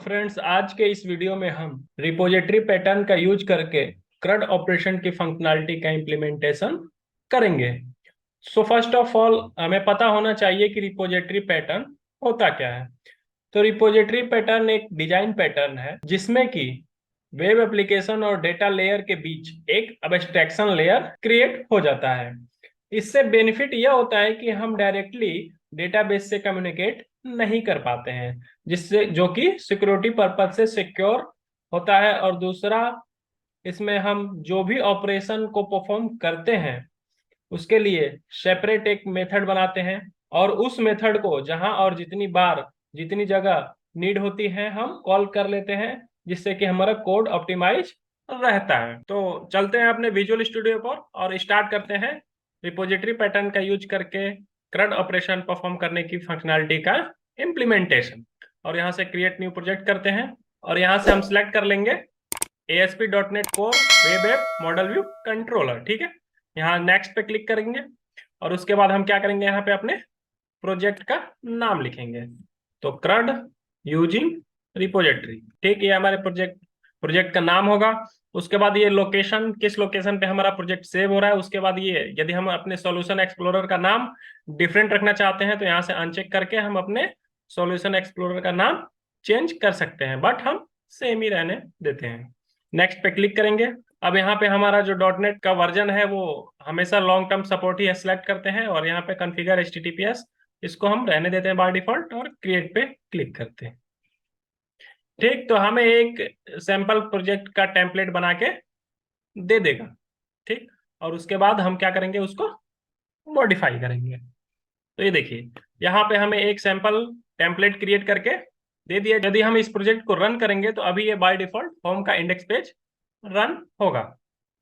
Friends, आज के इस वीडियो में हम रिपोजिटरी पैटर्न का यूज करके CRUD ऑपरेशन की फंक्शनैलिटी का इम्प्लीमेंटेशन करेंगे। सो फर्स्ट ऑफ ऑल हमें पता होना चाहिए कि रिपोजिटरी पैटर्न होता क्या है। तो रिपोजिटरी पैटर्न एक डिजाइन पैटर्न है जिसमें कि वेब एप्लीकेशन और डेटा लेयर के बीच एक अब्स्ट्रैक्शन लेयर क्रिएट हो जाता है। इससे बेनिफिट यह होता है कि हम डायरेक्टली डेटाबेस से कम्युनिकेट नहीं कर पाते हैं, जिससे जो कि सिक्योरिटी पर्पज से सिक्योर होता है। और दूसरा, इसमें हम जो भी ऑपरेशन को परफॉर्म करते हैं उसके लिए सेपरेट एक मेथड बनाते हैं, और उस मेथड को जहां और जितनी बार जितनी जगह नीड होती है हम कॉल कर लेते हैं, जिससे कि हमारा कोड ऑप्टिमाइज रहता है। तो चलते हैं अपने विजुअल स्टूडियो पर और स्टार्ट करते हैं रिपोजिटरी पैटर्न का यूज करके CRUD ऑपरेशन परफॉर्म करने की फंक्शनैलिटी का इम्प्लीमेंटेशन। और यहाँ से क्रिएट न्यू प्रोजेक्ट करते हैं और यहाँ से हम सिलेक्ट कर लेंगे ASP.NET Core web app model view controller. ठीक है, यहाँ नेक्स्ट पे क्लिक करेंगे और उसके बाद हम क्या करेंगे, यहाँ पे अपने प्रोजेक्ट का नाम लिखेंगे। तो CRUD यूजिंग रिपोजिटरी, ठीक, ये हमारे प्रोजेक्ट का नाम होगा। उसके बाद ये लोकेशन, किस लोकेशन पे हमारा प्रोजेक्ट सेव हो रहा है। उसके बाद ये यदि हम अपने सॉल्यूशन एक्सप्लोरर का नाम डिफरेंट रखना चाहते हैं तो यहाँ से अनचेक करके हम अपने सॉल्यूशन एक्सप्लोरर का नाम चेंज कर सकते हैं, बट हम सेम ही रहने देते हैं। नेक्स्ट पे क्लिक करेंगे। अब यहाँ पे हमारा जो .NET का वर्जन है वो हमेशा लॉन्ग टर्म सपोर्ट ही सिलेक्ट करते हैं, और यहाँ पे कॉन्फ़िगर HTTPS इसको हम रहने देते हैं बाय डिफॉल्ट और क्रिएट पे क्लिक करते हैं। ठीक, तो हमें एक सैंपल प्रोजेक्ट का टेम्पलेट बना के दे देगा। ठीक, और उसके बाद हम क्या करेंगे, उसको मॉडिफाई करेंगे। तो ये देखिए, यहाँ पे हमें एक सैंपल टेम्पलेट क्रिएट करके दे दिया। यदि हम इस प्रोजेक्ट को रन करेंगे तो अभी ये बाय डिफॉल्ट होम का इंडेक्स पेज रन होगा।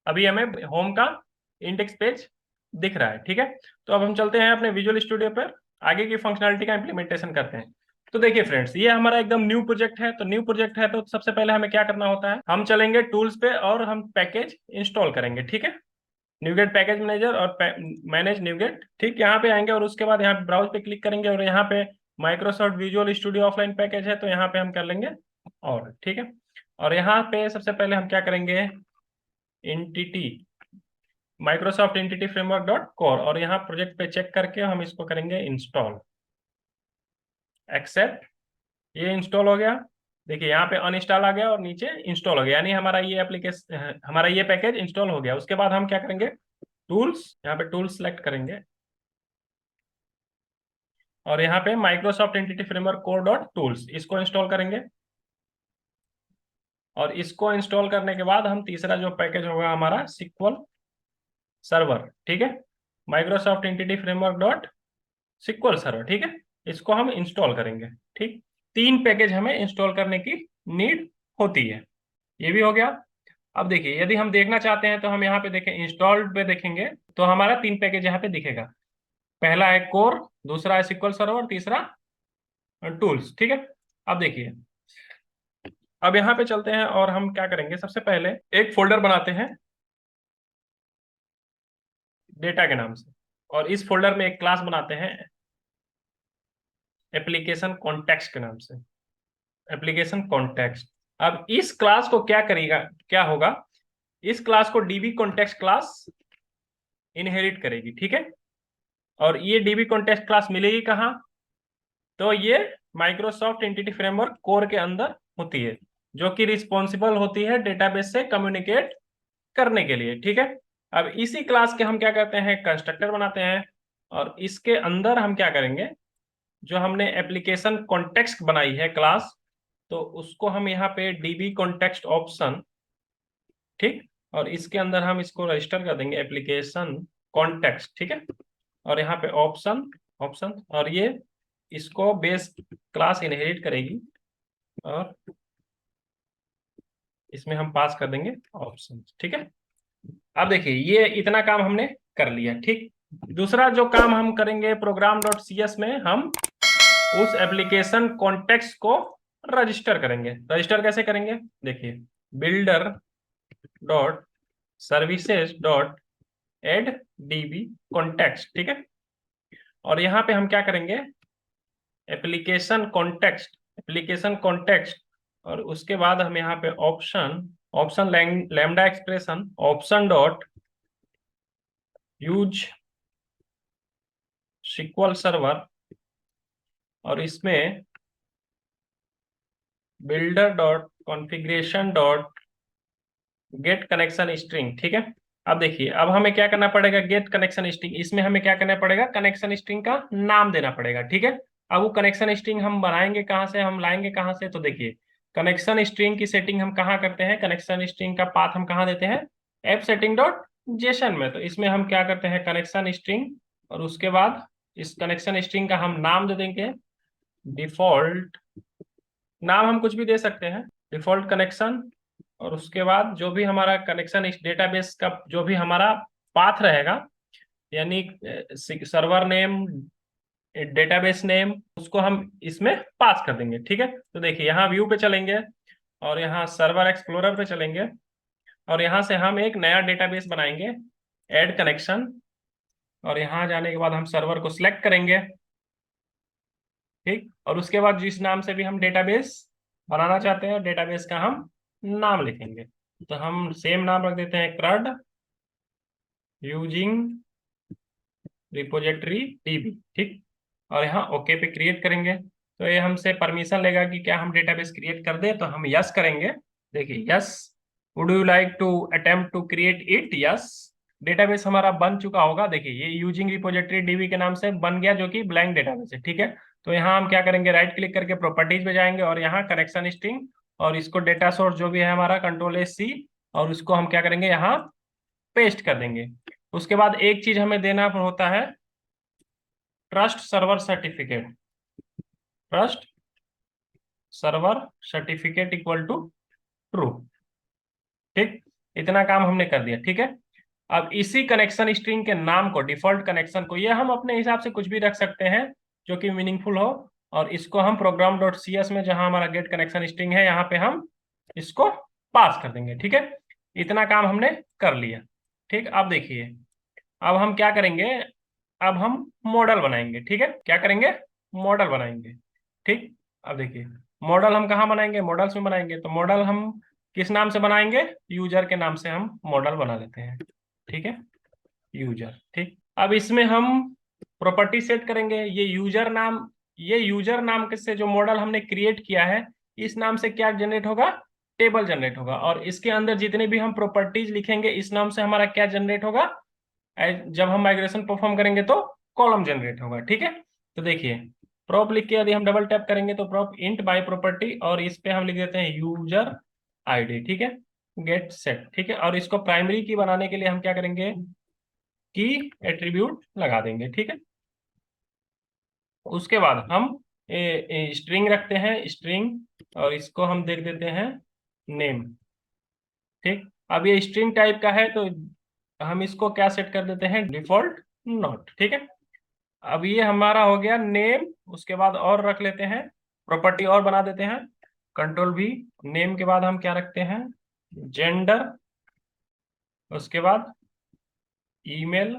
अभी हमें होम का इंडेक्स पेज दिख रहा है। ठीक है, तो अब हम चलते हैं अपने विजुअल स्टूडियो पर, आगे की फंक्शनैलिटी का इंप्लीमेंटेशन करते हैं। तो देखिए फ्रेंड्स, ये हमारा एकदम न्यू प्रोजेक्ट है। तो न्यू प्रोजेक्ट है तो सबसे पहले हमें क्या करना होता है, हम चलेंगे टूल्स पे और हम पैकेज इंस्टॉल करेंगे। ठीक है, न्यूगेट पैकेज मैनेजर और मैनेज न्यूगेट। ठीक, यहाँ पे आएंगे और उसके बाद यहाँ पे ब्राउज पे क्लिक करेंगे और यहाँ पे Microsoft visual studio offline package है तो यहाँ पे हम कर लेंगे और। ठीक है, और यहाँ पे सबसे पहले हम क्या करेंगे, entity Microsoft entity framework .core, और यहाँ प्रोजेक्ट पे चेक करके हम इसको करेंगे इंस्टॉल, एक्सेप्ट। ये इंस्टॉल हो गया। देखिए यहाँ पे अनइंस्टॉल आ गया और नीचे इंस्टॉल हो गया, यानी हमारा ये एप्लीकेशन, हमारा ये पैकेज इंस्टॉल हो गया। उसके बाद हम क्या करेंगे, टूल्स, यहाँ पे टूल्स सेलेक्ट करेंगे और यहाँ पे माइक्रोसॉफ्ट एंटिटी फ्रेमवर्क .core.tools इसको इंस्टॉल करेंगे। और इसको इंस्टॉल करने के बाद हम तीसरा जो पैकेज होगा हमारा सिक्वल सर्वर। ठीक है, Microsoft entity framework .sql server. ठीक है, इसको हम इंस्टॉल करेंगे। ठीक, तीन पैकेज हमें इंस्टॉल करने की नीड होती है। ये भी हो गया। अब देखिए, यदि हम देखना चाहते हैं तो हम यहाँ पे देखें, इंस्टॉल्ड पे देखेंगे तो हमारा तीन पैकेज यहाँ पे दिखेगा। पहला है कोर, दूसरा है सिक्वल सर्वर, तीसरा टूल्स। ठीक है, अब देखिए, अब यहाँ पे चलते हैं और हम क्या करेंगे, सबसे पहले एक फोल्डर बनाते हैं डेटा के नाम से, और इस फोल्डर में एक क्लास बनाते हैं एप्लीकेशन कॉन्टेक्स्ट के नाम से, एप्लीकेशन कॉन्टेक्स्ट। अब इस क्लास को क्या करेगा, क्या होगा, इस क्लास को डीबी कॉन्टेक्स्ट क्लास इनहेरिट करेगी। ठीक है, और ये डीबी कॉन्टेक्स्ट क्लास मिलेगी कहाँ, तो ये माइक्रोसॉफ्ट एंटिटी फ्रेमवर्क कोर के अंदर होती है, जो कि रिस्पॉन्सिबल होती है डेटाबेस से कम्युनिकेट करने के लिए। ठीक है, अब इसी क्लास के हम क्या करते हैं, कंस्ट्रक्टर बनाते हैं, और इसके अंदर हम क्या करेंगे, जो हमने एप्लीकेशन कॉन्टेक्स्ट बनाई है क्लास, तो उसको हम यहाँ पे डीबी कॉन्टेक्स्ट ऑप्शन, ठीक, और इसके अंदर हम इसको रजिस्टर कर देंगे एप्लीकेशन कॉन्टेक्स्ट। ठीक है, और यहाँ पे ऑप्शन ऑप्शन, और ये इसको बेस क्लास इनहेरिट करेगी और इसमें हम पास कर देंगे ऑप्शन। ठीक है, अब देखिए ये इतना काम हमने कर लिया। ठीक, दूसरा जो काम हम करेंगे, program.cs में हम उस एप्लीकेशन कॉन्टेक्स्ट को रजिस्टर करेंगे। रजिस्टर कैसे करेंगे, देखिए, builder dot services dot add DB context. ठीक है, और यहाँ पे हम क्या करेंगे, एप्लीकेशन कॉन्टेक्स्ट और उसके बाद हम यहाँ पे option option lambda expression option dot use SQL server, और इसमें builder dot configuration dot get connection string. ठीक है, अब देखिए, अब हमें क्या करना पड़ेगा, गेट कनेक्शन स्ट्रिंग, इसमें हमें क्या करना पड़ेगा, कनेक्शन स्ट्रिंग का नाम देना पड़ेगा। ठीक है, अब वो कनेक्शन स्ट्रिंग हम बनाएंगे कहाँ से, हम लाएंगे कहाँ से, तो देखिए कनेक्शन स्ट्रिंग की सेटिंग हम कहाँ करते हैं, कनेक्शन स्ट्रिंग का पाथ हम कहाँ देते हैं, ऐप सेटिंग डॉट जेसन में। तो इसमें हम क्या करते हैं, कनेक्शन स्ट्रिंग, और उसके बाद इस कनेक्शन स्ट्रिंग का हम नाम दे देंगे डिफॉल्ट, नाम हम कुछ भी दे सकते हैं, डिफॉल्ट कनेक्शन। और उसके बाद जो भी हमारा कनेक्शन इस डेटाबेस का जो भी हमारा पाथ रहेगा, यानी सर्वर नेम, डेटाबेस नेम, उसको हम इसमें पास कर देंगे। ठीक है, तो देखिए यहाँ व्यू पे चलेंगे और यहाँ सर्वर एक्सप्लोरर पे चलेंगे, और यहाँ से हम एक नया डेटाबेस बनाएंगे, ऐड कनेक्शन, और यहाँ जाने के बाद हम सर्वर को सिलेक्ट करेंगे। ठीक, और उसके बाद जिस नाम से भी हम डेटाबेस बनाना चाहते हैं, डेटाबेस का हम नाम लिखेंगे। तो हम सेम नाम रख देते हैं, क्रड यूजिंग रिपोजिटरी डीबी। ठीक, और यहाँ ओके पे क्रिएट करेंगे। तो ये हमसे परमिशन लेगा कि क्या हम डेटाबेस क्रिएट कर दें, तो हम यस करेंगे। देखिए yes, would you like to attempt to create it, yes. Database हमारा बन चुका होगा, देखिए ये यूजिंग रिपोजिटरी डीबी के नाम से बन गया, जो कि ब्लैंक डेटाबेस है। ठीक है, तो यहाँ हम क्या करेंगे, राइट क्लिक करके प्रॉपर्टीज पे जाएंगे और यहाँ कनेक्शन स्ट्रिंग, और इसको डेटा सोर्स जो भी है हमारा कंट्रोल-C, और उसको हम क्या करेंगे, यहाँ पेस्ट कर देंगे। उसके बाद एक चीज हमें देना होता है, trust server certificate, trust server certificate equal to true. ठीक, इतना काम हमने कर दिया। ठीक है, अब इसी कनेक्शन स्ट्रिंग के नाम को, डिफॉल्ट कनेक्शन को, ये हम अपने हिसाब से कुछ भी रख सकते हैं जो कि मीनिंगफुल हो, और इसको हम प्रोग्राम डॉट CS में, जहां हमारा गेट कनेक्शन स्ट्रिंग है, यहाँ पे हम इसको पास कर देंगे। ठीक है, इतना काम हमने कर लिया। ठीक, अब देखिए, अब हम क्या करेंगे, अब हम मॉडल बनाएंगे। ठीक है, क्या करेंगे, मॉडल बनाएंगे। ठीक, अब देखिए मॉडल हम कहाँ बनाएंगे, मॉडल्स में बनाएंगे। तो मॉडल हम किस नाम से बनाएंगे, यूजर के नाम से हम मॉडल बना लेते हैं। ठीक है, यूजर। ठीक, अब इसमें हम प्रॉपर्टी सेट करेंगे, ये यूजर नाम के से जो मॉडल हमने क्रिएट किया है, इस नाम से क्या जनरेट होगा, टेबल जनरेट होगा, और इसके अंदर जितने भी हम प्रॉपर्टीज लिखेंगे, इस नाम से हमारा क्या जनरेट होगा, जब हम माइग्रेशन परफॉर्म करेंगे तो कॉलम जनरेट होगा। ठीक है, तो देखिए प्रॉप लिख के यदि हम डबल टैप करेंगे तो प्रॉप इंट बाय प्रॉपर्टी, और इस पे हम लिख देते हैं यूजर आईडी। ठीक है, गेट सेट। ठीक है, और इसको प्राइमरी की बनाने के लिए हम क्या करेंगे, की एट्रीब्यूट लगा देंगे। ठीक है, उसके बाद हम स्ट्रिंग रखते हैं, स्ट्रिंग, और इसको हम देख देते हैं नेम। ठीक, अब ये स्ट्रिंग टाइप का है, तो हम इसको क्या सेट कर देते हैं, डिफॉल्ट नॉट। ठीक है, अब ये हमारा हो गया नेम। उसके बाद और रख लेते हैं, प्रॉपर्टी और बना देते हैं, कंट्रोल-V। नेम के बाद हम क्या रखते हैं, जेंडर, उसके बाद ईमेल,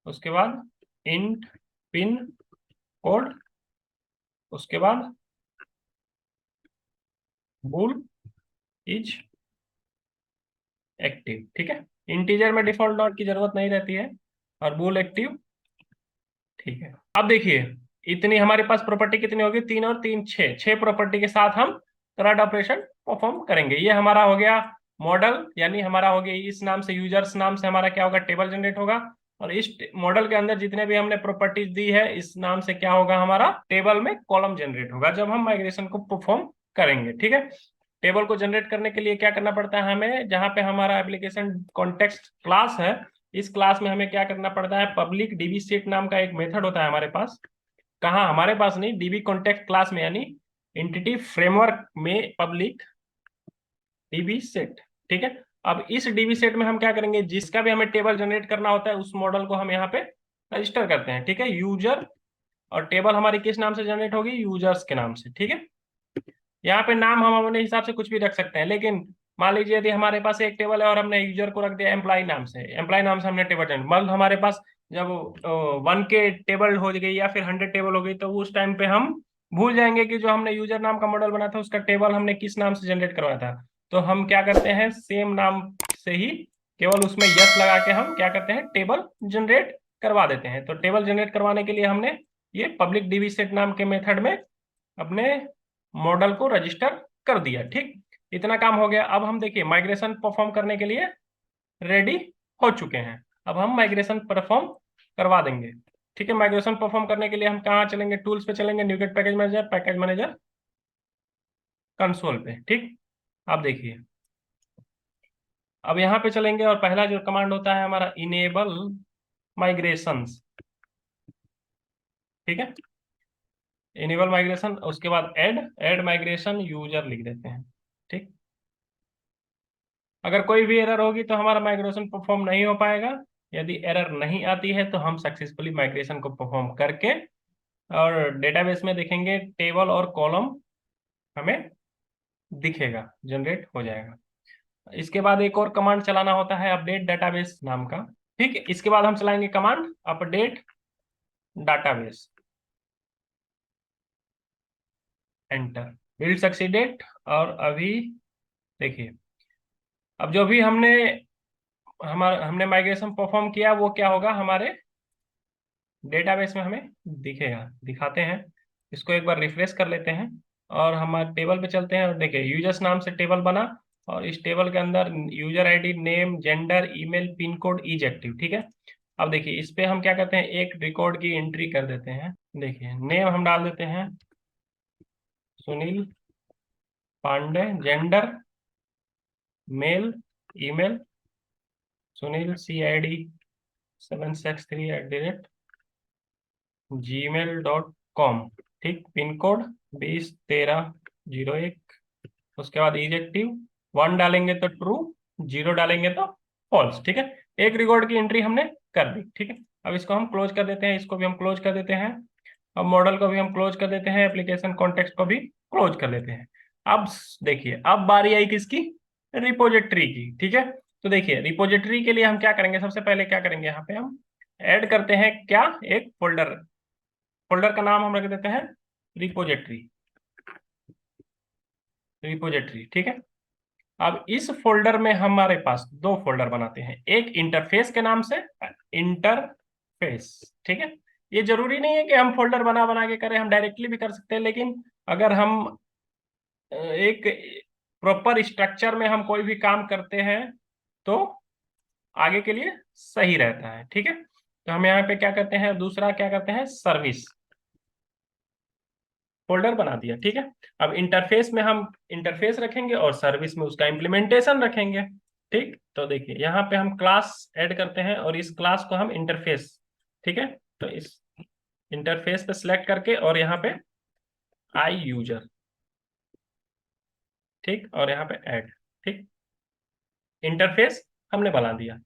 उसके बाद इंट पिन कोड, उसके बाद बूल इज एक्टिव। ठीक है, इंटीजर में डिफॉल्ट नॉट की जरूरत नहीं रहती है, और बूल एक्टिव। ठीक है, अब देखिए इतनी हमारे पास प्रॉपर्टी कितनी होगी, 3 और 3 6, 6 प्रॉपर्टी के साथ हम थर्ड ऑपरेशन परफॉर्म करेंगे। ये हमारा हो गया मॉडल, यानी हमारा हो गया इस नाम से, यूजर्स नाम से हमारा क्या होगा, टेबल जनरेट होगा, और इस मॉडल के अंदर जितने भी हमने प्रॉपर्टीज दी है, इस नाम से क्या होगा, हमारा टेबल में कॉलम जनरेट होगा जब हम माइग्रेशन को परफॉर्म करेंगे। ठीक है, टेबल को जनरेट करने के लिए क्या करना पड़ता है हमें, जहां पे हमारा एप्लीकेशन कॉन्टेक्स्ट क्लास है, इस क्लास में हमें क्या करना पड़ता है, पब्लिक डीबी सेट नाम का एक मेथड होता है हमारे पास, कहाँ, हमारे पास नहीं, डीबी कॉन्टेक्ट क्लास में, यानी एंटिटी फ्रेमवर्क में पब्लिक डीबी सेट। ठीक है, अब इस डीबी सेट में हम क्या करेंगे, जिसका भी हमें टेबल जनरेट करना होता है, उस मॉडल को हम यहाँ पे रजिस्टर करते हैं। ठीक है, यूजर, और टेबल हमारी किस नाम से जनरेट होगी, यूजर्स के नाम से। ठीक है, यहाँ पे नाम हम अपने हिसाब से कुछ भी रख सकते हैं, लेकिन मान लीजिए यदि हमारे पास एक टेबल है और हमने यूजर को रख दिया एम्प्लॉय नाम से, एम्प्लॉय नाम से हमने टेबल जनरेट, मतलब हमारे पास जब 1 के टेबल हो गई या फिर 100 टेबल हो गई, तो उस टाइम पे हम भूल जाएंगे कि जो हमने यूजर नाम का मॉडल बना था उसका टेबल हमने किस नाम से जनरेट करवाया था। तो हम क्या करते हैं, सेम नाम से ही केवल उसमें यस लगा के हम क्या करते हैं, टेबल जनरेट करवा देते हैं। तो टेबल जनरेट करवाने के लिए हमने ये पब्लिक डीबी सेट नाम के मेथड में अपने मॉडल को रजिस्टर कर दिया। ठीक, इतना काम हो गया। अब हम देखिए माइग्रेशन परफॉर्म करने के लिए रेडी हो चुके हैं। अब हम माइग्रेशन परफॉर्म करवा देंगे। ठीक है, माइग्रेशन परफॉर्म करने के लिए हम कहाँ चलेंगे, टूल्स पे चलेंगे, न्यूगेट पैकेज मैनेजर कंसोल पे। ठीक, अब देखिए, अब यहाँ पे चलेंगे और पहला जो कमांड होता है हमारा इनेबल माइग्रेशंस। ठीक है, इनेबल माइग्रेशन, उसके बाद ऐड माइग्रेशन यूजर लिख देते हैं। ठीक, अगर कोई भी एरर होगी तो हमारा माइग्रेशन परफॉर्म नहीं हो पाएगा। यदि एरर नहीं आती है तो हम सक्सेसफुली माइग्रेशन को परफॉर्म करके और डेटाबेस में देखेंगे, टेबल और कॉलम हमें दिखेगा, जनरेट हो जाएगा। इसके बाद एक और कमांड चलाना होता है, अपडेट डाटाबेस नाम का। ठीक है, इसके बाद हम चलाएंगे command update database, enter, build succeeded. और अभी देखिए, अब जो भी हमने माइग्रेशन परफॉर्म किया वो क्या होगा, हमारे डेटाबेस में हमें दिखेगा। दिखाते हैं, इसको एक बार रिफ्रेश कर लेते हैं और हमारे टेबल पे चलते हैं और देखिए यूजर्स नाम से टेबल बना और इस टेबल के अंदर user ID, name, gender, email, pin code, is active. ठीक है, अब देखिए इस पे हम क्या करते हैं, एक रिकॉर्ड की एंट्री कर देते हैं। देखिए नेम हम डाल देते हैं Sunil Pande, gender male, email Sunil CID763@gmail.com। ठीक, पिन कोड 201301। उसके बाद इजेक्टिव 1 डालेंगे तो ट्रू, 0 डालेंगे तो फॉल्स। ठीक है, एक रिकॉर्ड की एंट्री हमने कर दी। ठीक है, अब इसको हम क्लोज कर देते हैं, इसको भी हम क्लोज कर देते हैं। अब मॉडल को भी हम क्लोज कर देते हैं, एप्लीकेशन कॉन्टेक्स्ट को भी क्लोज कर लेते हैं। अब देखिए, अब बारी आई किसकी, रिपोजिटरी की। ठीक है, तो देखिए रिपोजिटरी के लिए हम क्या करेंगे, सबसे पहले क्या करेंगे, यहाँ पे हम ऐड करते हैं क्या, एक फोल्डर। फोल्डर का नाम हम रख देते हैं रिपोजिटरी। रिपोजिटरी, ठीक है। अब इस फोल्डर में हमारे पास दो फोल्डर बनाते हैं, एक इंटरफेस के नाम से, इंटरफेस। ठीक है, ये जरूरी नहीं है कि हम फोल्डर बना बना के करें, हम डायरेक्टली भी कर सकते हैं, लेकिन अगर हम एक प्रॉपर स्ट्रक्चर में हम कोई भी काम करते हैं तो आगे के लिए सही रहता है। ठीक है, तो हम यहाँ पे क्या करते हैं, दूसरा क्या करते हैं, सर्विस फोल्डर बना दिया। ठीक है, अब इंटरफेस में हम इंटरफेस रखेंगे और सर्विस में उसका इम्प्लीमेंटेशन रखेंगे। ठीक, तो देखिए यहाँ पे हम क्लास ऐड करते हैं और इस क्लास को हम इंटरफेस, ठीक है, तो इस इंटरफेस पे सिलेक्ट करके और यहाँ पे आई यूजर, ठीक, और यहाँ पे ऐड। ठीक, इंटरफेस हमने बना दिया।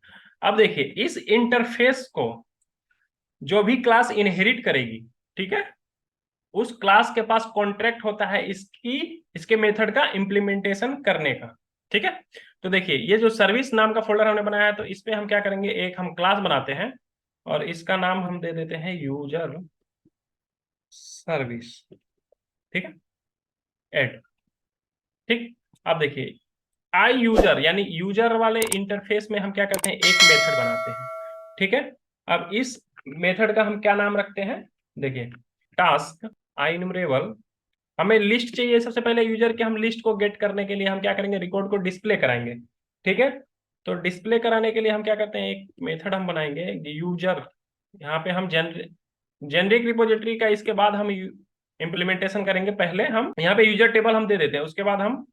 अब देखिए इस इंटरफेस को जो भी क्लास इनहेरिट करेगी, ठीक है, उस क्लास के पास कॉन्ट्रैक्ट होता है इसके मेथड का इम्प्लीमेंटेशन करने का। ठीक है, तो देखिए ये जो सर्विस नाम का फोल्डर हमने बनाया है, तो इस पे हम क्या करेंगे, एक हम क्लास बनाते हैं और इसका नाम हम दे देते हैं यूजर सर्विस। ठीक है, ऐड। ठीक, अब देखिए आई यूजर यानी यूजर वाले इंटरफेस में हम क्या करते हैं, एक मेथड बनाते हैं। ठीक है, अब इस मेथड का हम क्या नाम रखते हैं, देखिए टास्क आई न्यूमरेबल। हमें लिस्ट चाहिए, सबसे पहले यूजर के हम लिस्ट को गेट करने के लिए हम क्या करेंगे, रिकॉर्ड को डिस्प्ले कराएंगे। ठीक है, तो डिस्प्ले कराने के लिए हम क्या करते हैं, एक मेथड हम बनाएंगे यूजर। यहाँ पे हम जेनरिक रिपोजिटरी का, इसके बाद हम इम्प्लीमेंटेशन करेंगे। पहले हम यहाँ पे यूजर टेबल हम दे देते हैं, उसके बाद हम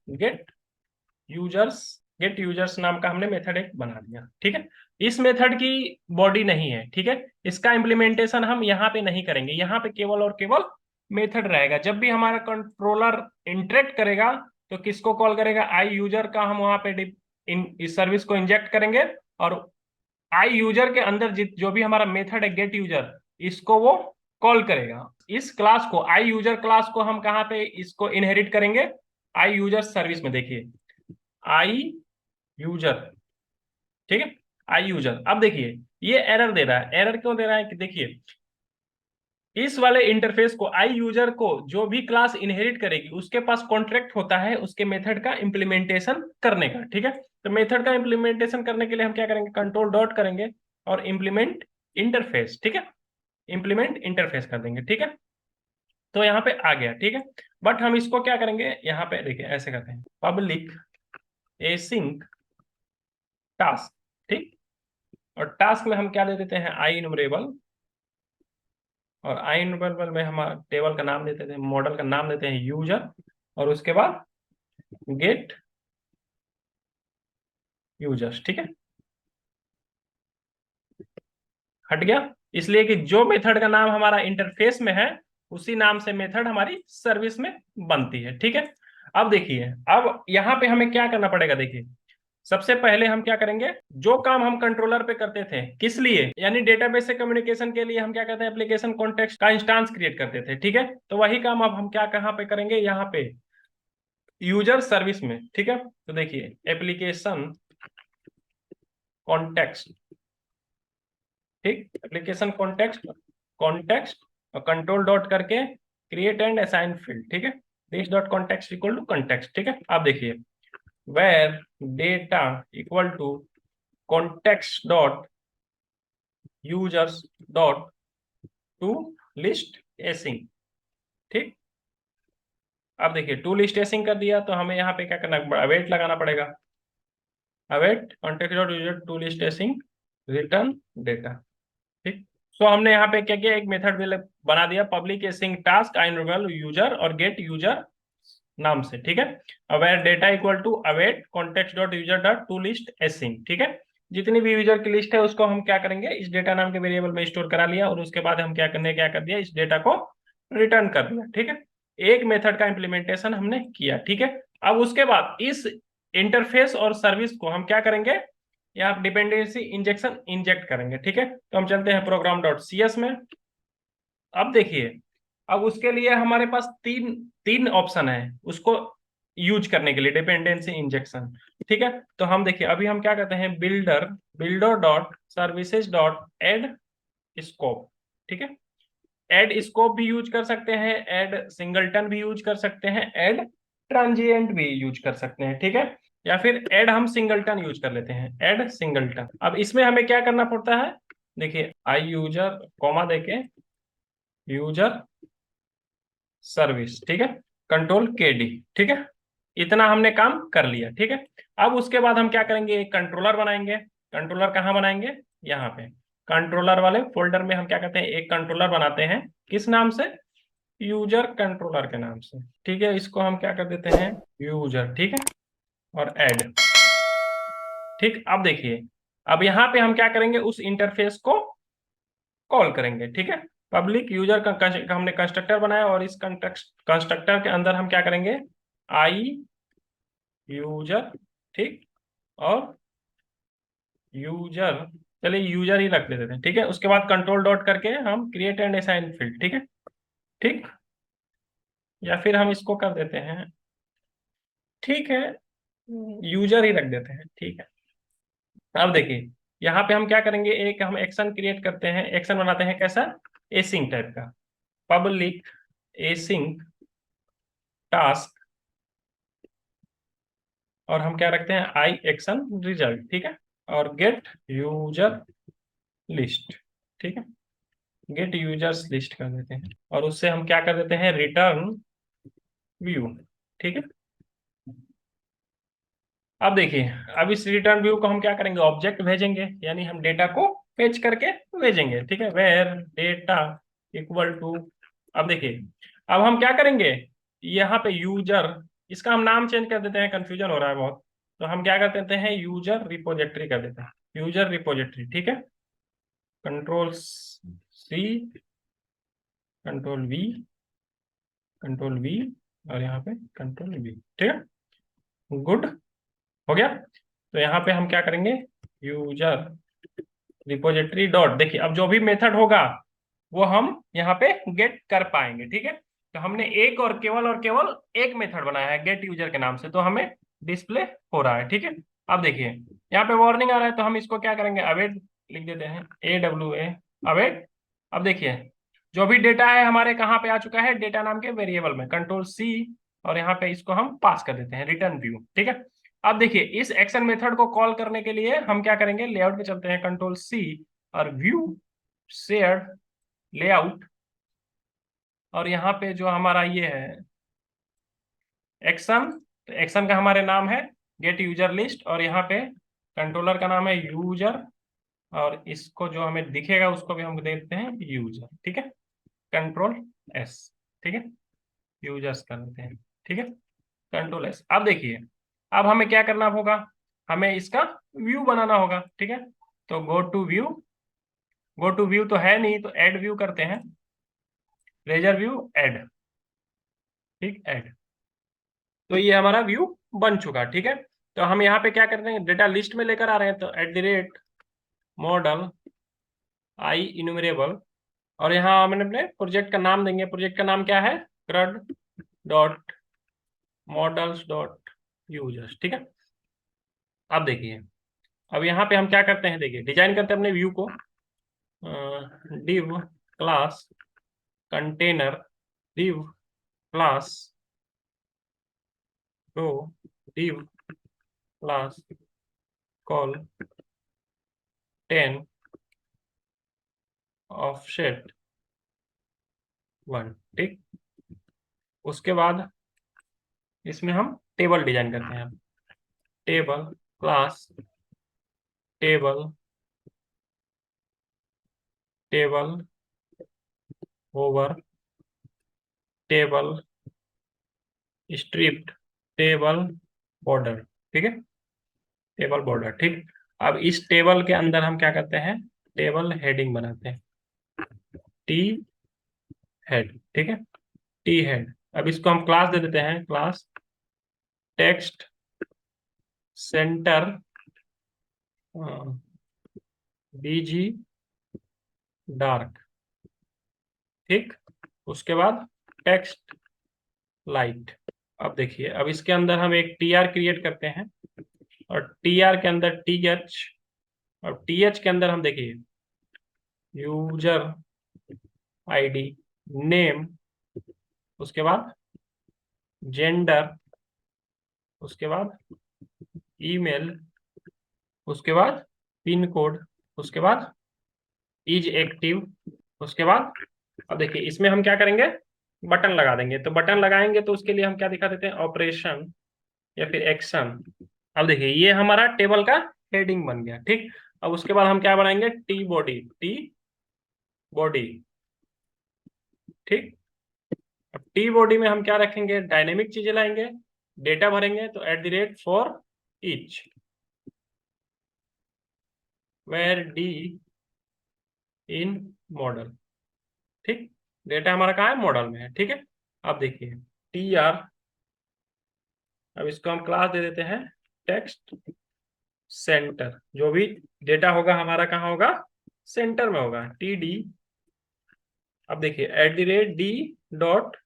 यूजर्स गेट यूजर्स नाम का हमने मेथड एक बना दिया। ठीक है, इस मेथड की बॉडी नहीं है। ठीक है, इसका इम्प्लीमेंटेशन हम यहाँ पे नहीं करेंगे, यहाँ पे केवल और केवल मेथड रहेगा। जब भी हमारा कंट्रोलर इंटरेक्ट करेगा तो किसको कॉल करेगा, आई यूजर का हम वहां पे इस सर्विस को इंजेक्ट करेंगे और आई यूजर के अंदर जो भी हमारा मेथड है गेट यूजर, इसको वो कॉल करेगा। इस क्लास को, आई यूजर क्लास को हम कहाँ पे इसको इनहेरिट करेंगे, आई यूजर सर्विस में। देखिए आई यूजर, ठीक है, आई यूजर। अब देखिए ये एरर दे रहा है, एरर क्यों दे रहा है कि देखिए इस वाले इंटरफेस को आई यूजर को जो भी क्लास इनहेरिट करेगी उसके पास कॉन्ट्रैक्ट होता है उसके मेथड का इम्प्लीमेंटेशन करने का। ठीक है, तो मेथड का इम्प्लीमेंटेशन करने के लिए हम क्या करेंगे, कंट्रोल डॉट करेंगे और इम्प्लीमेंट इंटरफेस। ठीक है, इम्प्लीमेंट इंटरफेस कर देंगे। ठीक है, तो यहाँ पे आ गया। ठीक है, बट हम इसको क्या करेंगे, यहाँ पे देखिए ऐसे करते हैं, पब्लिक एसिंक टास्क। ठीक, और टास्क में हम क्या दे देते हैं, आई इनुमरेबल, और आई इनुमरेबल में हम टेबल का नाम देते थे, मॉडल का नाम देते हैं यूजर, और उसके बाद गेट यूजर्स। ठीक है, हट गया, इसलिए कि जो मेथड का नाम हमारा इंटरफेस में है उसी नाम से मेथड हमारी सर्विस में बनती है। ठीक है, अब देखिए, अब यहाँ पे हमें क्या करना पड़ेगा, देखिए सबसे पहले हम क्या करेंगे, जो काम हम कंट्रोलर पे करते थे किस लिए, यानी डेटाबेस से कम्युनिकेशन के लिए हम क्या करते हैं, एप्लीकेशन कॉन्टेक्स्ट का इंस्टांस क्रिएट करते थे। ठीक है, तो वही काम अब हम क्या कहाँ पे करेंगे, यहाँ पे यूजर सर्विस में। ठीक है, तो देखिए एप्लीकेशन कॉन्टेक्स्ट, ठीक, एप्लीकेशन कॉन्टेक्स्ट, कॉन्टेक्स्ट और कंट्रोल डॉट करके क्रिएट एंड असाइन फील्ड। ठीक है, this dot context equal to context. ठीक है, आप देखिए where data equal to context dot users dot to list async। ठीक, अब देखिए टू लिस्ट एसिंग कर दिया, तो हमें यहाँ पे क्या करना है, अवेट लगाना पड़ेगा, await context dot user to list async return data. ठीक, सो हमने यहाँ पे क्या किया, एक मेथड बना दिया, public async task I enroll user और गेट यूजर नाम से। ठीक है, aware data equal to await context dot user dot to list async. ठीक है, जितनी भी यूजर की लिस्ट है उसको हम क्या करेंगे, इस डेटा नाम के वेरिएबल में स्टोर करा लिया, और उसके बाद हम क्या कर दिया, इस डेटा को रिटर्न कर दिया। ठीक है, एक मेथड का इम्प्लीमेंटेशन हमने किया। ठीक है, अब उसके बाद इस इंटरफेस और सर्विस को हम क्या करेंगे, यहाँ डिपेंडेंसी इंजेक्शन इंजेक्ट करेंगे। ठीक है, तो हम चलते हैं प्रोग्राम डॉट सी एस में। अब देखिए, अब उसके लिए हमारे पास तीन तीन ऑप्शन है उसको यूज करने के लिए, डिपेंडेंसी इंजेक्शन। ठीक है, तो हम देखिए अभी हम क्या करते हैं, builder dot services dot add scope. ठीक है, एड स्कोप भी यूज कर सकते हैं, एड सिंगलटन भी यूज कर सकते हैं, एड ट्रांजिएंट भी यूज कर सकते हैं। ठीक है, या फिर एड हम सिंगलटन यूज कर लेते हैं, एड सिंगलटन। अब इसमें हमें क्या करना पड़ता है, देखिए आई यूजर कॉमा देके यूजर सर्विस। ठीक है, कंट्रोल के डी। ठीक है, इतना हमने काम कर लिया। ठीक है, अब उसके बाद हम क्या करेंगे, एक कंट्रोलर बनाएंगे। कंट्रोलर कहाँ बनाएंगे, यहाँ पे कंट्रोलर वाले फोल्डर में हम क्या करते हैं, एक कंट्रोलर बनाते हैं, किस नाम से, यूजर कंट्रोलर के नाम से। ठीक है, इसको हम क्या कर देते हैं, यूजर। ठीक है, और ऐड। ठीक, अब देखिए, अब यहाँ पे हम क्या करेंगे, उस इंटरफेस को कॉल करेंगे। ठीक है, पब्लिक यूजर का हमने कंस्ट्रक्टर बनाया, और इस कंस्ट्रक्टर के अंदर हम क्या करेंगे, आई यूजर। ठीक, और यूजर, चलिए यूजर ही रख देते हैं। ठीक है, उसके बाद कंट्रोल डॉट करके हम क्रिएट एंड असाइन फील्ड। ठीक है, ठीक, या फिर हम इसको कर देते हैं, ठीक है, यूजर ही रख देते हैं। ठीक है, अब देखिए यहाँ पे हम क्या करेंगे, एक हम एक्शन क्रिएट करते हैं, एक्शन बनाते हैं कैसा, एसिंग टाइप का, पब्लिक एसिंग टास्क, और हम क्या रखते हैं, आई एक्शन रिजल्ट। ठीक है, और गेट यूजर लिस्ट। ठीक है, गेट यूजर्स लिस्ट कर देते हैं, और उससे हम क्या कर देते हैं, रिटर्न व्यू। ठीक है, अब देखिए, अब इस रिटर्न व्यू को हम क्या करेंगे, ऑब्जेक्ट भेजेंगे, यानी हम डेटा को फेच करके भेजेंगे। ठीक है, वेयर डेटा इक्वल टू, अब देखिए, अब हम क्या करेंगे, यहाँ पे यूजर, इसका हम नाम चेंज कर देते हैं, कंफ्यूजन हो रहा है बहुत, तो हम क्या कर देते हैं, यूजर रिपोजिटरी कर देते हैं, यूजर रिपोजिटरी। ठीक है, control C, control V, control V, और यहाँ पे कंट्रोल वी। ठीक है, गुड, हो गया। तो यहाँ पे हम क्या करेंगे, यूजर रिपोजिटरी डॉट, देखिए अब जो भी मेथड होगा वो हम यहाँ पे गेट कर पाएंगे। ठीक है, तो हमने एक और केवल एक मेथड बनाया है गेट यूजर के नाम से, तो हमें डिस्प्ले हो रहा है। ठीक है, अब देखिए यहाँ पे वार्निंग आ रहा है, तो हम इसको क्या करेंगे, अवेट लिख देते हैं, AWA अवेट। अब देखिए जो भी डेटा है हमारे कहाँ पे आ चुका है, डेटा नाम के वेरिएबल में, कंट्रोल सी, और यहाँ पे इसको हम पास कर देते हैं रिटर्न व्यू। ठीक है, अब देखिए इस एक्शन मेथड को कॉल करने के लिए हम क्या करेंगे, लेआउट पे चलते हैं, कंट्रोल सी और व्यू शेयर लेआउट, और यहाँ पे जो हमारा ये है एक्शन, तो एक्शन का हमारे नाम है गेट यूजर लिस्ट, और यहाँ पे कंट्रोलर का नाम है यूजर, और इसको जो हमें दिखेगा उसको भी हम देते हैं यूजर। ठीक है, कंट्रोल एस। ठीक है, यूजर्स कर देते हैं। ठीक है, कंट्रोल एस। अब देखिए अब हमें क्या करना होगा, हमें इसका व्यू बनाना होगा। ठीक है, तो go to view, go to view तो है नहीं, तो ऐड व्यू करते हैं, रेजर व्यू ऐड। ठीक, ऐड, तो ये हमारा व्यू बन चुका। ठीक है, तो हम यहाँ पे क्या कर रहे हैं, डेटा लिस्ट में लेकर आ रहे हैं, तो @ मॉडल आई इन्यूमरेबल, और यहाँ हमने अपने प्रोजेक्ट का नाम देंगे, प्रोजेक्ट का नाम क्या है, CRUD dot models dot users. ठीक है, अब देखिए अब यहाँ पे हम क्या करते हैं, देखिए डिजाइन करते हैं अपने व्यू को, div class container, div class row, div class col 10 offset 1। ठीक, उसके बाद इसमें हम टेबल डिजाइन करते हैं, table class table table over table striped table border. ठीक है, टेबल बॉर्डर। ठीक, अब इस टेबल के अंदर हम क्या करते हैं, टेबल हेडिंग बनाते हैं, टी हेड। ठीक है, टी हेड। अब इसको हम क्लास दे देते हैं, क्लास टेक्स्ट सेंटर बीजी डार्क। ठीक, उसके बाद टेक्स्ट लाइट। अब देखिए अब इसके अंदर हम एक टी आर क्रिएट करते हैं, और टी आर के अंदर टी एच, और टी एच के अंदर हम देखिए यूजर आईडी, नेम, उसके बाद जेंडर, उसके बाद ईमेल, उसके बाद पिन कोड, उसके बाद इज एक्टिव, उसके बाद अब देखिए इसमें हम क्या करेंगे, बटन लगा देंगे। तो बटन लगाएंगे तो उसके लिए हम क्या दिखा देते हैं, ऑपरेशन या फिर एक्शन। अब देखिए ये हमारा टेबल का हेडिंग बन गया। ठीक, अब उसके बाद हम क्या बनाएंगे, टी बॉडी, टी बॉडी। ठीक, अब टी बॉडी में हम क्या रखेंगे, डायनेमिक चीजें लाएंगे, डेटा भरेंगे, तो @for each where d in model. ठीक, डेटा हमारा कहाँ है, मॉडल में है। ठीक है, अब देखिए टी आर, अब इसको हम क्लास दे देते हैं टेक्स्ट सेंटर, जो भी डेटा होगा हमारा कहाँ होगा, सेंटर में होगा, टी डी। अब देखिए @d डॉट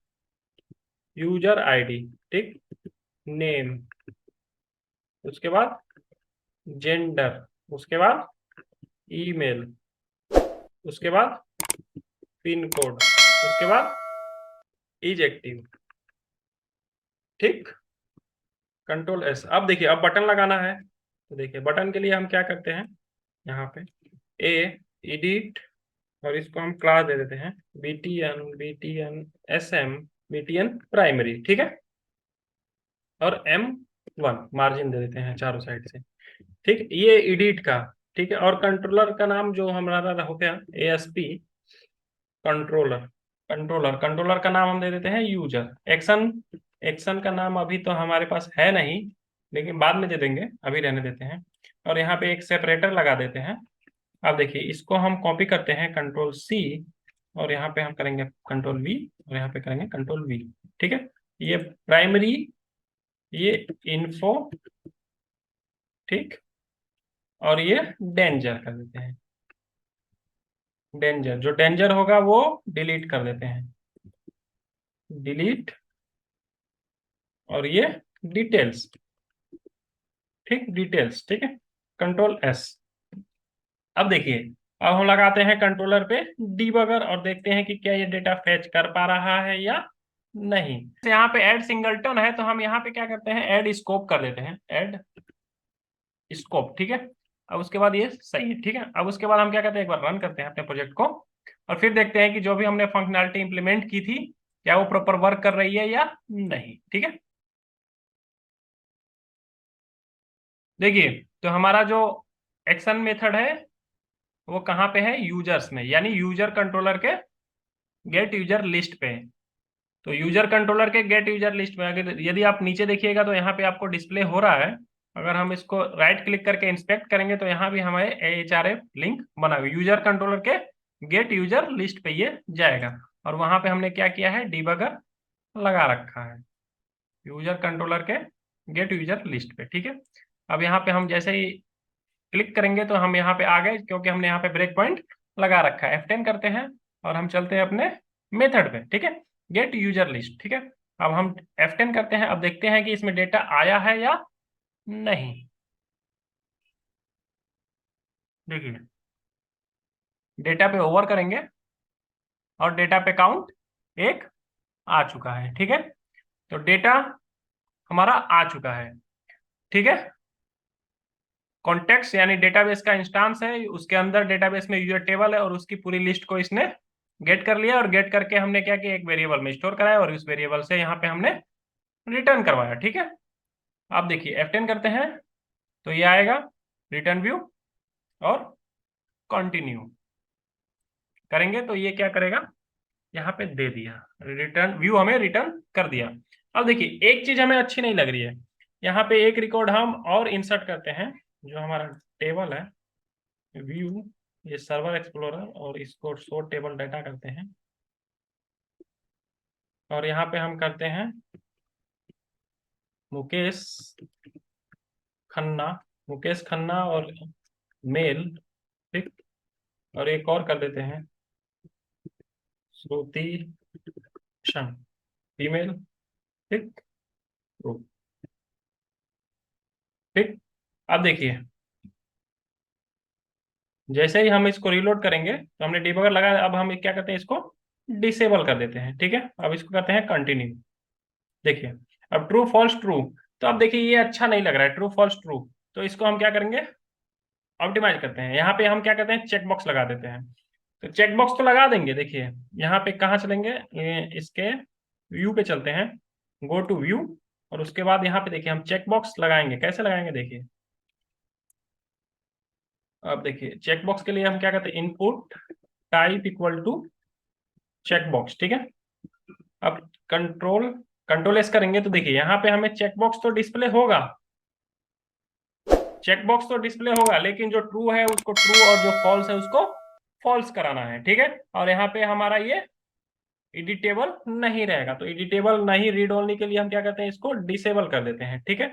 यूजर आईडी। ठीक, नेम, उसके बाद जेंडर, उसके बाद ईमेल, उसके बाद पिन कोड, उसके बाद इज एक्टिव। ठीक, कंट्रोल एस। अब देखिए अब बटन लगाना है, तो देखिए बटन के लिए हम क्या करते हैं, यहाँ पे ए एडिट, और इसको हम क्लास दे देते हैं btn sm btn प्राइमरी। ठीक है, और m1 मार्जिन दे देते हैं चारों साइड से। ठीक, ये एडिट का। ठीक है, और कंट्रोलर का नाम जो हमारा हो गया ASP कंट्रोलर, कंट्रोलर, कंट्रोलर का नाम हम दे देते हैं यूजर। एक्शन, एक्शन का नाम अभी तो हमारे पास है नहीं, लेकिन बाद में दे देंगे, अभी रहने देते हैं। और यहाँ पे एक सेपरेटर लगा देते हैं। अब देखिए इसको हम कॉपी करते हैं, कंट्रोल सी, और यहाँ पे हम करेंगे कंट्रोल वी, और यहाँ पे करेंगे कंट्रोल वी। ठीक है, ये प्राइमरी, ये इन्फो, ठीक, और ये डेंजर कर देते हैं, डेंजर, जो डेंजर होगा वो डिलीट कर देते हैं, डिलीट, और ये डिटेल्स। ठीक, डिटेल्स। ठीक है, कंट्रोल एस। अब देखिए अब हम लगाते हैं कंट्रोलर पे डीबगर और देखते हैं कि क्या ये डेटा फेच कर पा रहा है या नहीं। यहाँ पे ऐड सिंगलटन है तो हम यहाँ पे क्या करते हैं, ऐड स्कोप कर देते हैं, ऐड स्कोप, ठीक है। अब उसके बाद ये सही है, ठीक है। अब उसके बाद हम क्या करते हैं, एक बार रन करते हैं अपने प्रोजेक्ट को और फिर देखते हैं कि जो भी हमने फंक्शनैलिटी इंप्लीमेंट की थी क्या वो प्रॉपर वर्क कर रही है या नहीं, ठीक है। देखिए तो हमारा जो एक्शन मेथड है वो कहाँ पे है, यूजर्स में, यानी यूजर कंट्रोलर के गेट यूजर लिस्ट पे। तो यूजर कंट्रोलर के गेट यूजर लिस्ट में अगर यदि आप नीचे देखिएगा तो यहाँ पे आपको डिस्प्ले हो रहा है। अगर हम इसको राइट क्लिक करके इंस्पेक्ट करेंगे तो यहाँ भी हमारे एचआरएफ लिंक बना हुआ यूजर कंट्रोलर के गेट यूजर लिस्ट पे ये जाएगा। और वहां पे हमने क्या किया है, डीबगर लगा रखा है यूजर कंट्रोलर के गेट यूजर लिस्ट पे, ठीक है। अब यहाँ पे हम जैसे ही क्लिक करेंगे तो हम यहाँ पे आ गए क्योंकि हमने यहाँ पे ब्रेक पॉइंट लगा रखा है। F10 करते हैं और हम चलते हैं अपने मेथड पे, ठीक है, गेट यूजर लिस्ट, ठीक है। अब हम F10 करते हैं, अब देखते हैं कि इसमें डेटा आया है या नहीं। देखिए डेटा पे ओवर करेंगे और डेटा पे काउंट एक आ चुका है, ठीक है। तो डेटा हमारा आ चुका है, ठीक है। कॉन्टेक्स्ट यानी डेटाबेस का इंस्टांस है, उसके अंदर डेटाबेस में यूजर टेबल है और उसकी पूरी लिस्ट को इसने गेट कर लिया और गेट करके हमने क्या किया, एक वेरिएबल में स्टोर कराया और उस वेरिएबल से यहाँ पे हमने रिटर्न करवाया, ठीक है। आप देखिए F10 करते हैं तो ये आएगा रिटर्न व्यू और कंटिन्यू करेंगे तो ये क्या करेगा, यहाँ पे दे दिया रिटर्न व्यू, हमें रिटर्न कर दिया। अब देखिए एक चीज हमें अच्छी नहीं लग रही है, यहाँ पे एक रिकॉर्ड हम और इंसर्ट करते हैं, जो हमारा टेबल है व्यू, ये सर्वर एक्सप्लोरर, और इसको शो टेबल डाटा करते हैं और यहाँ पे हम करते हैं मुकेश खन्ना, मुकेश खन्ना और मेल, ठीक। और एक और कर देते हैं श्रुति शन, फीमेल, ठीक, ठीक। अब देखिए जैसे ही हम इसको रीलोड करेंगे तो हमने डिबगर लगाया, अब हम क्या करते हैं, इसको डिसेबल कर देते हैं, ठीक है। अब इसको करते हैं कंटिन्यू। देखिए अब ट्रू फॉल्स ट्रू, तो अब देखिए ये अच्छा नहीं लग रहा है ट्रू फॉल्स ट्रू, तो इसको हम क्या करेंगे, ऑप्टिमाइज करते हैं। यहाँ पे हम क्या करते हैं, चेक बॉक्स लगा देते हैं। तो चेक बॉक्स तो लगा देंगे, देखिए यहाँ पे कहाँ चलेंगे, इसके व्यू पे चलते हैं, गो टू व्यू, और उसके बाद यहाँ पे देखिए हम चेक बॉक्स लगाएंगे, कैसे लगाएंगे देखिए। अब देखिए चेक बॉक्स के लिए हम क्या करते हैं, input type equal to check box, ठीक है। अब कंट्रोल कंट्रोल एस करेंगे तो देखिए यहाँ पे हमें चेक बॉक्स तो डिस्प्ले होगा, चेक बॉक्स तो डिस्प्ले होगा, लेकिन जो ट्रू है उसको ट्रू और जो फॉल्स है उसको फॉल्स कराना है, ठीक है। और यहाँ पे हमारा ये एडिटेबल नहीं रहेगा, तो एडिटेबल नहीं रीड ओनली के लिए हम क्या करते हैं, इसको डिसेबल कर देते हैं, ठीक है।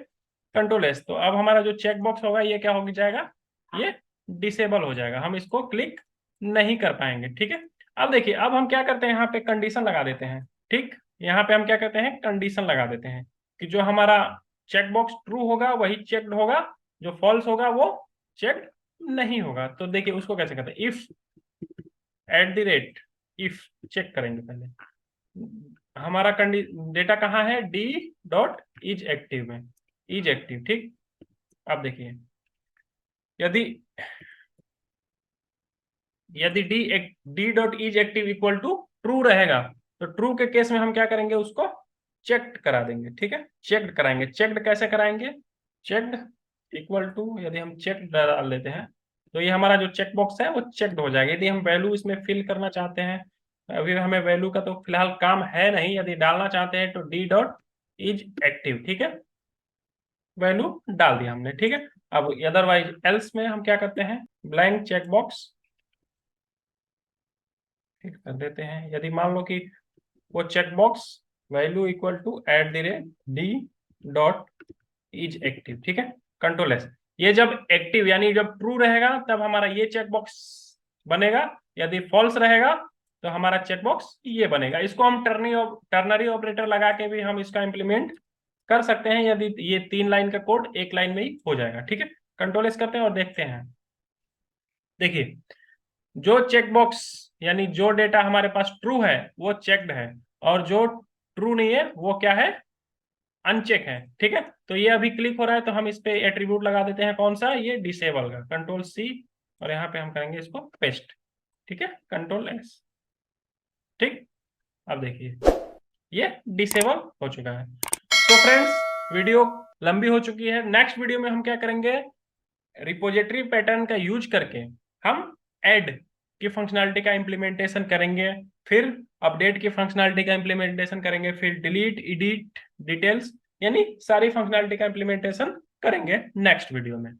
कंट्रोल एस, तो अब हमारा जो चेक बॉक्स होगा ये क्या हो जाएगा, ये डिसेबल हो जाएगा, हम इसको क्लिक नहीं कर पाएंगे, ठीक है। अब देखिए अब हम क्या करते हैं, यहाँ पे कंडीशन लगा देते हैं, ठीक। यहाँ पे हम क्या करते हैं, कंडीशन लगा देते हैं कि जो हमारा चेक बॉक्स ट्रू होगा वही चेक्ड होगा, जो फॉल्स होगा वो चेक नहीं होगा। तो देखिए उसको कैसे करते हैं, if at the rate, if check करेंगे पहले, हमारा डेटा कहाँ है, डी डॉट इज एक्टिव में, इज एक्टिव, ठीक। अब देखिए यदि यदि D dot is active equal to true रहेगा तो ट्रू के केस में हम क्या करेंगे, उसको चेक्ड करा देंगे, ठीक है। चेक्ड कराएंगे, चेक्ड कैसे कराएंगे, चेक्ड इक्वल टू, यदि हम चेक डाल देते हैं तो ये हमारा जो चेक बॉक्स है वो चेक्ड हो जाएगा। यदि हम वैल्यू इसमें फिल करना चाहते हैं, अभी हमें वैल्यू का तो फिलहाल काम है नहीं, यदि डालना चाहते हैं तो डी डॉट इज एक्टिव, ठीक है, वैल्यू डाल दिया हमने, ठीक है। अब अदरवाइज एल्स में हम क्या करते हैं, ब्लैंक चेक बॉक्स ठीक कर देते हैं। यदि मान लो कि वो check box value equal to at the rate D dot is active, ठीक है, कंट्रोल एस। ये जब एक्टिव यानी जब ट्रू रहेगा तब हमारा ये चेक बॉक्स बनेगा, यदि फॉल्स रहेगा तो हमारा चेक बॉक्स ये बनेगा। इसको हम टर्नरी ऑपरेटर लगा के भी हम इसका इंप्लीमेंट कर सकते हैं, यदि ये 3 लाइन का कोड एक लाइन में ही हो जाएगा, ठीक है। कंट्रोल एस करते हैं और देखते हैं, देखिए जो चेकबॉक्स यानी जो डेटा हमारे पास ट्रू है वो चेक्ड है, और जो ट्रू नहीं है वो क्या है, अनचेक है। ठीक है, तो ये अभी क्लिक हो रहा है तो हम इस पे एट्रीब्यूट लगा देते हैं, कौन सा, ये डिसेबल का, कंट्रोल सी, और यहाँ पे हम करेंगे इसको पेस्ट। ठीक है, कंट्रोल एस। ठीक, अब देखिए ये डिसेबल हो चुका है। तो फ्रेंड्स, वीडियो लंबी हो चुकी है। नेक्स्ट वीडियो में हम क्या करेंगे, रिपोजिटरी पैटर्न का यूज करके हम ऐड की फंक्शनैलिटी का इंप्लीमेंटेशन करेंगे, फिर अपडेट की फंक्शनैलिटी का इंप्लीमेंटेशन करेंगे, फिर डिलीट, एडिट, डिटेल्स, यानी सारी फंक्शनैलिटी का इंप्लीमेंटेशन करेंगे नेक्स्ट वीडियो में।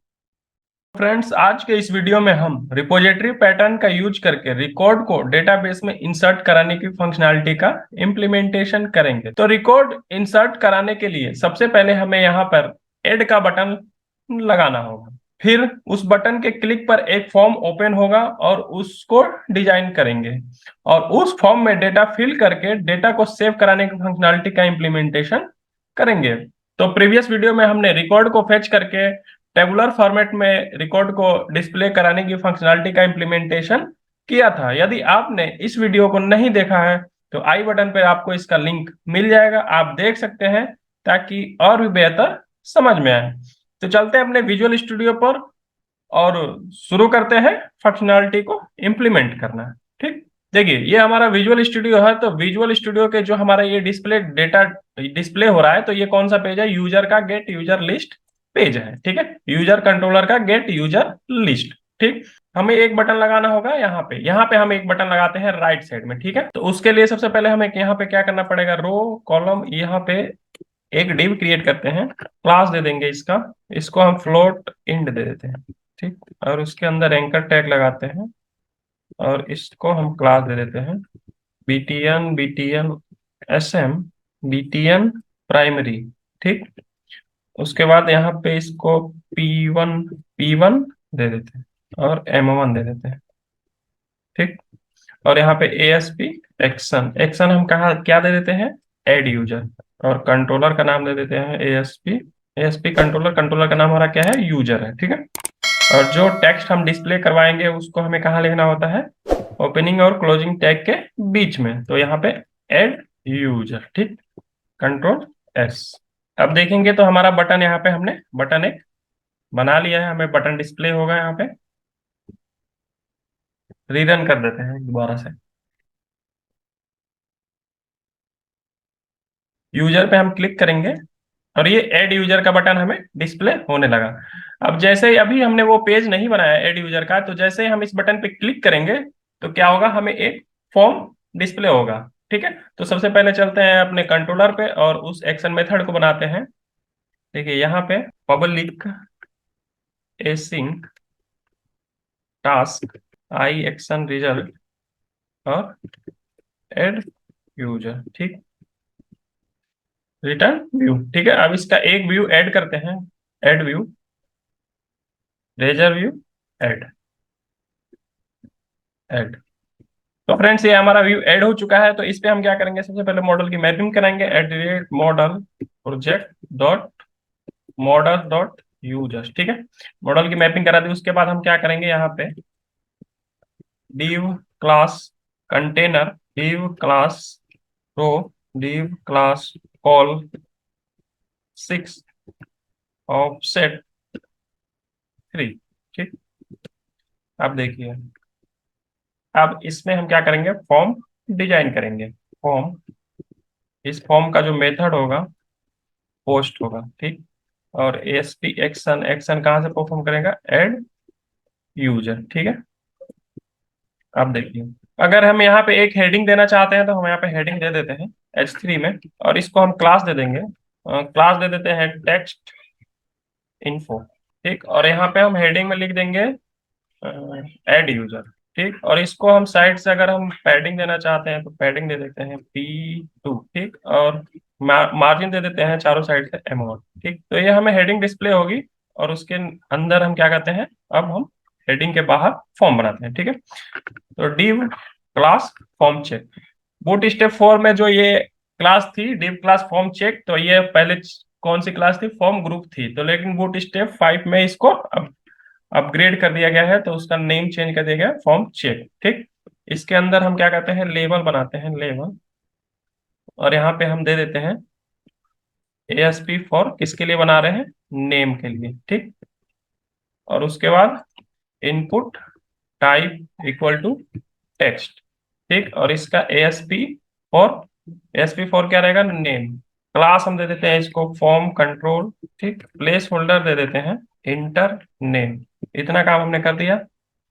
फ्रेंड्स, आज के इस वीडियो में हम रिपोजिटरी पैटर्न का यूज करके रिकॉर्ड को डेटाबेस में इंसर्ट कराने की फंक्शनैलिटी का इंप्लीमेंटेशन करेंगे। तो रिकॉर्ड इंसर्ट कराने के लिए सबसे पहले हमें यहाँ पर ऐड का बटन लगाना होगा। फिर उस बटन के क्लिक पर एक फॉर्म ओपन होगा और उसको डिजाइन करेंगे, और उस फॉर्म में डेटा फिल करके डेटा को सेव कराने की फंक्शनैलिटी का इंप्लीमेंटेशन करेंगे। तो प्रीवियस वीडियो में हमने रिकॉर्ड को फेच करके टेबुलर फॉर्मेट में रिकॉर्ड को डिस्प्ले कराने की फंक्शनैलिटी का इंप्लीमेंटेशन किया था। यदि आपने इस वीडियो को नहीं देखा है तो आई बटन पर आपको इसका लिंक मिल जाएगा, आप देख सकते हैं ताकि और भी बेहतर समझ में आए। तो चलते हैं अपने विजुअल स्टूडियो पर और शुरू करते हैं फंक्शनैलिटी को इम्प्लीमेंट करना। ठीक, देखिए ये हमारा विजुअल स्टूडियो है। तो विजुअल स्टूडियो के जो हमारा ये डिस्प्ले डेटा डिस्प्ले हो रहा है, तो ये कौन सा पेज है, यूजर का गेट यूजर लिस्ट पेज है। ठीक है, यूजर कंट्रोलर का गेट यूजर लिस्ट। ठीक, हमें एक बटन लगाना होगा यहाँ पे हम एक बटन लगाते हैं राइट साइड में। ठीक है, तो उसके लिए सबसे पहले हमें यहाँ पे क्या करना पड़ेगा, रो कॉलम, यहाँ पे एक डिव क्रिएट करते हैं, क्लास दे देंगे इसका, इसको हम फ्लोट इंड दे देते हैं। ठीक, और उसके अंदर एंकर टैग लगाते हैं और इसको हम क्लास दे देते हैं btn btn sm btn primary. ठीक, उसके बाद यहाँ पे इसको p1 दे देते हैं और m1 दे देते हैं। ठीक, और यहाँ पे ASP एक्शन, एक्शन हम कहा क्या दे देते हैं, एड यूजर, और कंट्रोलर का नाम दे देते हैं ASP कंट्रोलर, कंट्रोलर का नाम हमारा क्या है, यूजर है। ठीक है, और जो टेक्स्ट हम डिस्प्ले करवाएंगे उसको हमें कहाँ लिखना होता है, ओपनिंग और क्लोजिंग टैग के बीच में, तो यहाँ पे एड यूजर। ठीक, कंट्रोल एस। अब देखेंगे तो हमारा बटन, यहाँ पे हमने बटन एक बना लिया है, हमें बटन डिस्प्ले होगा यहाँ पे। रीरन कर देते हैं दोबारा से। यूजर पे हम क्लिक करेंगे और ये ऐड यूजर का बटन हमें डिस्प्ले होने लगा। अब जैसे ही अभी हमने वो पेज नहीं बनाया ऐड यूजर का, तो जैसे ही हम इस बटन पे क्लिक करेंगे तो क्या होगा, हमें एक फॉर्म डिस्प्ले होगा। ठीक है, तो सबसे पहले चलते हैं अपने कंट्रोलर पे और उस एक्शन मेथड को बनाते हैं। देखिए यहाँ पे public async task I action result और ऐड यूजर। ठीक, रिटर्न व्यू। ठीक है, अब इसका एक व्यू ऐड करते हैं, add view, razor view, add, add. तो फ्रेंड्स ये हमारा व्यू ऐड हो चुका है। तो इस पे हम क्या करेंगे, सबसे पहले मॉडल की मैपिंग कराएंगे, @model project dot model dot users. ठीक है, मॉडल की मैपिंग करा दी, उसके बाद हम क्या करेंगे, यहाँ पे div class container, div class row, div class col 6 offset 3। ठीक, अब देखिए, अब इसमें हम क्या करेंगे, फॉर्म डिजाइन करेंगे। फॉर्म, इस फॉर्म का जो मेथड होगा पोस्ट होगा। ठीक, और ASP एक्शन, एक्शन कहाँ से परफॉर्म करेगा, ऐड यूजर। ठीक है, अब देखिए, अगर हम यहाँ पे एक हेडिंग देना चाहते हैं तो हम यहाँ पे हेडिंग दे देते हैं H3 में, और इसको हम क्लास दे देंगे, क्लास दे देते हैं टेक्स्ट इन्फो। ठीक, और यहाँ पे हम हेडिंग में लिख देंगे ऐड यूजर। ठीक, और इसको हम साइड से अगर हम पैडिंग देना चाहते हैं तो पैडिंग दे देते हैं P2। ठीक, और मार्जिन दे देते हैं चारों साइड से M1। ठीक, तो ये हमें हेडिंग डिस्प्ले होगी, और उसके अंदर हम क्या करते हैं, अब हम हेडिंग के बाहर फॉर्म बनाते हैं। ठीक है, तो div class form check, bootstrap 4 में जो ये क्लास थी div क्लास फॉर्म चेक, तो ये पहले कौन सी क्लास थी, फॉर्म ग्रुप थी, तो लेकिन बूट स्टेप 5 में इसको अब अपग्रेड कर दिया गया है, तो उसका नेम चेंज कर दिया गया है फॉर्म चेक। ठीक, इसके अंदर हम क्या करते हैं, लेबल बनाते हैं, लेबल, और यहाँ पे हम दे देते हैं ASP फॉर, किसके लिए बना रहे हैं, नेम के लिए। ठीक, और उसके बाद input type equal to text. ठीक, और इसका ASP फॉर क्या रहेगा, नेम। क्लास हम दे देते हैं इसको फॉर्म कंट्रोल। ठीक, प्लेस होल्डर दे देते हैं इंटर नेम। इतना काम हमने कर दिया।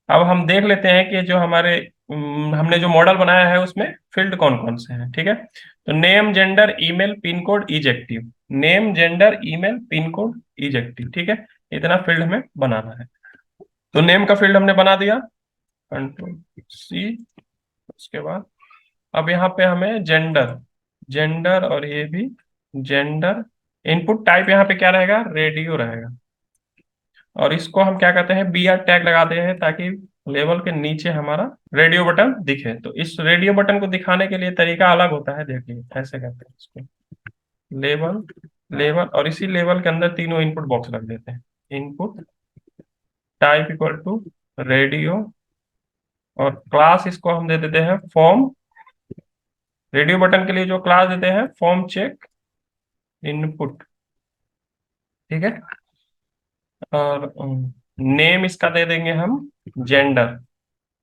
अब हम देख लेते हैं कि जो हमारे हमने जो मॉडल बनाया है उसमें फील्ड कौन कौन से हैं। ठीक है, तो name, gender, email, pin code, इजेक्टिव। Name, gender, email, pin code, इजेक्टिव। ठीक है, इतना फील्ड हमें बनाना है। तो नेम का फील्ड हमने बना दिया, कंट्रोल C। उसके बाद अब यहाँ पे हमें जेंडर, जेंडर और ये भी जेंडर। इनपुट टाइप यहाँ पे क्या रहेगा, रेडियो रहेगा। और इसको हम क्या कहते हैं, BR टैग लगाते हैं, ताकि लेवल के नीचे हमारा रेडियो बटन दिखे। तो इस रेडियो बटन को दिखाने के लिए तरीका अलग होता है, देखिए ऐसे करते हैं इसको, लेवल, लेवल, और इसी लेवल के अंदर तीनों इनपुट बॉक्स रख देते हैं। Input type equal to radio, और क्लास इसको हम दे देते हैं फॉर्म। रेडियो बटन के लिए जो क्लास देते हैं, फॉर्म चेक इनपुट। ठीक है, और नेम इसका दे देंगे हम जेंडर।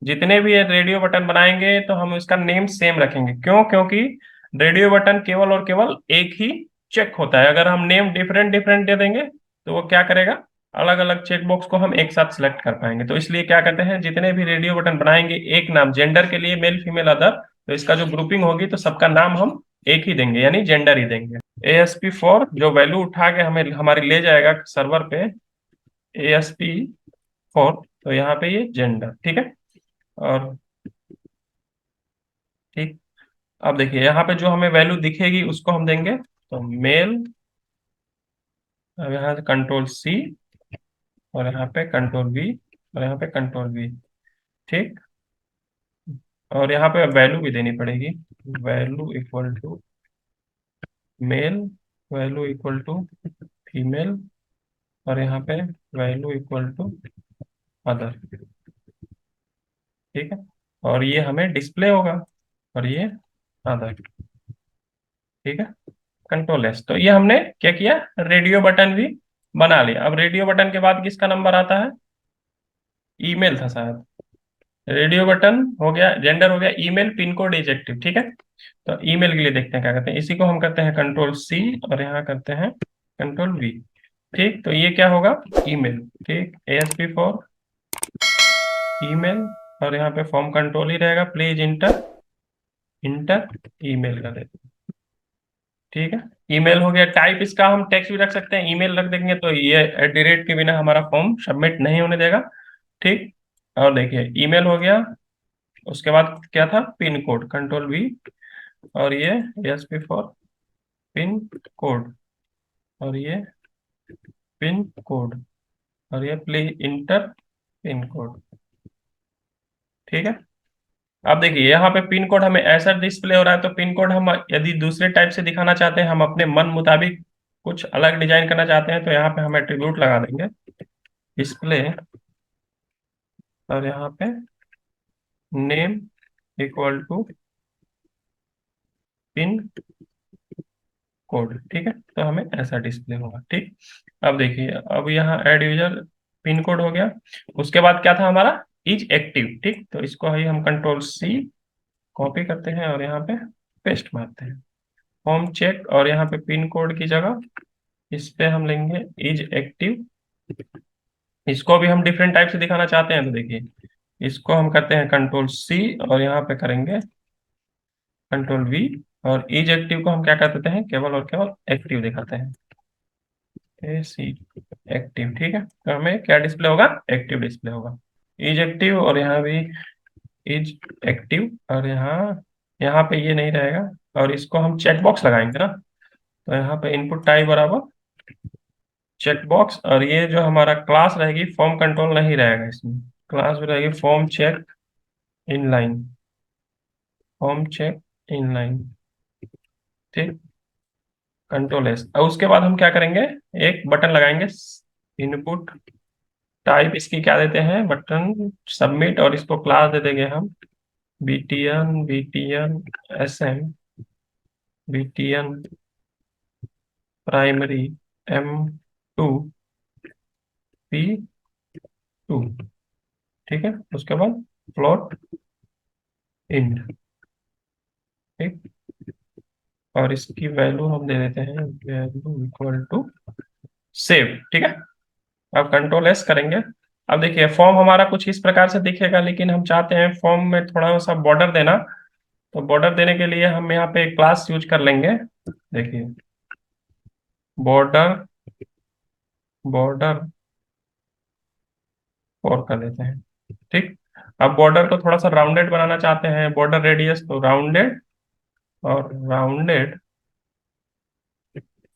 जितने भी ये रेडियो बटन बनाएंगे तो हम इसका नेम सेम रखेंगे। क्यों? क्योंकि रेडियो बटन केवल और केवल एक ही चेक होता है। अगर हम नेम डिफरेंट डिफरेंट दे देंगे तो वो क्या करेगा, अलग अलग चेक बॉक्स को हम एक साथ सिलेक्ट कर पाएंगे। तो इसलिए क्या करते हैं, जितने भी रेडियो बटन बनाएंगे, एक नाम, जेंडर के लिए मेल फीमेल अदर, तो इसका जो ग्रुपिंग होगी तो सबका नाम हम एक ही देंगे, यानी जेंडर ही देंगे। ASP4 जो वैल्यू उठा के हमें हमारी ले जाएगा सर्वर पे, ASP4, तो यहाँ पे ये जेंडर। ठीक है, और ठीक, अब देखिए यहाँ पे जो हमें वैल्यू दिखेगी उसको हम देंगे, तो मेल। अब यहाँ से कंट्रोल C, और यहाँ पे कंट्रोल V, और यहाँ पे कंट्रोल V। ठीक, और यहाँ पे वैल्यू भी देनी पड़ेगी, value equal to male, value equal to female, और यहाँ पे वैल्यू इक्वल टू अदर। ठीक है, और ये हमें डिस्प्ले होगा, और ये अदर। ठीक है, कंट्रोल S। तो ये हमने क्या किया, रेडियो बटन भी बना लिया। अब रेडियो बटन के बाद किसका नंबर आता है, ईमेल था शायद। रेडियो बटन हो गया, जेंडर हो गया, ईमेल, पिन कोड, इजेक्टिव। ठीक है, तो ईमेल के लिए देखते हैं क्या करते हैं, इसी को हम करते हैं कंट्रोल C, और यहाँ करते हैं कंट्रोल V। ठीक, तो ये क्या होगा, ईमेल। ठीक, ASP4 ईमेल, और यहाँ पे फॉर्म कंट्रोल ही रहेगा, प्लीज इंटर, इंटर ईमेल का देते हैं। ठीक है, ईमेल हो गया। टाइप इसका हम टेक्स्ट भी रख सकते हैं, ईमेल रख देंगे तो ये @ के बिना हमारा फॉर्म सबमिट नहीं होने देगा। ठीक, और देखिए ईमेल हो गया। उसके बाद क्या था, पिन कोड, कंट्रोल V, और ये ASP4 पिन कोड, और ये पिन कोड, और ये प्लीज इंटर पिन कोड। ठीक है, अब देखिए यहाँ पे पिन कोड हमें ऐसा डिस्प्ले हो रहा है, तो पिन कोड हम यदि दूसरे टाइप से दिखाना चाहते हैं, हम अपने मन मुताबिक कुछ अलग डिजाइन करना चाहते हैं, तो यहाँ पे हम एट्रीब्यूट लगा देंगे, डिस्प्ले, और यहाँ पे name equal to pin code. ठीक है, तो हमें ऐसा डिस्प्ले होगा। ठीक, अब देखिए, अब यहाँ ऐड यूजर पिन कोड हो गया। उसके बाद क्या था हमारा, इज एक्टिव। ठीक, तो इसको ही हम कंट्रोल C कॉपी करते हैं, और यहाँ पे पेस्ट मारते हैं, होम चेक, और यहाँ पे पिन कोड की जगह इस पे हम लेंगे इज एक्टिव। इसको भी हम डिफरेंट टाइप से दिखाना चाहते हैं, तो देखिए इसको हम करते हैं कंट्रोल C, और यहाँ पे करेंगे कंट्रोल V, और इज एक्टिव को हम क्या कर देते हैं, केवल और केवल एक्टिव दिखाते हैं, AC एक्टिव। ठीक है, तो हमें क्या डिस्प्ले होगा, एक्टिव डिस्प्ले होगा, इज एक्टिव, और यहाँ भी इज एक्टिव, और यहाँ यहाँ पे ये नहीं रहेगा, और इसको हम चेक बॉक्स लगाएंगे ना, तो यहाँ पे इनपुट टाइप बराबर चेक बॉक्स, और ये जो हमारा क्लास रहेगी, फॉर्म कंट्रोल नहीं रहेगा इसमें, क्लास भी रहेगी form check inline, form check inline. ठीक, कंट्रोल S, और उसके बाद हम क्या करेंगे, एक बटन लगाएंगे, इनपुट टाइप इसकी क्या देते हैं, बटन सबमिट, और इसको क्लास दे देंगे हम BTN SM, BTN primary M2 P2। ठीक है, उसके बाद फ्लोट इंट। ठीक, और इसकी वैल्यू हम दे देते हैं वैल्यू इक्वल टू सेव। ठीक है, अब कंट्रोल एस करेंगे। अब देखिए फॉर्म हमारा कुछ इस प्रकार से दिखेगा, लेकिन हम चाहते हैं फॉर्म में थोड़ा सा बॉर्डर देना। तो बॉर्डर देने के लिए हम यहाँ पे क्लास यूज कर लेंगे। देखिए बॉर्डर, बॉर्डर और कर देते हैं। ठीक, अब बॉर्डर को थोड़ा सा राउंडेड बनाना चाहते हैं, बॉर्डर रेडियस तो राउंडेड, और राउंडेड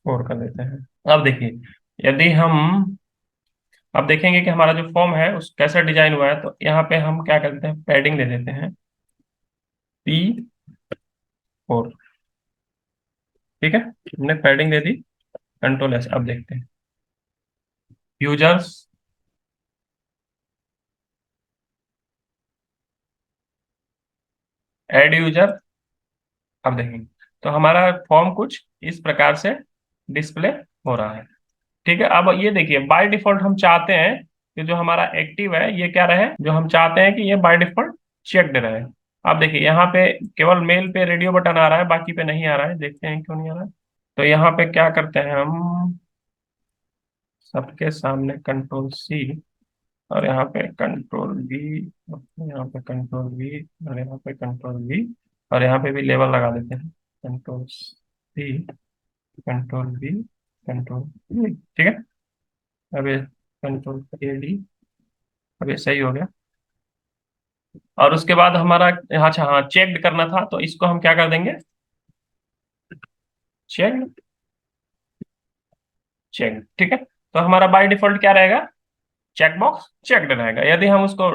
और कर देते हैं। अब देखिए यदि हम अब देखेंगे कि हमारा जो फॉर्म है उस कैसा डिजाइन हुआ है, तो यहाँ पे हम क्या करते हैं, पैडिंग दे देते हैं P4। ठीक है, हमने पैडिंग दे दी, कंट्रोल एस। अब देखते हैं यूजर्स, ऐड यूजर। अब देखेंगे तो हमारा फॉर्म कुछ इस प्रकार से डिस्प्ले हो रहा है। ठीक है, अब ये देखिए बाय डिफॉल्ट हम चाहते हैं कि जो हमारा एक्टिव है ये क्या रहे, जो हम चाहते हैं कि ये बाय डिफॉल्ट चेक्ड रहे। अब देखिए यहाँ पे केवल मेल पे रेडियो बटन आ रहा है, बाकी पे नहीं आ रहा है, देखते हैं क्यों नहीं आ रहा है। तो यहाँ पे क्या करते हैं हम, सबके सामने कंट्रोल C, और यहाँ पे कंट्रोल V, यहाँ पे कंट्रोल V, और यहाँ पे कंट्रोल V, और यहाँ पे भी लेबल लगा देते हैं control C, control V, control V। ठीक है, अब ये कंट्रोल AD, अब ये सही हो गया। और उसके बाद हमारा, अच्छा हाँ, चेक करना था, तो इसको हम क्या कर देंगे, चेक, चेक। ठीक है, तो हमारा बाय डिफॉल्ट क्या रहेगा, चेकबॉक्स चेक्ड रहेगा। यदि हम उसको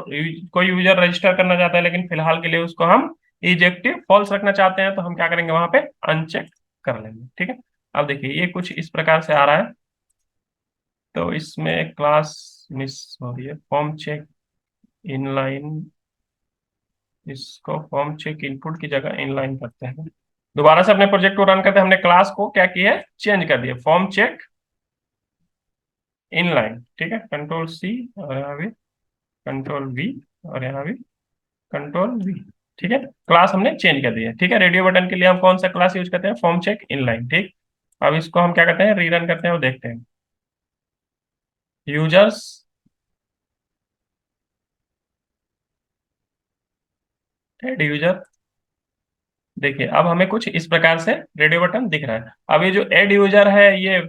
कोई यूजर रजिस्टर करना चाहता है, लेकिन फिलहाल के लिए उसको हम इजेक्टिव फॉल्स रखना चाहते हैं, तो हम क्या करेंगे, वहां पे अनचेक कर लेंगे। ठीक है, अब देखिए ये कुछ इस प्रकार से आ रहा है। तो इसमें क्लास मिस हो रही है, फॉर्म चेक इनलाइन, इसको फॉर्म चेक इनपुट की जगह इनलाइन करते हैं। दोबारा से अपने प्रोजेक्ट को रन करते हैं, हमने क्लास को क्या किया है, चेंज कर दिया, फॉर्म चेक इनलाइन। ठीक है, कंट्रोल C, और यहाँ भी कंट्रोल V, और यहाँ भी कंट्रोल V। ठीक है, क्लास हमने चेंज कर दिया। ठीक है, रेडियो बटन के लिए हम कौन सा क्लास यूज करते हैं, फॉर्म चेक इनलाइन। ठीक, अब इसको हम क्या करते हैं, रीरन करते हैं और देखते हैं यूजर्स, एड यूजर। देखिए अब हमें कुछ इस प्रकार से रेडियो बटन दिख रहा है। अब ये जो एड यूजर है ये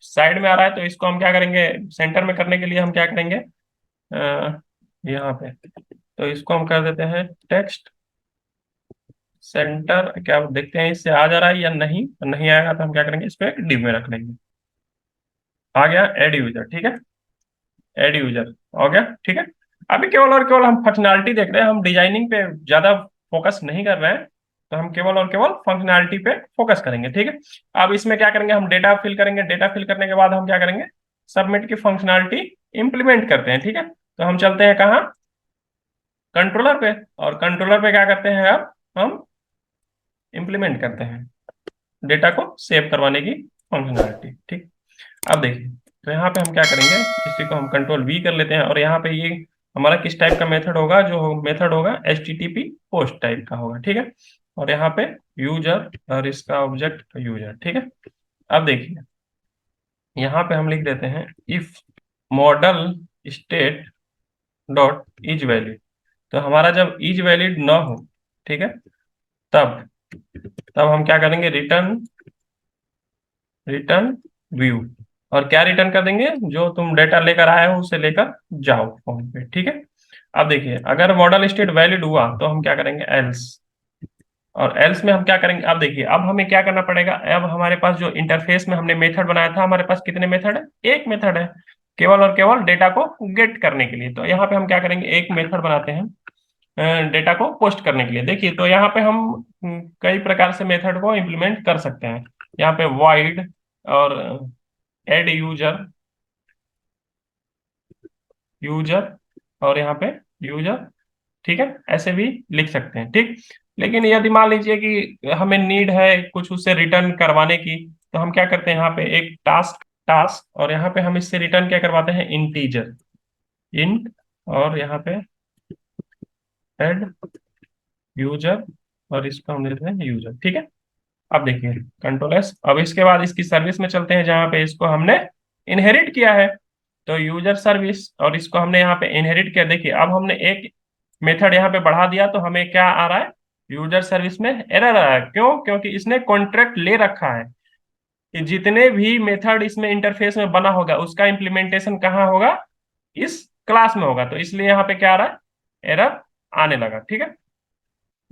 साइड में आ रहा है, तो इसको हम क्या करेंगे, सेंटर में करने के लिए हम क्या करेंगे, यहाँ पे, तो इसको हम कर देते हैं टेक्स्ट सेंटर। क्या देखते हैं इससे आ जा रहा है या नहीं, नहीं आएगा तो हम क्या करेंगे, इसको एक डिव में रख लेंगे। आ गया एड यूजर। ठीक है, एड यूजर हो गया। ठीक है, अभी केवल और केवल हम फंक्शनैलिटी देख रहे हैं, हम डिजाइनिंग पे ज्यादा फोकस नहीं कर रहे हैं। तो हम केवल और केवल फंक्शनैलिटी पे फोकस करेंगे। ठीक है, अब इसमें क्या करेंगे, हम डेटा फिल करेंगे, डेटा फिल करने के बाद हम क्या करेंगे, सबमिट की फंक्शनैलिटी इंप्लीमेंट करते हैं। ठीक है, तो हम चलते हैं कहाँ, कंट्रोलर पे, और कंट्रोलर पे क्या करते हैं, अब हम इंप्लीमेंट करते हैं डेटा को सेव करवाने की फंक्शनैलिटी। ठीक, अब देखिए तो यहाँ पे हम क्या करेंगे, इसी को हम कंट्रोल V कर लेते हैं, और यहाँ पे ये हमारा किस टाइप का मेथड होगा, जो मेथड होगा HTTP पोस्ट टाइप का होगा। ठीक है, और यहाँ पे यूजर, और इसका ऑब्जेक्ट यूजर। ठीक है, अब देखिए यहाँ पे हम लिख देते हैं if model state dot is valid. तो हमारा जब इज वैलिड ना हो, ठीक है, तब तब हम क्या करेंगे, रिटर्न, रिटर्न व्यू। और क्या रिटर्न कर देंगे, जो तुम डेटा लेकर आए हो उसे लेकर जाओ फॉर्म पे। ठीक है, अब देखिए अगर मॉडल स्टेट वैलिड हुआ तो हम क्या करेंगे, एल्स। और एल्स में हम क्या करेंगे, अब देखिए अब हमें क्या करना पड़ेगा, अब हमारे पास जो इंटरफेस में हमने मेथड बनाया था, हमारे पास कितने मेथड है, एक मेथड है, केवल और केवल डेटा को गेट करने के लिए। तो यहाँ पे हम क्या करेंगे, एक मेथड बनाते हैं डेटा को पोस्ट करने के लिए। देखिए तो यहाँ पे हम कई प्रकार से मेथड को इम्प्लीमेंट कर सकते हैं। यहाँ पे वाइड, और एड यूजर, यूजर, और यहाँ पे यूजर, ठीक है, ऐसे भी लिख सकते हैं, ठीक। लेकिन यदि मान लीजिए कि हमें नीड है कुछ उससे रिटर्न करवाने की, तो हम क्या करते हैं, यहाँ पे एक टास्क टास्क, और यहाँ पे हम इससे रिटर्न क्या करवाते हैं, इंटीजर, इंट, और यहाँ पे ऐड यूजर, और इसको हम देते हैं यूजर, ठीक है। अब देखिए कंट्रोल S। अब इसके बाद इसकी सर्विस में चलते हैं, जहाँ पे इसको हमने इनहेरिट किया है, तो यूजर सर्विस, और इसको हमने यहाँ पे इनहेरिट किया। देखिए अब हमने एक मेथड यहाँ पे बढ़ा दिया, तो हमें क्या आ रहा है, यूजर सर्विस में एरर आ रहा है। क्यों? क्योंकि इसने कॉन्ट्रैक्ट ले रखा है कि जितने भी मेथड इसमें इंटरफेस में बना होगा उसका इम्प्लीमेंटेशन कहाँ होगा, इस क्लास में होगा, तो इसलिए यहाँ पे क्या आ रहा है, एरर आने लगा, ठीक है।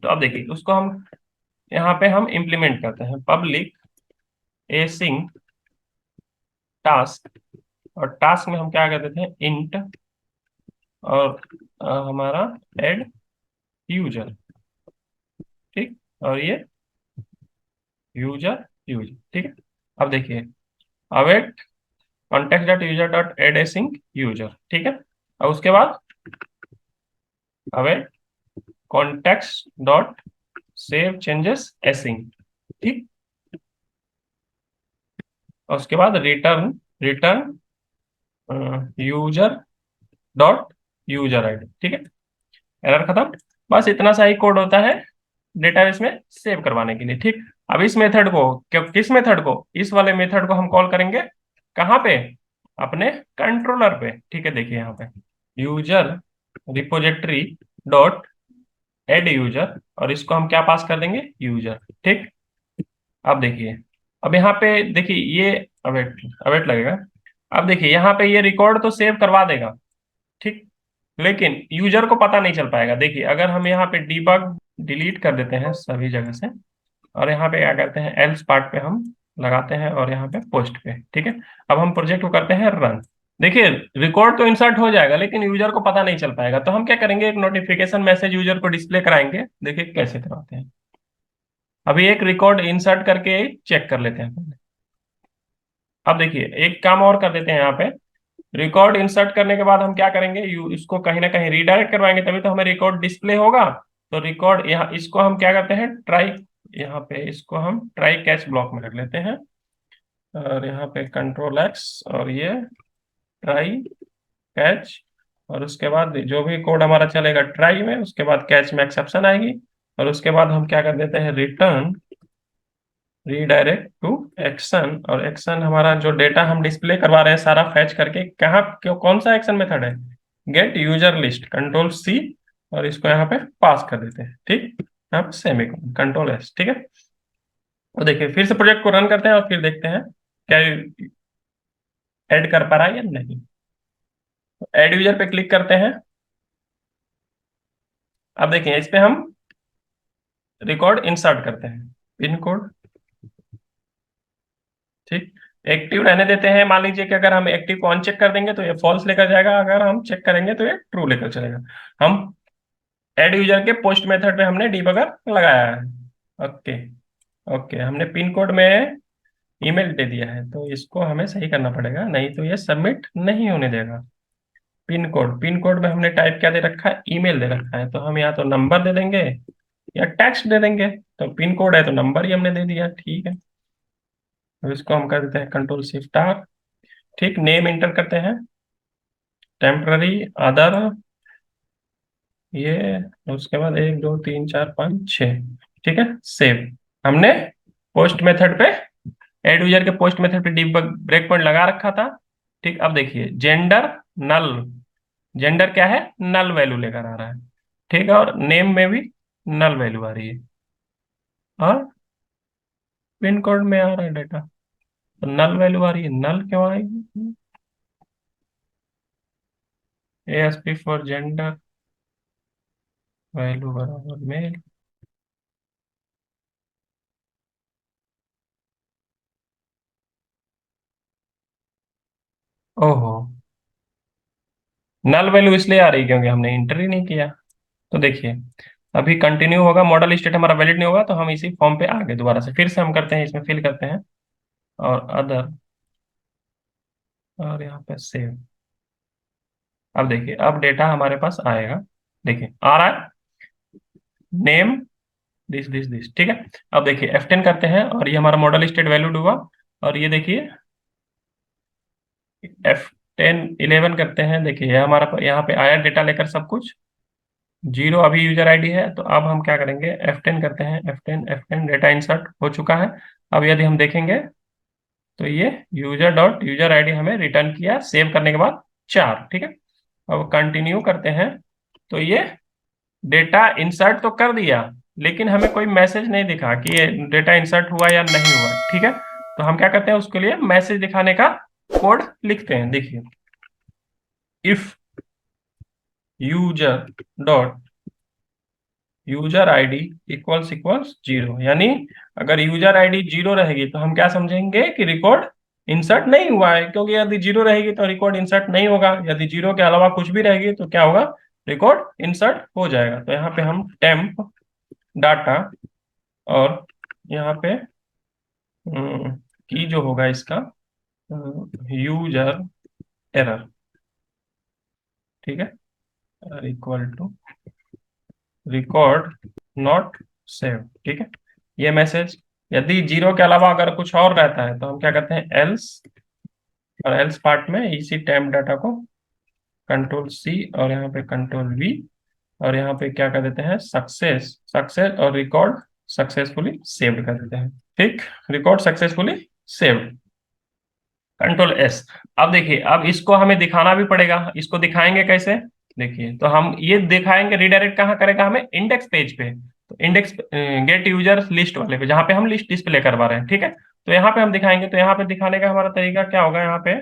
तो अब देखिए उसको हम यहाँ पे हम इंप्लीमेंट करते हैं, पब्लिक एसिंक टास्क, और टास्क में हम क्या कर देते हैं, इंट, और हमारा ऐड यूजर, ठीक, और ये यूजर यूजर, ठीक है। अब देखिए await context dot user dot add async user, ठीक है। और उसके बाद await context dot save changes async, ठीक। और उसके बाद return return user dot user ID, ठीक है। एरर खत्म। बस इतना सा ही कोड होता है डेटाबेस में सेव करवाने के लिए, ठीक। अब इस मेथड को, किस मेथड को, इस वाले मेथड को हम कॉल करेंगे कहाँ पे, अपने कंट्रोलर पे, ठीक है। देखिए यहाँ पे user repository dot add user, और इसको हम क्या पास कर देंगे, यूजर, ठीक। अब देखिए, अब यहाँ पे देखिए ये अवेट अवेट लगेगा। अब देखिए यहाँ पे ये रिकॉर्ड तो सेव करवा देगा, ठीक, लेकिन यूजर को पता नहीं चल पाएगा। देखिए अगर हम यहाँ पे डीबग डिलीट कर देते हैं सभी जगह से, और यहाँ पे क्या करते हैं, एल्स पार्ट पे हम लगाते हैं, और यहाँ पे पोस्ट पे, ठीक है। अब हम प्रोजेक्ट को करते हैं रन। देखिए रिकॉर्ड तो इंसर्ट हो जाएगा, लेकिन यूजर को पता नहीं चल पाएगा, तो हम क्या करेंगे, एक नोटिफिकेशन मैसेज यूजर को डिस्प्ले कराएंगे। देखिए कैसे करवाते हैं। अभी एक रिकॉर्ड इंसर्ट करके चेक कर लेते हैं पहले। अब देखिए एक काम और कर देते हैं, यहाँ पे रिकॉर्ड इंसर्ट करने के बाद हम क्या करेंगे, इसको कहीं ना कहीं रीडायरेक्ट करवाएंगे, तभी तो हमें रिकॉर्ड डिस्प्ले होगा। तो रिकॉर्ड यहाँ, इसको हम क्या करते हैं, ट्राई, यहाँ पे इसको हम ट्राई कैच ब्लॉक में रख लेते हैं, और यहाँ पे कंट्रोल X, और ये ट्राई कैच, और उसके बाद जो भी कोड हमारा चलेगा ट्राई में, उसके बाद कैच में एक्सेप्शन आएगी, और उसके बाद हम क्या कर देते हैं, रिटर्न रीडायरेक्ट टू एक्शन, और एक्शन हमारा जो डेटा हम डिस्प्ले करवा रहे हैं सारा फैच करके, कहाँ क्यों, कौन सा एक्शन मेथड है, gate user list, control C, और इसको यहाँ पे पास कर देते हैं, ठीक। यहाँ पे कंट्रोल S, ठीक है। और देखिए फिर से प्रोजेक्ट को रन करते हैं, और फिर देखते हैं क्या ऐड कर पा रहा है या नहीं। ऐड यूजर पे क्लिक करते हैं। अब देखिए इस पे हम रिकॉर्ड इंसर्ट करते हैं, पिन कोड, ठीक। एक्टिव रहने देते हैं। मान लीजिए कि अगर हम एक्टिव को अनचेक कर देंगे तो ये फॉल्स लेकर जाएगा, अगर हम चेक करेंगे तो ये ट्रू लेकर चलेगा। हम ऐड यूजर के पोस्ट मेथड पे हमने डीबगर लगाया है। ओके, ओके, हमने पिन कोड में ईमेल दे दिया है, तो इसको हमें सही करना पड़ेगा, नहीं तो ये सबमिट नहीं होने देगा। पिन कोड में हमने टाइप क्या दे रखा है, ईमेल दे रखा है, तो हम या तो नंबर दे देंगे या टेक्स्ट दे देंगे। तो पिन कोड है तो नंबर ही हमने दे दिया, ठीक है। अब इसको हम कर देते हैं कंट्रोल C*, ठीक। नेम इंटर करते हैं, टेम्पररी अदर, ये उसके बाद 1 2 3 4 5 6, ठीक है, सेव। हमने पोस्ट मेथड पे, एड यूजर के पोस्ट मेथड पे डीबग ब्रेक पॉइंट लगा रखा था, ठीक। अब देखिए जेंडर नल, जेंडर क्या है, नल वैल्यू लेकर आ रहा है, ठीक है, और नेम में भी नल वैल्यू आ रही है, और पिन कोड में आ रहा है डेटा, तो नल वैल्यू आ रही है। नल क्यों आएगी, ASP फॉर जेंडर वैल्यू बराबर मेल। ओहो, नल वैल्यू इसलिए आ रही क्योंकि हमने इंटर ही नहीं किया। तो देखिए अभी कंटिन्यू होगा, मॉडल स्टेट हमारा वैलिड नहीं होगा, तो हम इसी फॉर्म पे आगे दोबारा से फिर से हम करते हैं, इसमें फिल करते हैं, और अदर, और यहाँ पे सेव। अब देखिए, अब डेटा हमारे पास आएगा, देखिए आ रहा है, नेम दिस, ठीक है। अब देखिए F10 करते हैं और ये हमारा मॉडल स्टेट वैल्यूड हुआ। और ये देखिए F10 11 करते हैं, देखिए ये हमारा यहाँ पे आया डेटा लेकर सब कुछ, जीरो अभी यूजर आईडी है। तो अब हम क्या करेंगे, F10 करते हैं, F10 डेटा इंसर्ट हो चुका है। अब यदि हम देखेंगे तो ये यूजर आईडी हमें रिटर्न किया सेव करने के बाद 4, ठीक है। अब कंटिन्यू करते हैं, तो ये डेटा इंसर्ट तो कर दिया, लेकिन हमें कोई मैसेज नहीं दिखा कि ये डेटा इंसर्ट हुआ या नहीं हुआ, ठीक है। तो हम क्या करते हैं, उसके लिए मैसेज दिखाने का कोड लिखते हैं। देखिए, if user dot user ID equals equals zero, यानी अगर यूजर आईडी जीरो रहेगी तो हम क्या समझेंगे कि रिकॉर्ड इंसर्ट नहीं हुआ है, क्योंकि यदि जीरो रहेगी तो रिकॉर्ड इंसर्ट नहीं होगा, यदि जीरो के अलावा कुछ भी रहेगी तो क्या होगा, रिकॉर्ड इंसर्ट हो जाएगा। तो यहाँ पे हम टेम्प डाटा, और यहाँ पे की जो होगा इसका यूजर एरर, ठीक है, equal to record not save, ठीक है। ये मैसेज, यदि जीरो के अलावा अगर कुछ और रहता है तो हम क्या करते हैं, एल्स, और एल्स पार्ट में इसी टेम्प डाटा को कंट्रोल सी और यहाँ पे कंट्रोल वी, और यहाँ पे क्या कर देते हैं, सक्सेस और रिकॉर्ड सक्सेसफुली सेव्ड कर देते हैं, ठीक। Record successfully saved, control S. अब देखिए, अब इसको हमें दिखाना भी पड़ेगा, इसको दिखाएंगे कैसे, देखिए तो हम ये दिखाएंगे, रिडायरेक्ट कहाँ करेगा हमें, इंडेक्स पेज पे, तो इंडेक्स गेट यूजर लिस्ट वाले पे, जहाँ पे हम लिस्ट डिस्प्ले करवा रहे हैं, ठीक है। तो यहाँ पे हम दिखाएंगे, तो यहाँ पे दिखाने का हमारा तरीका क्या होगा, यहाँ पे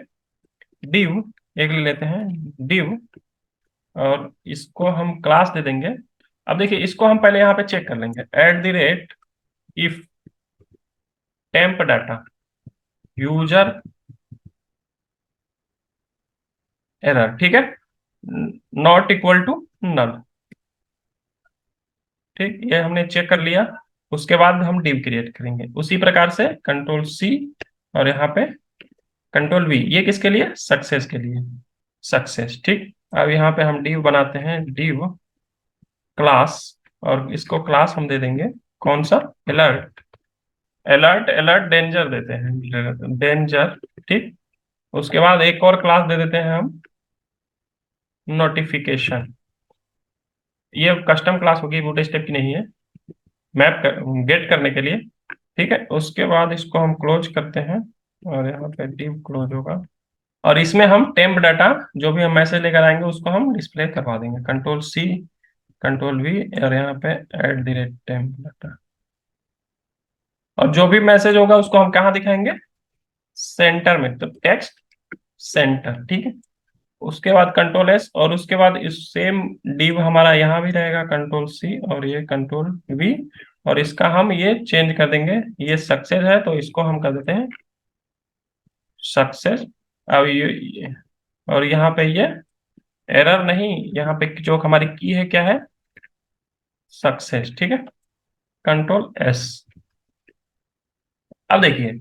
div एक ले लेते हैं, div, और इसको हम क्लास दे देंगे। अब देखिए, इसको हम पहले यहाँ पे चेक कर लेंगे, @ if temp data user error, ठीक है, नॉट इक्वल टू नल, ठीक, ये हमने चेक कर लिया। उसके बाद हम div क्रिएट करेंगे उसी प्रकार से, कंट्रोल सी और यहाँ पे कंट्रोल वी, ये किसके लिए, सक्सेस के लिए, सक्सेस, ठीक। अब यहाँ पे हम div बनाते हैं, div क्लास, और इसको क्लास हम दे देंगे कौन सा, अलर्ट, अलर्ट डेंजर देते हैं, डेंजर, ठीक। उसके बाद एक और क्लास दे देते हैं हम, नोटिफिकेशन, ये कस्टम क्लास होगी, बूटस्ट्रैप की नहीं है, गेट करने के लिए, ठीक है। उसके बाद इसको हम क्लोज करते हैं, और यहाँ पे div क्लोज होगा, और इसमें हम टेम्प डाटा जो भी हम मैसेज लेकर आएंगे उसको हम डिस्प्ले करवा देंगे, कंट्रोल सी कंट्रोल वी, और यहाँ पे @temp डाटा, और जो भी मैसेज होगा उसको हम कहाँ दिखाएंगे, सेंटर में, तो टेक्स्ट सेंटर, ठीक है। उसके बाद कंट्रोल एस, और उसके बाद इस सेम div हमारा यहाँ भी रहेगा, कंट्रोल सी और ये कंट्रोल वी, और इसका हम ये चेंज कर देंगे, ये सक्सेस है तो इसको हम कर देते हैं सक्सेस। अब ये और यहाँ पे ये एरर नहीं, यहाँ पे जो हमारी की है क्या है, सक्सेस, ठीक है, कंट्रोल एस। अब देखिए,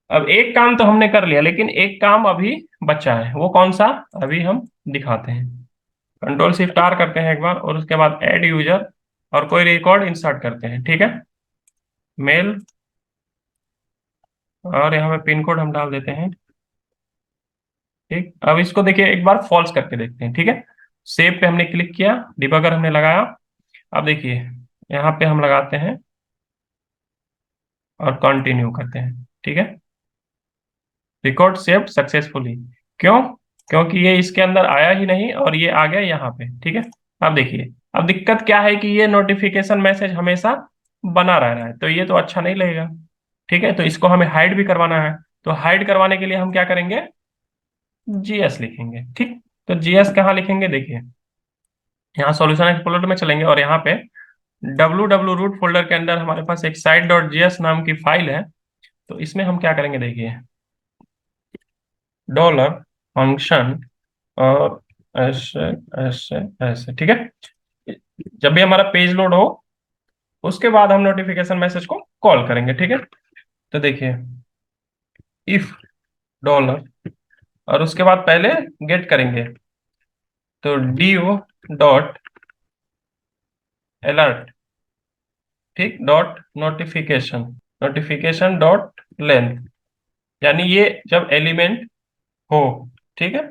अब एक काम तो हमने कर लिया, लेकिन एक काम अभी बचा है, वो कौन सा, अभी हम दिखाते हैं। कंट्रोल शिफ्ट आर करते हैं एक बार, और उसके बाद ऐड यूजर, और कोई रिकॉर्ड इंसर्ट करते हैं, ठीक है, मेल, और यहाँ पे पिन कोड हम डाल देते हैं, ठीक। अब इसको देखिए, एक बार फॉल्स करके देखते हैं, ठीक है। सेव पे हमने क्लिक किया, डिबगर हमने लगाया। अब देखिए, यहाँ पे हम लगाते हैं और कंटिन्यू करते हैं, ठीक है, रिकॉर्ड सेव्ड सक्सेसफुली, क्यों, क्योंकि ये इसके अंदर आया ही नहीं और ये आ गया यहाँ पे, ठीक है। अब देखिए, अब दिक्कत क्या है कि ये नोटिफिकेशन मैसेज हमेशा बना रह रहा है, तो ये तो अच्छा नहीं लगेगा, ठीक है। तो इसको हमें हाइड भी करवाना है, तो हाइड करवाने के लिए हम क्या करेंगे, जीएस लिखेंगे, ठीक। तो जीएस कहाँ लिखेंगे, देखिए यहाँ सॉल्यूशन एक्सप्लोरर में चलेंगे, और यहाँ पे www रूट फोल्डर के अंदर हमारे पास एक site.js नाम की फाइल है। तो इसमें हम क्या करेंगे, देखिए डॉलर फंक्शन, और ऐसे ऐसे ऐसे, ठीक है। जब भी हमारा पेज लोड हो उसके बाद हम नोटिफिकेशन मैसेज को कॉल करेंगे, ठीक है। तो देखिए, इफ डॉलर, और उसके बाद पहले गेट करेंगे, तो div डॉट अलर्ट, ठीक, dot notification, notification dot length, यानी ये जब एलिमेंट हो, ठीक है,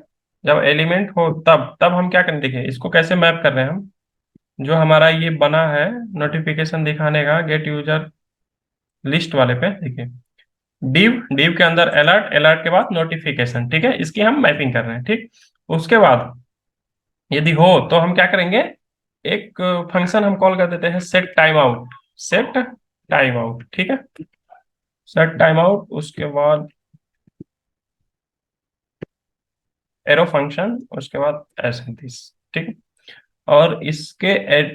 जब एलिमेंट हो तब तब हम क्या करें, देखिए इसको कैसे मैप कर रहे हैं हम। जो हमारा ये बना है नोटिफिकेशन दिखाने का गेट यूजर लिस्ट वाले पे, देखिए डिव, डिव के अंदर अलर्ट, अलर्ट के बाद नोटिफिकेशन, ठीक है, इसकी हम मैपिंग कर रहे हैं, ठीक। उसके बाद यदि हो तो हम क्या करेंगे, एक फंक्शन हम कॉल कर देते हैं set time out, set time out, ठीक है, सेट टाइम आउट, उसके बाद एरो फंक्शन, उसके बाद ऐसे दिस, ठीक है। और इसके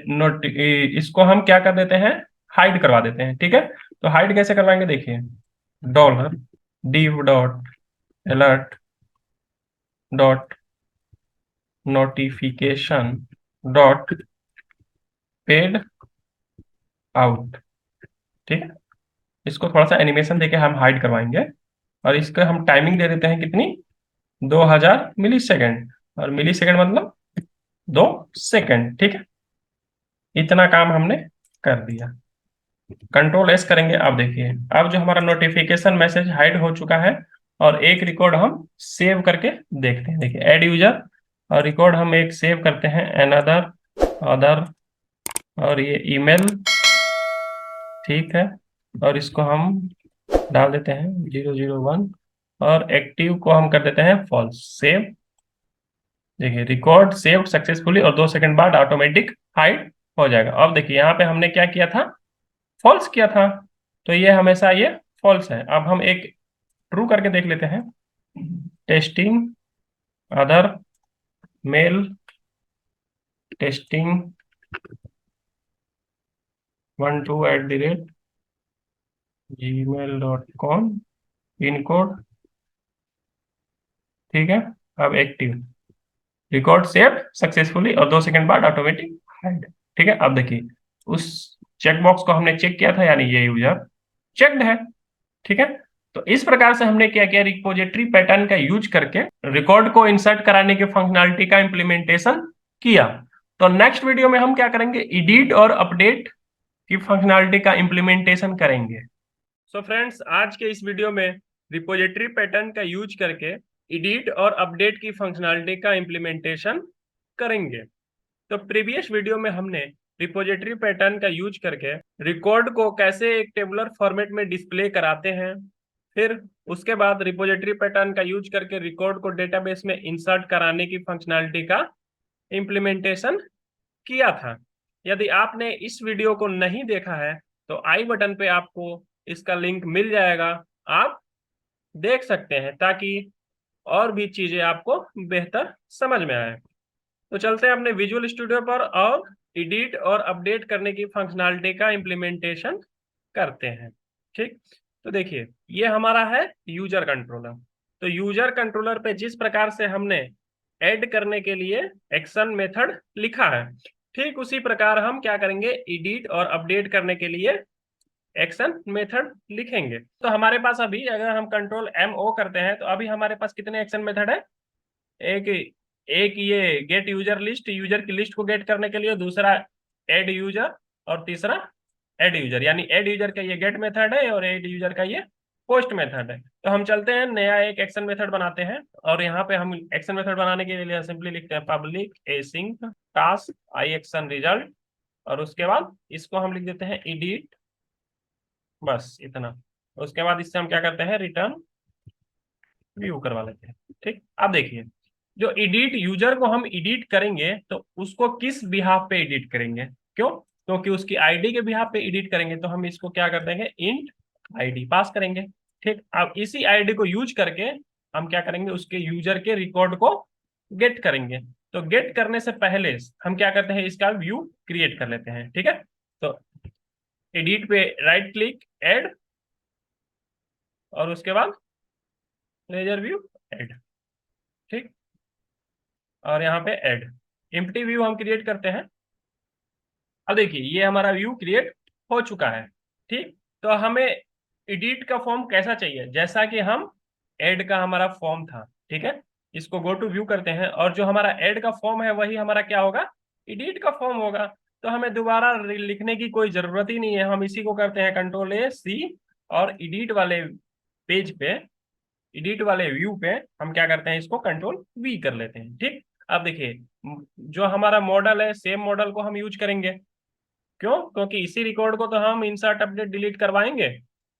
नोट इसको हम क्या कर देते हैं, हाइड करवा देते हैं, ठीक है। तो हाइड कैसे करवाएंगे, देखिए dollar div dot alert dot notification dot paid out, ठीक है। इसको थोड़ा सा एनिमेशन देके हम हाइड करवाएंगे, और इसके हम टाइमिंग दे देते हैं कितनी, 2000 मिली सेकेंड, और मिली सेकेंड मतलब 2 सेकेंड, ठीक है। इतना काम हमने कर दिया। कंट्रोल एस करेंगे, अब देखिए अब जो हमारा नोटिफिकेशन मैसेज हाइड हो चुका है, और एक रिकॉर्ड हम सेव करके देखते हैं, देखिए ऐड यूजर, और रिकॉर्ड हम एक सेव करते हैं अनदर अदर, और ये ईमेल, ठीक है, और इसको हम डाल देते हैं 001, और एक्टिव को हम कर देते हैं फॉल्स, सेव, देखिए रिकॉर्ड सेव सक्सेसफुली, और 2 सेकंड बाद ऑटोमेटिक हाइड हो जाएगा। अब देखिए यहाँ पे हमने क्या किया था, फॉल्स किया था, तो ये हमेशा ये फॉल्स है। अब हम एक ट्रू करके देख लेते हैं, testing other male testing 12@gmail.com pin code, ठीक है। अब एक्टिव, रिकॉर्ड सेव सक्सेसफुली, और 2 सेकंड बाद ऑटोमेटिक हाइड, ठीक है। अब देखिए उस चेकबॉक्स को हमने चेक किया था, यानी ये यूजर चेक्ड है, ठीक है। तो इस प्रकार से हमने क्या किया, रिपोजिटरी पैटर्न का यूज करके रिकॉर्ड को इंसर्ट कराने की फंक्शनैलिटी का इंप्लीमेंटेशन किया। तो नेक्स्ट वीडियो में हम क्या करेंगे, एडिट और अपडेट की फंक्शनैलिटी का इंप्लीमेंटेशन करेंगे। सो फ्रेंड्स, आज के इस वीडियो में रिपोजिटरी पैटर्न का यूज करके एडिट और अपडेट की फंक्शनैलिटी का इंप्लीमेंटेशन करेंगे। तो प्रीवियस वीडियो में हमने रिपोजिटरी पैटर्न का यूज करके रिकॉर्ड को कैसे एक टेबुलर फॉर्मेट में डिस्प्ले कराते हैं, फिर उसके बाद रिपोजिटरी पैटर्न का यूज करके रिकॉर्ड को डेटाबेस में इंसर्ट कराने की फंक्शनैलिटी का इंप्लीमेंटेशन किया था। यदि आपने इस वीडियो को नहीं देखा है तो आई बटन पे आपको इसका लिंक मिल जाएगा, आप देख सकते हैं, ताकि और भी चीजें आपको बेहतर समझ में आए। तो चलते हैं अपने विजुअल स्टूडियो पर और एडिट और अपडेट करने की फंक्शनैलिटी का इंप्लीमेंटेशन करते हैं, ठीक। तो देखिए ये हमारा है यूजर कंट्रोलर। तो यूजर कंट्रोलर पे जिस प्रकार से हमने ऐड करने के लिए एक्शन मेथड लिखा है, ठीक उसी प्रकार हम क्या करेंगे, एडिट और अपडेट करने के लिए एक्शन मेथड लिखेंगे। तो हमारे पास अभी अगर हम कंट्रोल MO करते हैं तो अभी हमारे पास कितने एक्शन मेथड है, एक एक ये गेट यूजर लिस्ट, यूजर की लिस्ट को गेट करने के लिए, दूसरा ऐड यूजर, और तीसरा ऐड यूजर, यानी ऐड यूजर का ये गेट मेथड है और ऐड यूजर का ये पोस्ट मेथड है। तो हम चलते हैं नया एक एक्शन मेथड बनाते हैं, और यहाँ पे हम एक्शन मेथड बनाने के लिए सिंपली लिखते हैं public async task I action result, और उसके बाद इसको हम लिख देते हैं एडिट, बस इतना। उसके बाद इससे हम क्या करते हैं, रिटर्न व्यू करवा लेते हैं, ठीक। अब देखिए जो एडिट यूजर को हम एडिट करेंगे तो उसको किस बिहाफ पे एडिट करेंगे, क्यों, क्योंकि उसकी आईडी के बिहाफ पे एडिट करेंगे, तो हम इसको क्या कर देंगे, इंट आईडी पास करेंगे, ठीक। अब इसी आईडी को यूज करके हम क्या करेंगे, उसके यूजर के रिकॉर्ड को गेट करेंगे। तो गेट करने से पहले हम क्या करते हैं, इसका व्यू क्रिएट कर लेते हैं, ठीक है। तो एडिट पे राइट क्लिक ऐड, और उसके बाद लेजर व्यू ऐड, ठीक, और यहाँ पे ऐड एम्प्टी व्यू हम क्रिएट करते हैं। अब देखिए ये हमारा व्यू क्रिएट हो चुका है, ठीक। तो हमें एडिट का फॉर्म कैसा चाहिए, जैसा कि हम ऐड का हमारा फॉर्म था, ठीक है। इसको गो टू व्यू करते हैं, और जो हमारा ऐड का फॉर्म है वही हमारा क्या होगा, एडिट का फॉर्म होगा। तो हमें दोबारा लिखने की कोई जरूरत ही नहीं है, हम इसी को करते हैं कंट्रोल ए सी, और एडिट वाले पेज पे, एडिट वाले व्यू पे हम क्या करते हैं, इसको कंट्रोल वी कर लेते हैं। ठीक, अब देखिए जो हमारा मॉडल है सेम मॉडल को हम यूज करेंगे। क्यों? क्योंकि इसी रिकॉर्ड को तो हम इंसर्ट अपडेट डिलीट करवाएंगे।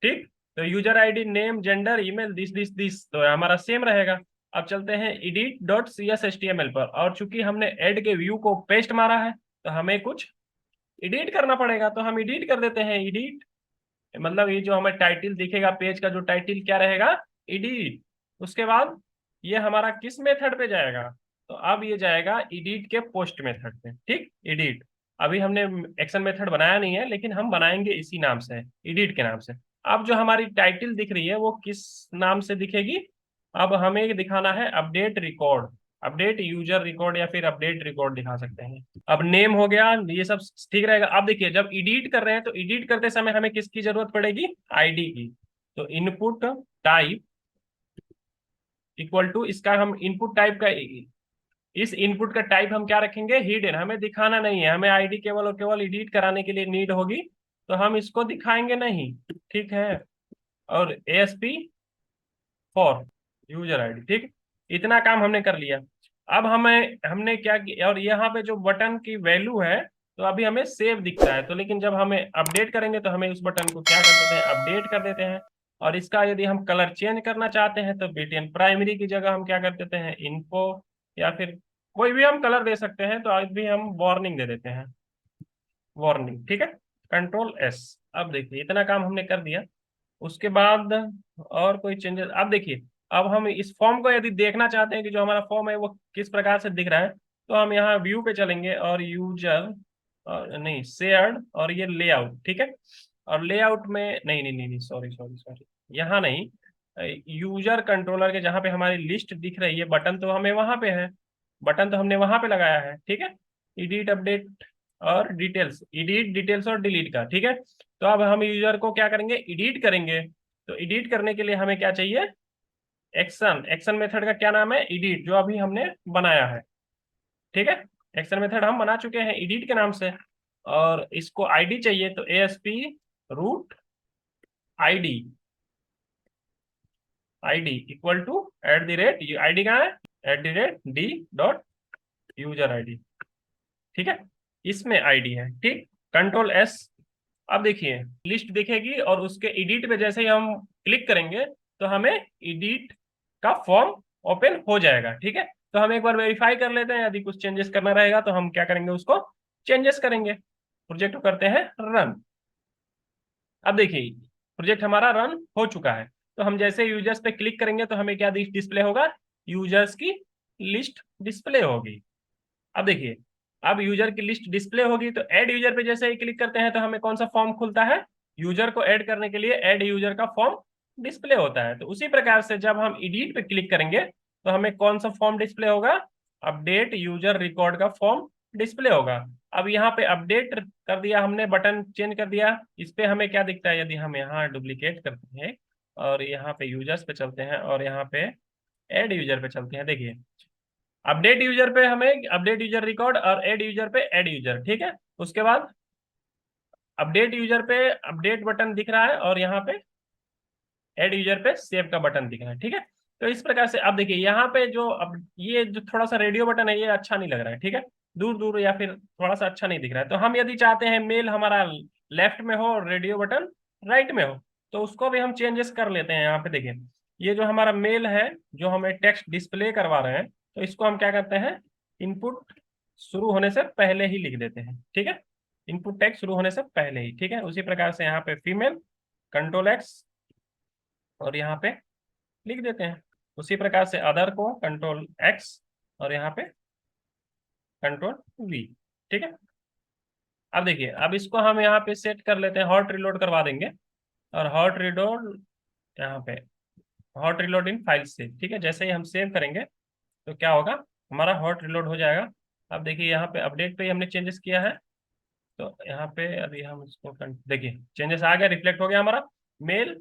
ठीक, तो user ID name gender email this this this तो हमारा सेम रहेगा। अब चलते हैं edit dot C S H T M L पर, और चूंकि हमने ऐड के व्यू को पेस्ट मारा है तो हमें कुछ एडिट करना पड़ेगा, तो हम एडिट कर देते हैं। एडिट मतलब ये जो हमें टाइटल दिखेगा पेज का, जो टाइटल क्या रहेगा, एडिट। उसके बाद ये हमारा किस मेथड पे जाएगा, तो अब ये जाएगा एडिट के पोस्ट मेथड पे। ठीक, एडिट अभी हमने एक्शन मेथड बनाया नहीं है, लेकिन हम बनाएंगे इसी नाम से, एडिट के नाम से। अब जो हमारी टाइटल दिख रही है वो किस नाम से दिखेगी, अब हमें दिखाना है update record, update user record या फिर अपडेट रिकॉर्ड दिखा सकते हैं। अब नेम हो गया, ये सब ठीक रहेगा। अब देखिए जब एडिट कर रहे हैं तो एडिट करते समय हमें किसकी जरूरत पड़ेगी, आईडी की। तो इनपुट टाइप इक्वल टू, इसका हम इनपुट टाइप का, इस इनपुट का टाइप हम क्या रखेंगे, हिडन, हमें दिखाना नहीं है, हमें आईडी केवल और केवल एडिट कराने के लिए नीड होगी, तो हम इसको दिखाएंगे नहीं। ठीक है, और एएसपी फॉर यूजर आईडी। ठीक, इतना काम हमने कर लिया। अब हमें हमने क्या किया, और यहाँ पे जो बटन की वैल्यू है तो अभी हमें सेव दिखता है, तो लेकिन जब हमें अपडेट करेंगे तो हमें उस बटन को क्या कर देते हैं, अपडेट कर देते हैं। और इसका यदि हम कलर चेंज करना चाहते हैं तो बीटीएन प्राइमरी की जगह हम क्या कर देते हैं, इन्फो, या फिर कोई भी हम कलर दे सकते हैं, तो आज भी हम वार्निंग दे देते हैं, वार्निंग। ठीक है, कंट्रोल एस। अब देखिए इतना काम हमने कर दिया। उसके बाद और कोई चेंजेस, अब देखिए अब हम इस फॉर्म को यदि देखना चाहते हैं कि जो हमारा फॉर्म है वो किस प्रकार से दिख रहा है, तो हम यहाँ व्यू पे चलेंगे और यूजर, और नहीं शेयर्ड, और ये लेआउट। ठीक है, और लेआउट में नहीं नहीं नहीं नहीं, सॉरी सॉरी सॉरी, यहाँ नहीं, यूजर कंट्रोलर के जहाँ पे हमारी लिस्ट दिख रही है, बटन तो हमें वहां पे है, बटन तो हमने वहां पे लगाया है। ठीक है, एडिट अपडेट और डिटेल्स, एडिट डिटेल्स और डिलीट का। ठीक है, तो अब हम यूजर को क्या करेंगे, एडिट करेंगे। तो एडिट करने के लिए हमें क्या चाहिए, एक्शन, एक्शन मेथड का क्या नाम है, एडिट, जो अभी हमने बनाया है। ठीक है, एक्शन मेथड हम बना चुके हैं एडिट के नाम से, और इसको आईडी चाहिए, तो ASP route ID, ID equal to at the rate, ID कहाँ है, at the rate D dot user ID. ठीक है, इसमें आईडी है। ठीक, कंट्रोल एस। अब देखिए लिस्ट दिखेगी, और उसके एडिट पे जैसे ही हम क्लिक करेंगे तो हमें एडिट का फॉर्म ओपन हो जाएगा। ठीक है, तो हम एक बार वेरीफाई कर लेते हैं, यदि कुछ चेंजेस करना रहेगा तो हम क्या करेंगे, उसको चेंजेस करेंगे। प्रोजेक्ट को करते हैं रन। अब देखिए प्रोजेक्ट हमारा रन हो चुका है, तो हम जैसे यूजर्स पे क्लिक करेंगे तो हमें क्या डिस्प्ले होगा, यूजर्स की लिस्ट डिस्प्ले होगी। अब देखिए अब यूजर की लिस्ट डिस्प्ले होगी, तो ऐड यूजर पे जैसे ही क्लिक करते हैं तो हमें कौन सा फॉर्म खुलता है, यूजर को ऐड करने के लिए ऐड यूजर का फॉर्म डिस्प्ले होता है। तो उसी प्रकार से जब हम एडिट पे क्लिक करेंगे तो हमें कौन सा फॉर्म डिस्प्ले होगा, अपडेट यूजर रिकॉर्ड का फॉर्म डिस्प्ले होगा। अब यहाँ पे अपडेट कर दिया हमने, बटन चेंज कर दिया, इस पे हमें क्या दिखता है, यदि हम यहाँ डुप्लीकेट करते हैं और यहाँ पे यूजर्स पे चलते हैं और यहाँ पे ऐड यूजर पे चलते हैं, देखिए अपडेट यूजर पे हमें अपडेट यूजर रिकॉर्ड, और ऐड यूजर पे ऐड यूजर। ठीक है, उसके बाद अपडेट यूजर पे अपडेट बटन दिख रहा है, और यहाँ पे ऐड यूजर पे सेव का बटन दिख रहा है। ठीक है, तो इस प्रकार से अब देखिए यहाँ पे जो अब ये जो थोड़ा सा रेडियो बटन है ये अच्छा नहीं लग रहा है। ठीक है, दूर दूर या फिर थोड़ा सा अच्छा नहीं दिख रहा है, तो हम यदि चाहते हैं मेल हमारा लेफ्ट में हो और रेडियो बटन राइट में हो, तो उसको भी हम चेंजेस कर लेते हैं। यहाँ पे देखिए ये जो हमारा मेल है, जो हमें टेक्स्ट डिस्प्ले करवा रहे हैं, तो इसको हम क्या करते हैं, इनपुट शुरू होने से पहले ही लिख देते हैं। ठीक है, इनपुट टेक्स्ट शुरू होने से पहले ही। ठीक है, उसी प्रकार से यहाँ पे फीमेल कंट्रोल एक्स, और यहाँ पे लिख देते हैं। उसी प्रकार से अदर को कंट्रोल एक्स, और यहाँ पे कंट्रोल वी। ठीक है, अब देखिए अब इसको हम यहाँ पे सेट कर लेते हैं, हॉट रिलोड करवा देंगे, और हॉट रिलोड यहाँ पे, हॉट रिलोड इन फाइल से। ठीक है, जैसे ही हम सेव करेंगे तो क्या होगा, हमारा हॉट रिलोड हो जाएगा। अब देखिए यहाँ पे अपडेट पे ही हमने चेंजेस किया है, तो यहाँ पे अभी हम इसको देखिए चेंजेस आ गया, रिफ्लेक्ट हो गया हमारा मेल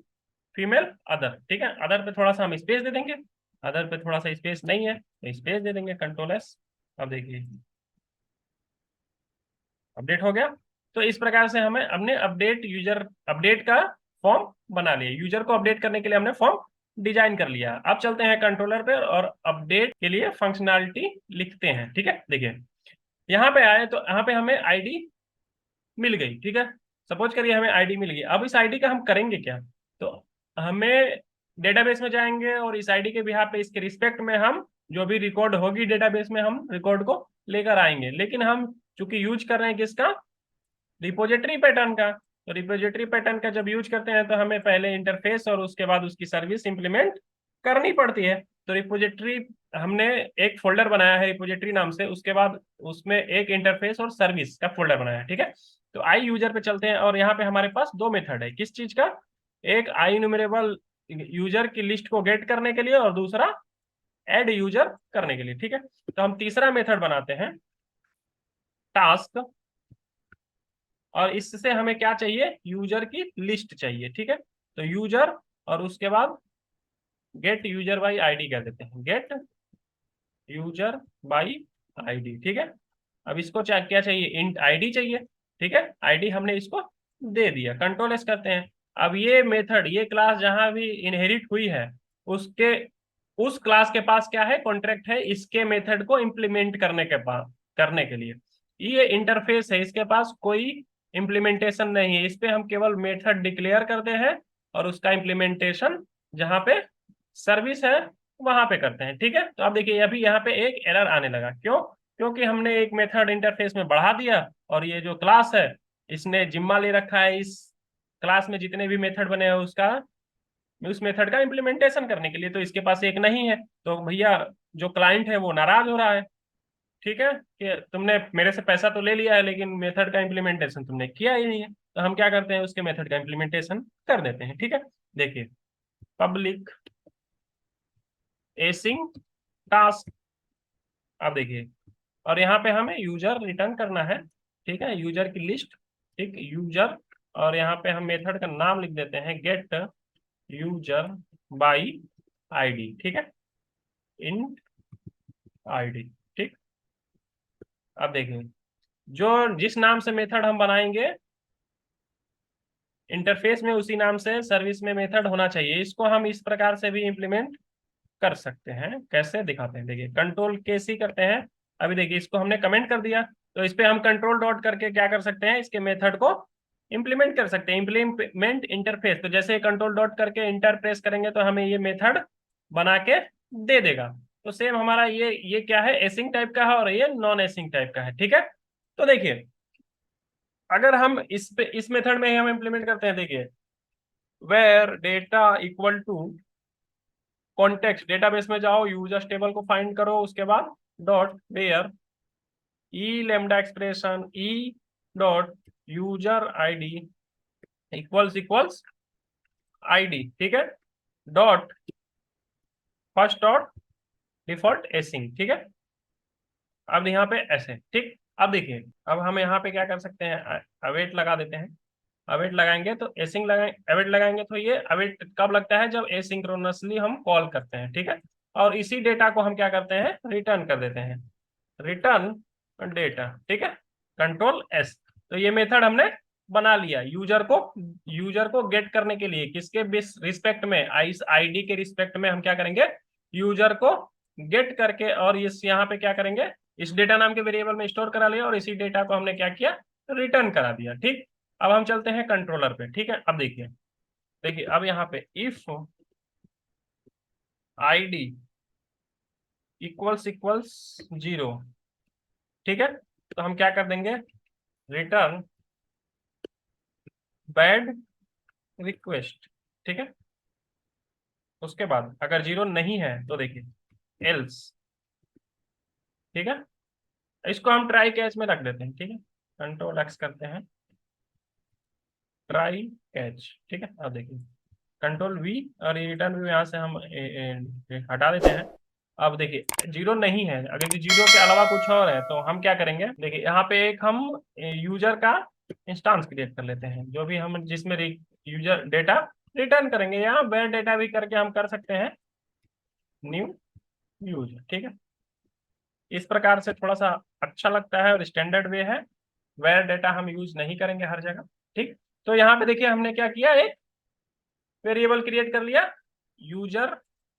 फीमेल अदर। ठीक है, अदर पे थोड़ा सा हम स्पेस दे देंगे, अदर पे थोड़ा सा स्पेस नहीं है तो स्पेस दे देंगे, कंट्रोल एस। अब देखिए अपडेट हो गया। तो इस प्रकार से हमें हमने अपडेट का फॉर्म बना लिया। यूजर को अपडेट करने के लिए हमने फॉर्म डिजाइन कर लिया। अब चलते हैं कंट्रोलर पे और अपडेट के लिए फंक्शनैलिटी लिखते हैं। ठीक है, देखिए यहाँ पे आए तो यहाँ पे हमें आईडी मिल गई। ठीक है, सपोज करिए हमें आईडी मिल गई। अब इस आईडी का हम करेंगे क्या? तो हमें डेटाबेस में जाएंगे और इस आईडी के बिहाफ पे, इसके रिस्पेक्ट में हम जो भी रिकॉर्ड होगी डेटाबेस में, हम रिकॉर्ड को लेकर आएंगे। लेकिन हम चूंकि यूज कर रहे हैं किसका, रिपोजिटरी पैटर्न का। तो रिपोजिटरी पैटर्न का जब यूज करते हैं तो हमें पहले इंटरफेस और उसके बाद उसकी सर्विस इंप्लीमेंट करनी पड़ती है। तो रिपोजिटरी हमने एक फोल्डर बनाया है रिपोजिटरी नाम से, उसके बाद उसमें एक इंटरफेस और सर्विस का फोल्डर बनाया है। ठीक है, तो आई यूजर पे चलते हैं और यहाँ पे हमारे पास दो मेथड है। किस चीज का? एक आई न्यूमरेबल यूजर की लिस्ट को गेट करने के लिए और दूसरा ऐड यूजर करने के लिए। ठीक है, तो हम तीसरा मेथड बनाते हैं टास्क, और इससे हमें क्या चाहिए? यूजर की लिस्ट चाहिए। ठीक है, तो यूजर और उसके बाद गेट यूजर बाई आईडी कर देते हैं, गेट यूजर बाई आईडी। ठीक है, अब इसको क्या चाहिए? इंट आईडी चाहिए। ठीक है, आईडी हमने इसको दे दिया, कंट्रोल एस करते हैं। अब ये मेथड, ये क्लास जहां भी इनहेरिट हुई है उसके उस क्लास के पास क्या है? कॉन्ट्रैक्ट है इसके मेथड को इम्प्लीमेंट करने के लिए। ये इंटरफेस है, इसके पास कोई इम्प्लीमेंटेशन नहीं है। इस पे हम केवल मेथड डिक्लेयर करते हैं और उसका इम्प्लीमेंटेशन जहां पे सर्विस है वहां पे करते हैं। ठीक है, तो अब देखिए अभी यहाँ पे एक एरर आने लगा। क्यों? क्योंकि हमने एक मेथड इंटरफेस में बढ़ा दिया और ये जो क्लास है इसने जिम्मा ले रखा है इस क्लास में जितने भी मेथड बने हैं उसका, उस मेथड का इम्प्लीमेंटेशन करने के लिए। तो इसके पास एक नहीं है, तो भैया जो क्लाइंट है वो नाराज हो रहा है। ठीक है, कि तुमने मेरे से पैसा तो ले लिया है लेकिन मेथड का इम्प्लीमेंटेशन तुमने किया ही नहीं है। तो हम क्या करते हैं? उसके मेथड का इम्प्लीमेंटेशन कर देते हैं। ठीक है, देखिए पब्लिक एसिंग टास्क। अब देखिए, और यहाँ पे हमें यूजर रिटर्न करना है। ठीक है, यूजर की लिस्ट, ठीक, यूजर, और यहाँ पे हम मेथड का नाम लिख देते हैं गेट यूजर बाई आईडी। ठीक है, इन आईडी। ठीक, अब देखिए जो जिस नाम से मेथड हम बनाएंगे इंटरफेस में उसी नाम से सर्विस में मेथड होना चाहिए। इसको हम इस प्रकार से भी इंप्लीमेंट कर सकते हैं। कैसे दिखाते हैं? देखिए कंट्रोल के सी करते हैं। अभी देखिए इसको हमने कमेंट कर दिया, तो इस पे हम कंट्रोल डॉट करके क्या कर सकते हैं? इसके मेथड को इंप्लीमेंट कर सकते हैं। इंप्लीमेंट इंटरफेस, तो जैसे कंट्रोल डॉट करके इंटर प्रेस करेंगे तो हमें ये मेथड बना के दे देगा। तो सेम हमारा ये क्या है? एसिंग टाइप का है और ये नॉन एसिंग टाइप का है। ठीक है, तो देखिए अगर हम इस मेथड में ही हम इंप्लीमेंट करते हैं, देखिए where data equal to context, database में जाओ, यूजर्स टेबल को फाइंड करो, उसके बाद dot where e lambda expression e dot user ID equals ID. ठीक है, dot first dot default async. ठीक है, अब यहाँ पे ऐसे। ठीक, अब देखिए अब हम यहाँ पे क्या कर सकते हैं? अवेट लगा देते हैं। अवेट लगाएंगे तो एसिंग लगाए, अवेट लगाएंगे तो ये अवेट कब लगता है? जब एसिंक्रोनसली हम कॉल करते हैं। ठीक है, और इसी डेटा को हम क्या करते हैं? रिटर्न कर देते हैं, रिटर्न डेटा। ठीक है, कंट्रोल एस। तो ये मेथड हमने बना लिया यूजर को गेट करने के लिए। किसके रिस्पेक्ट में? इस आईडी के रिस्पेक्ट में हम क्या करेंगे? यूजर को गेट करके और इस यहाँ पे क्या करेंगे? इस डेटा नाम के वेरिएबल में स्टोर करा लिया और इसी डेटा को हमने क्या किया? रिटर्न करा दिया। ठीक, अब हम चलते हैं कंट्रोलर पे। ठीक है, अब देखिए देखिए अब यहाँ पे इफ आईडी इक्वल्स 0, ठीक है, तो हम क्या कर देंगे? Return bad request. ठीक है, उसके बाद अगर 0 नहीं है तो देखिए एल्स। ठीक है, इसको हम ट्राई कैच में रख देते हैं। ठीक है, कंट्रोल एक्स करते हैं, ट्राई कैच। ठीक है, अब देखिए कंट्रोल वी और ये रिटर्न भी यहाँ से हम हटा देते हैं। अब देखिए 0 नहीं है, अगर ये 0 के अलावा कुछ और है तो हम क्या करेंगे? देखिए यहाँ पे एक हम यूजर का इंस्टांस क्रिएट कर लेते हैं, जो भी हम जिसमें यूजर डेटा रिटर्न करेंगे। यहाँ बैड डेटा भी करके हम कर सकते हैं, न्यू यूजर। ठीक है, इस प्रकार से थोड़ा सा अच्छा लगता है और स्टैंडर्ड वे है, वेयर डेटा हम यूज नहीं करेंगे हर जगह। ठीक, तो यहाँ पे देखिए हमने क्या किया, एक वेरिएबल क्रिएट कर लिया यूजर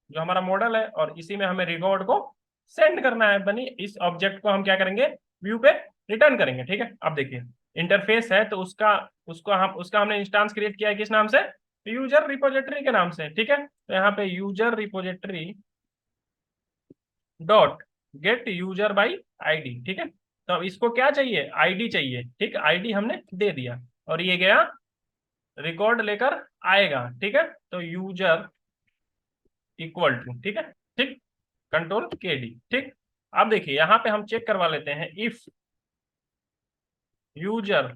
जो हमारा मॉडल है, और इसी में हमें रिकॉर्ड को सेंड करना है। बनी इस ऑब्जेक्ट को हम क्या करेंगे, व्यू पे रिटर्न करेंगे। ठीक है, अब देखिए इंटरफेस है तो उसका हमने इंस्टेंस क्रिएट किया है किस नाम से, यूजर रिपोजिटरी के नाम से। ठीक है, तो यहाँ पे user repository dot gate user by ID. ठीक है, तो अब इसको क्या चाहिए, आईडी चाहिए। ठीक, आईडी हमने दे दिया और ये गया रिकॉर्ड लेकर आएगा। ठीक है, तो यूजर इक्वल टू, ठीक है, ठीक, कंट्रोल के डी। ठीक, अब देखिए यहाँ पे हम चेक करवा लेते हैं, इफ यूजर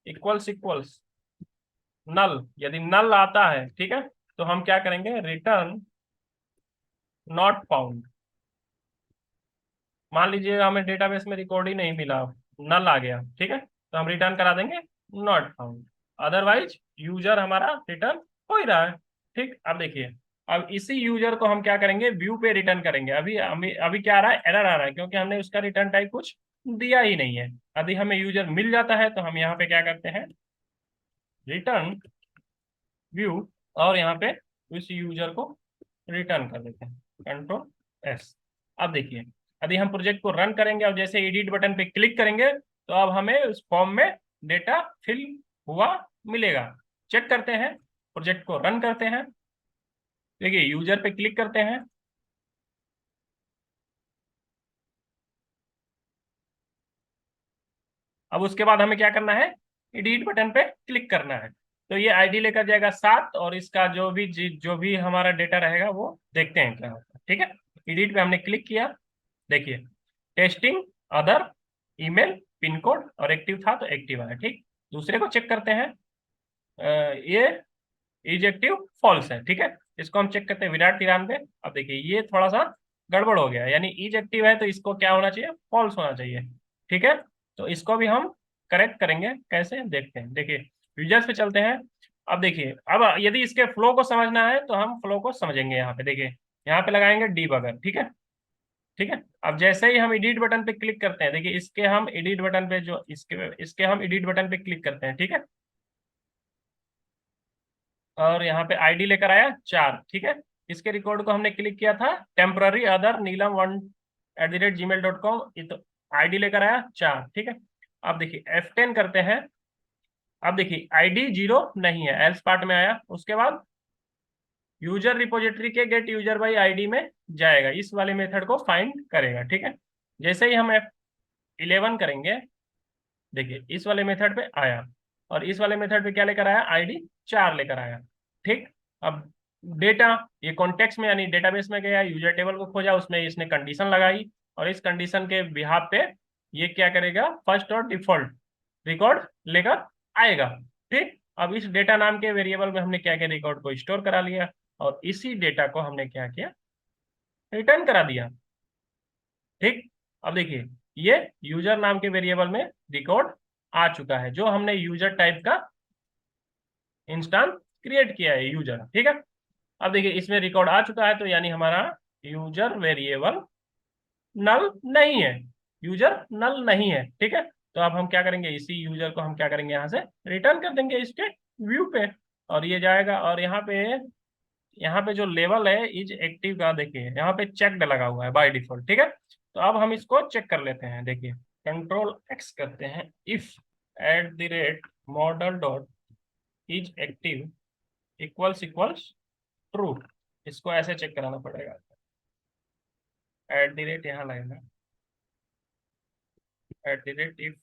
इक्वल्स इक्वल्स नल, यदि नल आता है, ठीक है, तो हम क्या करेंगे, रिटर्न नॉट फाउंड। मान लीजिए हमें डेटाबेस में रिकॉर्ड ही नहीं मिला, नल आ गया, ठीक है, तो हम रिटर्न करा देंगे नॉट फाउंड। अदरवाइज यूजर हमारा रिटर्न हो ही रहा है। ठीक, अब देखिए अब इसी यूजर को हम क्या करेंगे, व्यू पे रिटर्न करेंगे। अभी अभी अभी क्या आ रहा है, एरर आ रहा है, क्योंकि हमने उसका रिटर्न टाइप कुछ दिया ही नहीं है। यदि हमें यूजर मिल जाता है तो हम यहाँ पे क्या करते हैं, रिटर्न व्यू, और यहाँ पे उस यूजर को रिटर्न कर देते हैं, कंट्रोल एस। अब देखिए यदि हम प्रोजेक्ट को रन करेंगे और जैसे एडिट बटन पे क्लिक करेंगे तो अब हमें उस फॉर्म में डेटा फिल हुआ मिलेगा। चेक करते हैं, प्रोजेक्ट को रन करते हैं, देखिए यूजर पे क्लिक करते हैं, अब उसके बाद हमें क्या करना है, एडिट बटन पे क्लिक करना है। तो ये आईडी लेकर जाएगा 7 और इसका जो भी हमारा डेटा रहेगा वो देखते हैं क्या होता है। ठीक है, एडिट पे हमने क्लिक किया, देखिए testing other email pin code और एक्टिव था तो एक्टिव आया। ठीक, दूसरे को चेक करते हैं, ये इज एक्टिव फॉल्स है। ठीक है, इसको हम चेक करते हैं विराट 93। अब देखिए ये थोड़ा सा गड़बड़ हो गया, यानी इज एक्टिव है तो इसको क्या होना चाहिए, फॉल्स होना चाहिए। ठीक है, तो इसको भी हम करेक्ट करेंगे, कैसे देखते हैं, देखिए यूजर्स पे चलते हैं। अब देखिए अब यदि इसके फ्लो को समझना है तो हम फ्लो को समझेंगे। यहाँ पे देखिए, यहाँ पे लगाएंगे डीबगर। ठीक है, ठीक है, अब जैसे ही हम एडिट बटन पे क्लिक करते हैं, देखिए इसके हम एडिट बटन पे जो इसके हम एडिट बटन पे क्लिक करते हैं। ठीक है, और यहाँ पे आईडी लेकर आया 4। ठीक है, इसके रिकॉर्ड को हमने क्लिक किया था टेम्पररी अदर नीलम1@gmail.com, तो आईडी लेकर आया 4। ठीक है, अब देखिए F10 करते हैं। अब देखिए आईडी 0 नहीं है, एल्स पार्ट में आया, उसके बाद यूजर रिपोजिटरी के गेट यूजर बाई आईडी में जाएगा, इस वाले मेथड को फाइंड करेगा। ठीक है, जैसे ही हम F11 करेंगे, देखिए इस वाले मेथड पे आया, और इस वाले मेथड पे क्या लेकर आया, आईडी 4 लेकर आया। ठीक, अब डेटा ये कॉन्टेक्स्ट में यानी डेटाबेस में गया, यूजर टेबल को खोजा, उसमें इसने कंडीशन लगाई, और इस कंडीशन के बिहाफ पे ये क्या करेगा, फर्स्ट और डिफॉल्ट रिकॉर्ड लेकर आएगा। ठीक, अब इस डेटा नाम के वेरिएबल में हमने क्या किया, रिकॉर्ड को स्टोर करा लिया, और इसी डेटा को हमने क्या किया, रिटर्न करा दिया। ठीक, अब देखिए ये यूजर नाम के वेरिएबल में रिकॉर्ड आ चुका है, जो हमने यूजर टाइप का इंस्टेंस क्रिएट किया है यूजर। ठीक है, अब देखिए इसमें रिकॉर्ड आ चुका है, तो यानी हमारा यूजर वेरिएबल नल नहीं है, यूजर नल नहीं है। ठीक है, तो अब हम क्या करेंगे, इसी यूजर को हम क्या करेंगे, यहाँ से रिटर्न कर देंगे इसके व्यू पे, और ये जाएगा, और यहाँ पे जो लेवल है इज एक्टिव का, देखिए यहाँ पे चेक्ड लगा हुआ है बाय डिफॉल्ट। ठीक है, तो अब हम इसको चेक कर लेते हैं, देखिए कंट्रोल एक्स करते हैं, if @model dot is active equals equals true, इसको ऐसे चेक कराना पड़ेगा, यहाँ लगेगा, इफ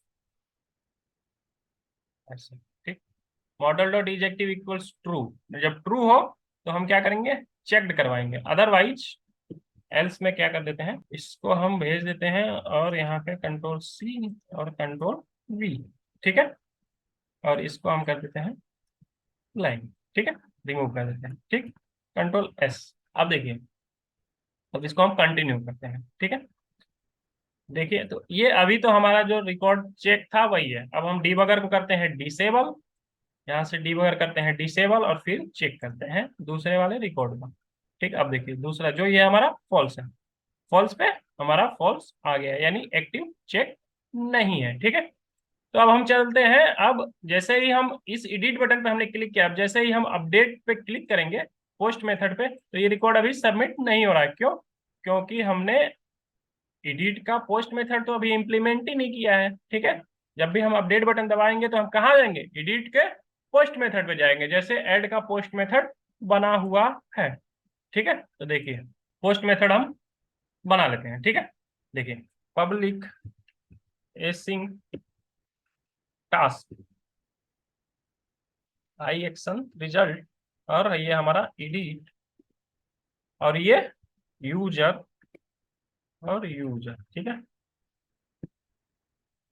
ऐसे। ठीक, model dot is active equals true, जब ट्रू हो तो हम क्या करेंगे, चेक्ड करवाएंगे, अदरवाइज एल्स में क्या कर देते हैं, इसको हम भेज देते हैं, और यहाँ पे कंट्रोल सी और कंट्रोल वी। ठीक है, और इसको हम कर देते हैं लाइन। ठीक है, रिमूव कर देते हैं। ठीक, कंट्रोल एस। अब देखिए, अब इसको हम कंटिन्यू करते हैं। ठीक है, देखिए तो ये अभी तो हमारा जो रिकॉर्ड चेक था वही है, अब हम डीबगर को करते हैं डिसेबल, यहाँ से डीबगर करते हैं डिसेबल, और फिर चेक करते हैं दूसरे वाले रिकॉर्ड को। ठीक, अब देखिए दूसरा जो ये हमारा फॉल्स है, फॉल्स पे हमारा फॉल्स आ गया है, यानी एक्टिव चेक नहीं है। ठीक है, तो अब हम चलते हैं। अब जैसे ही हम इस एडिट बटन पे हमने क्लिक किया, अब जैसे ही हम अपडेट पे क्लिक करेंगे पोस्ट मेथड पे, तो ये रिकॉर्ड अभी सबमिट नहीं हो रहा है। क्यों? क्योंकि हमने एडिट का पोस्ट मेथड तो अभी इम्प्लीमेंट ही नहीं किया है। ठीक है, जब भी हम अपडेट बटन दबाएंगे तो हम कहाँ जाएंगे? एडिट के पोस्ट मेथड पे जाएंगे, जैसे ऐड का पोस्ट मेथड बना हुआ है। ठीक है, तो देखिए पोस्ट मेथड हम बना लेते हैं। ठीक है, देखिए public async task I action result, और ये हमारा एडिट, और ये यूजर और यूजर। ठीक है,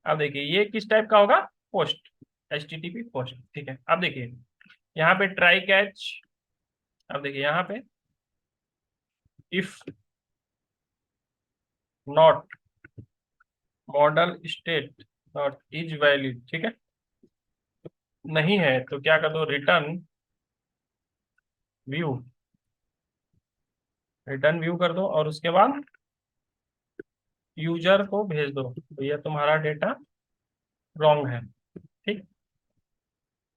अब देखिए ये किस टाइप का होगा? Post, HTTP post. ठीक है, अब देखिए यहाँ पे ट्राई कैच, अब देखिए यहाँ पे if not model state not is valid. ठीक है, नहीं है तो क्या कर दो? रिटर्न व्यू, रिटर्न व्यू कर दो, और उसके बाद यूजर को भेज दो भैया तुम्हारा डेटा रॉन्ग है। ठीक,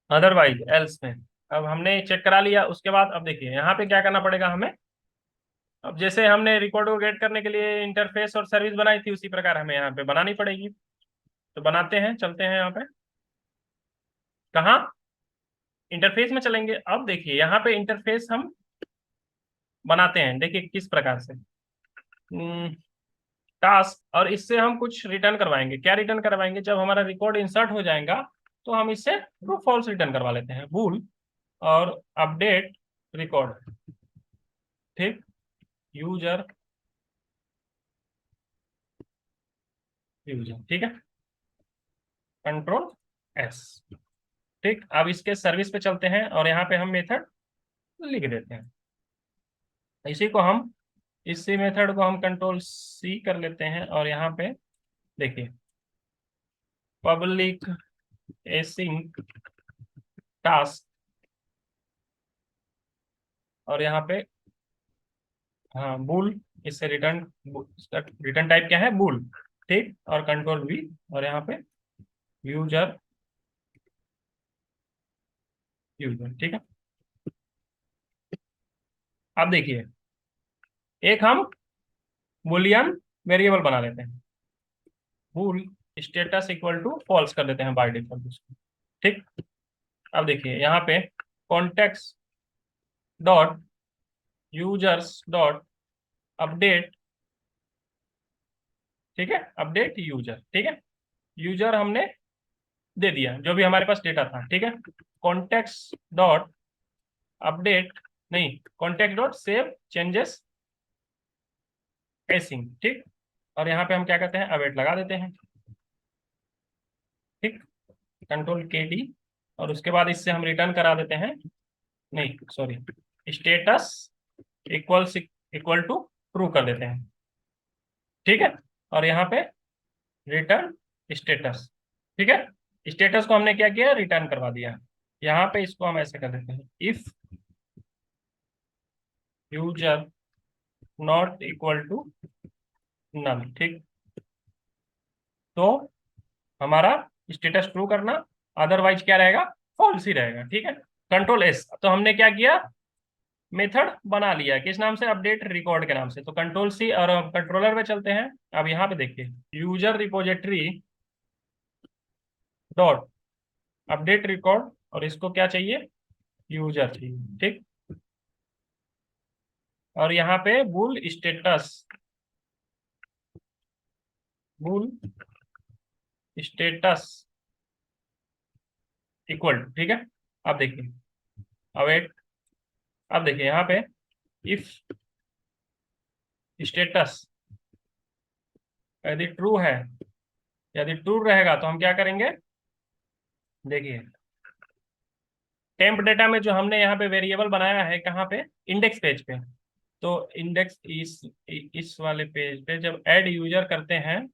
अदरवाइज एल्स में। अब हमने चेक करा लिया, उसके बाद अब देखिए यहाँ पे क्या करना पड़ेगा हमें। अब जैसे हमने रिकॉर्ड को गेट करने के लिए इंटरफेस और सर्विस बनाई थी, उसी प्रकार हमें यहाँ पे बनानी पड़ेगी। तो बनाते हैं, चलते हैं यहाँ पे। कहाँ? इंटरफेस में चलेंगे। अब देखिए यहाँ पे इंटरफेस हम बनाते हैं, देखिए किस प्रकार से। टास्क, और इससे हम कुछ रिटर्न करवाएंगे। क्या रिटर्न करवाएंगे? जब हमारा रिकॉर्ड इंसर्ट हो जाएगा तो हम इससे ट्रू फॉल्स रिटर्न करवा लेते हैं, बूल और अपडेट रिकॉर्ड। ठीक, यूजर यूजर। ठीक है, कंट्रोल एस। ठीक, अब इसके सर्विस पे चलते हैं और यहाँ पे हम मेथड लिख देते हैं। इसी को हम, इसी मेथड को हम कंट्रोल C कर लेते हैं, और यहाँ पे देखिए पब्लिक एसिंक टास्क, और यहाँ पे हाँ बुल, इससे रिटर्न, इसका रिटर्न टाइप क्या है? बुल। ठीक, और कंट्रोल V, और यहाँ पे यूजर यूजर। ठीक है, अब देखिए एक हम बुलियन वेरिएबल बना लेते हैं, bool status equal to false कर देते हैं बाय डिफॉल्ट उसको। ठीक, अब देखिए यहाँ पे context dot users dot update. ठीक है, अपडेट यूजर। ठीक है, यूजर हमने दे दिया जो भी हमारे पास डेटा था। ठीक है, कॉन्टेक्स्ट डॉट अपडेट, नहीं, कॉन्टेक्स्ट डॉट सेव चेंजेस एसिंग। ठीक, और यहाँ पे हम क्या करते हैं? अवेट लगा देते हैं। ठीक, कंट्रोल KD, और उसके बाद इससे हम रिटर्न करा देते हैं, नहीं sorry, status equal to true कर देते हैं। ठीक है, और यहाँ पे रिटर्न स्टेटस। ठीक है, स्टेटस को हमने क्या किया? रिटर्न करवा दिया। यहाँ पे इसको हम ऐसे कर देते हैं, if user not equal to null. ठीक, तो हमारा स्टेटस ट्रू करना, अदरवाइज क्या रहेगा? फॉल्स ही रहेगा। ठीक है, कंट्रोल S, तो हमने क्या किया? मेथड बना लिया, किस नाम से? अपडेट रिकॉर्ड के नाम से। तो कंट्रोल C, और कंट्रोलर पे चलते हैं। अब यहाँ पे देखिए user repository dot update record, और इसको क्या चाहिए? यूजर चाहिए। ठीक, और यहाँ पे bull status, bull status equal. ठीक है, अब देखिए अवेट, अब देखिए यहाँ पे इफ स्टेटस यदि ट्रू है, यदि ट्रू रहेगा तो हम क्या करेंगे? देखिए टेम्प डेटा में जो हमने यहाँ पे वेरिएबल बनाया है, कहाँ पे? इंडेक्स पेज पे। तो इंडेक्स इस वाले पेज पे जब ऐड यूजर करते हैं,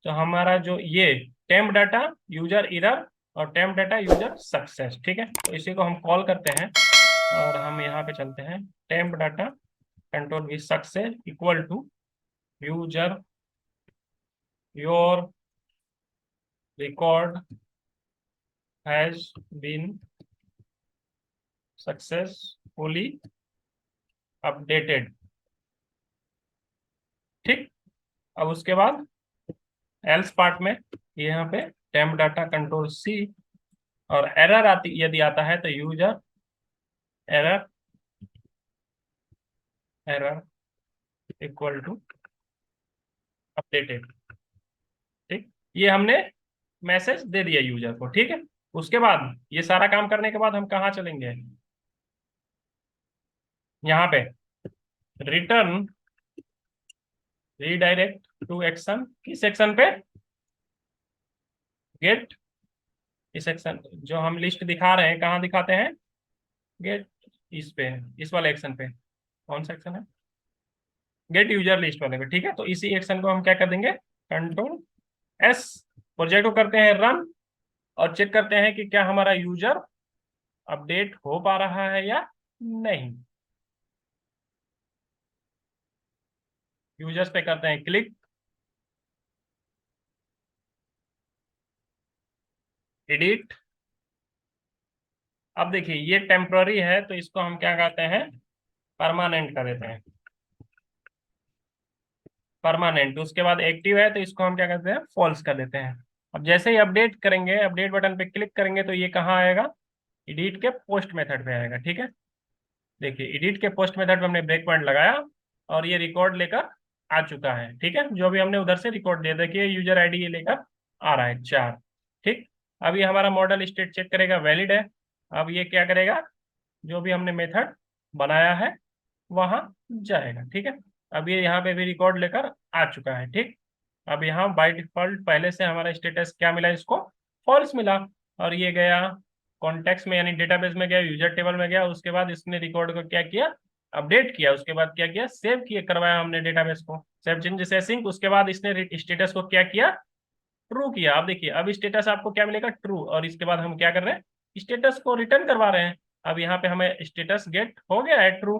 तो हमारा जो ये टेम्प डाटा यूजर इरर और टेम्प डाटा यूजर सक्सेस। ठीक है, तो इसी को हम कॉल करते हैं, और हम यहाँ पे चलते हैं temp data control V success equal to user your record has been successfully updated. ठीक, अब उसके बाद एल्स पार्ट में यहाँ पे टेम्प डाटा कंट्रोल सी, और एरर आती यदि आता है तो user error error equal to updated. ठीक, ये हमने मैसेज दे दिया यूजर को। ठीक है, उसके बाद ये सारा काम करने के बाद हम कहाँ चलेंगे, यहाँ पे रिटर्न रीडायरेक्ट टू एक्शन, किस एक्शन पे, गेट, इस एक्शन जो हम लिस्ट दिखा रहे हैं कहाँ दिखाते हैं, गेट, इस पे, इस वाले एक्शन पे। कौन सा एक्शन है, गेट यूजर लिस्ट वाले पे। ठीक है, तो इसी एक्शन को हम क्या कर देंगे, कंट्रोल एस, प्रोजेक्ट को करते हैं रन, और चेक करते हैं कि क्या हमारा यूजर अपडेट हो पा रहा है या नहीं। यूजर्स पे करते हैं क्लिक, एडिट। अब देखिए ये टेम्पररी है तो इसको हम क्या कहते हैं, परमानेंट कर देते हैं, परमानेंट। उसके बाद एक्टिव है तो इसको हम क्या करते हैं, फॉल्स कर देते हैं। अब जैसे ही अपडेट करेंगे, अपडेट बटन पे क्लिक करेंगे तो ये कहाँ आएगा, एडिट के पोस्ट मेथड पे आएगा। ठीक है, देखिए एडिट के पोस्ट मेथड पे हमने ब्रेक पॉइंट लगाया और ये रिकॉर्ड लेकर आ चुका है। ठीक है, जो भी हमने उधर से रिकॉर्ड दिया, देखिए यूजर आईडी ये लेकर आ रहा है 4। ठीक, अब ये हमारा मॉडल स्टेट चेक करेगा, वैलिड है। अब ये क्या करेगा, जो भी हमने मेथड बनाया है वहां जाएगा। ठीक है, अब ये यहाँ पे भी रिकॉर्ड लेकर आ चुका है। ठीक, अब यहाँ बाय डिफॉल्ट पहले से हमारा स्टेटस क्या मिला, इसको फॉल्स मिला, और ये गया कॉन्टेक्स्ट में यानी डेटाबेस में गया, यूजर टेबल में गया। उसके बाद इसने रिकॉर्ड को क्या किया, अपडेट किया। उसके बाद क्या किया, सेव किए, करवाया हमने डेटाबेस को, सेव चेंजेस एसिंक। उसके बाद इसने स्टेटस को क्या किया, ट्रू किया। अब देखिए अब स्टेटस आपको क्या मिलेगा, ट्रू। और इसके बाद हम क्या कर रहे हैं, स्टेटस को रिटर्न करवा रहे हैं। अब यहाँ पे हमें स्टेटस गेट हो गया है ट्रू,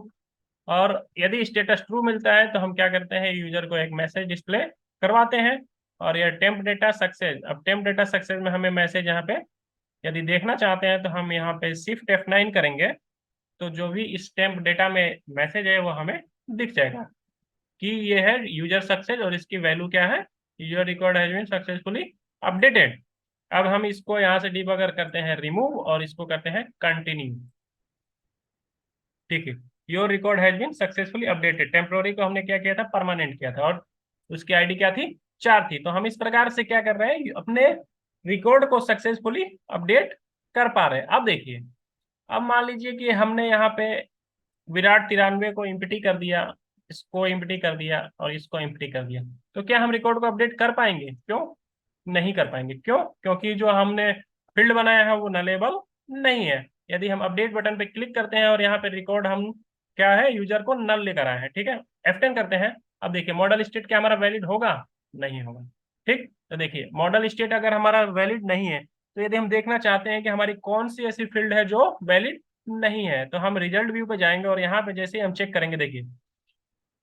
और यदि स्टेटस ट्रू मिलता है तो हम क्या करते हैं, यूजर को एक मैसेज डिस्प्ले करवाते हैं। और ये टेम्प डेटा सक्सेस, अब टेम्प डेटा सक्सेस में हमें मैसेज यहाँ पे यदि देखना चाहते हैं तो हम यहाँ पे शिफ्ट F9 करेंगे, तो जो भी इस टेम्प डेटा में मैसेज है वो हमें दिख जाएगा कि ये है यूजर सक्सेस, और इसकी वैल्यू क्या है, user record has been successfully updated. अब हम इसको यहाँ से डिबगर करते हैं रिमूव, और इसको करते हैं कंटिन्यू। ठीक है, your record has been successfully updated. Temporary को हमने क्या किया था, परमानेंट किया था, और उसकी आईडी क्या थी, 4 थी। तो हम इस प्रकार से क्या कर रहे हैं, अपने रिकॉर्ड को सक्सेसफुली अपडेट कर पा रहे हैं। अब देखिए, अब मान लीजिए कि हमने यहाँ पे विराट 93 को इम्प्टी कर दिया, इसको इम्प्टी कर दिया, और इसको इम्प्टी कर दिया, तो क्या हम रिकॉर्ड को अपडेट कर पाएंगे, क्यों नहीं कर पाएंगे, क्यों, क्योंकि जो हमने फील्ड बनाया है वो नलेबल नहीं है। यदि हम अपडेट बटन पे क्लिक करते हैं और यहाँ पे रिकॉर्ड हम क्या है, यूजर को नल लेकर आए हैं। ठीक है, F10 करते हैं। अब देखिए मॉडल स्टेट क्या हमारा वैलिड होगा, नहीं होगा। ठीक, तो देखिए मॉडल स्टेट अगर हमारा वैलिड नहीं है, तो यदि हम देखना चाहते हैं कि हमारी कौन सी ऐसी फील्ड है जो वैलिड नहीं है, तो हम रिजल्ट व्यू पे जाएंगे, और यहाँ पे जैसे ही हम चेक करेंगे, देखिए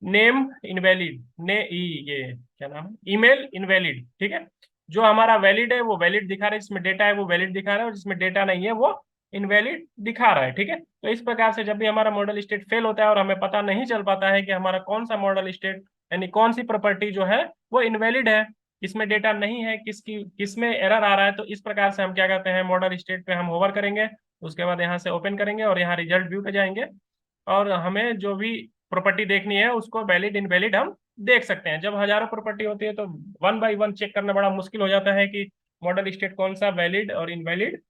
नेम इनवैलिड, ये क्या नाम है, ईमेल इनवैलिड। ठीक है, जो हमारा वैलिड है वो वैलिड दिखा रहा है, जिसमें डेटा है वो वैलिड दिखा रहा है, और जिसमें डेटा नहीं है वो इनवैलिड दिखा रहा है। ठीक है, तो इस प्रकार से जब भी हमारा मॉडल स्टेट फेल होता है और हमें पता नहीं चल पाता है कि हमारा कौन सा मॉडल स्टेट यानी कौन सी प्रॉपर्टी जो है वो इनवैलिड है, किसमें डेटा नहीं है, किसमें एरर आ रहा है, तो इस प्रकार से हम क्या करते हैं, मॉडल स्टेट पे हम होवर करेंगे। उसके बाद यहाँ से ओपन करेंगे और यहाँ रिजल्ट व्यू पे जाएंगे, और हमें जो भी प्रॉपर्टी देखनी है उसको वैलिड इनवैलिड हम देख सकते हैं। जब हजारों प्रॉपर्टी होती है तो वन बाय वन चेक करना बड़ा मुश्किल हो जाता है कि मॉडल स्टेट कौन सा वैलिड और इनवैलिड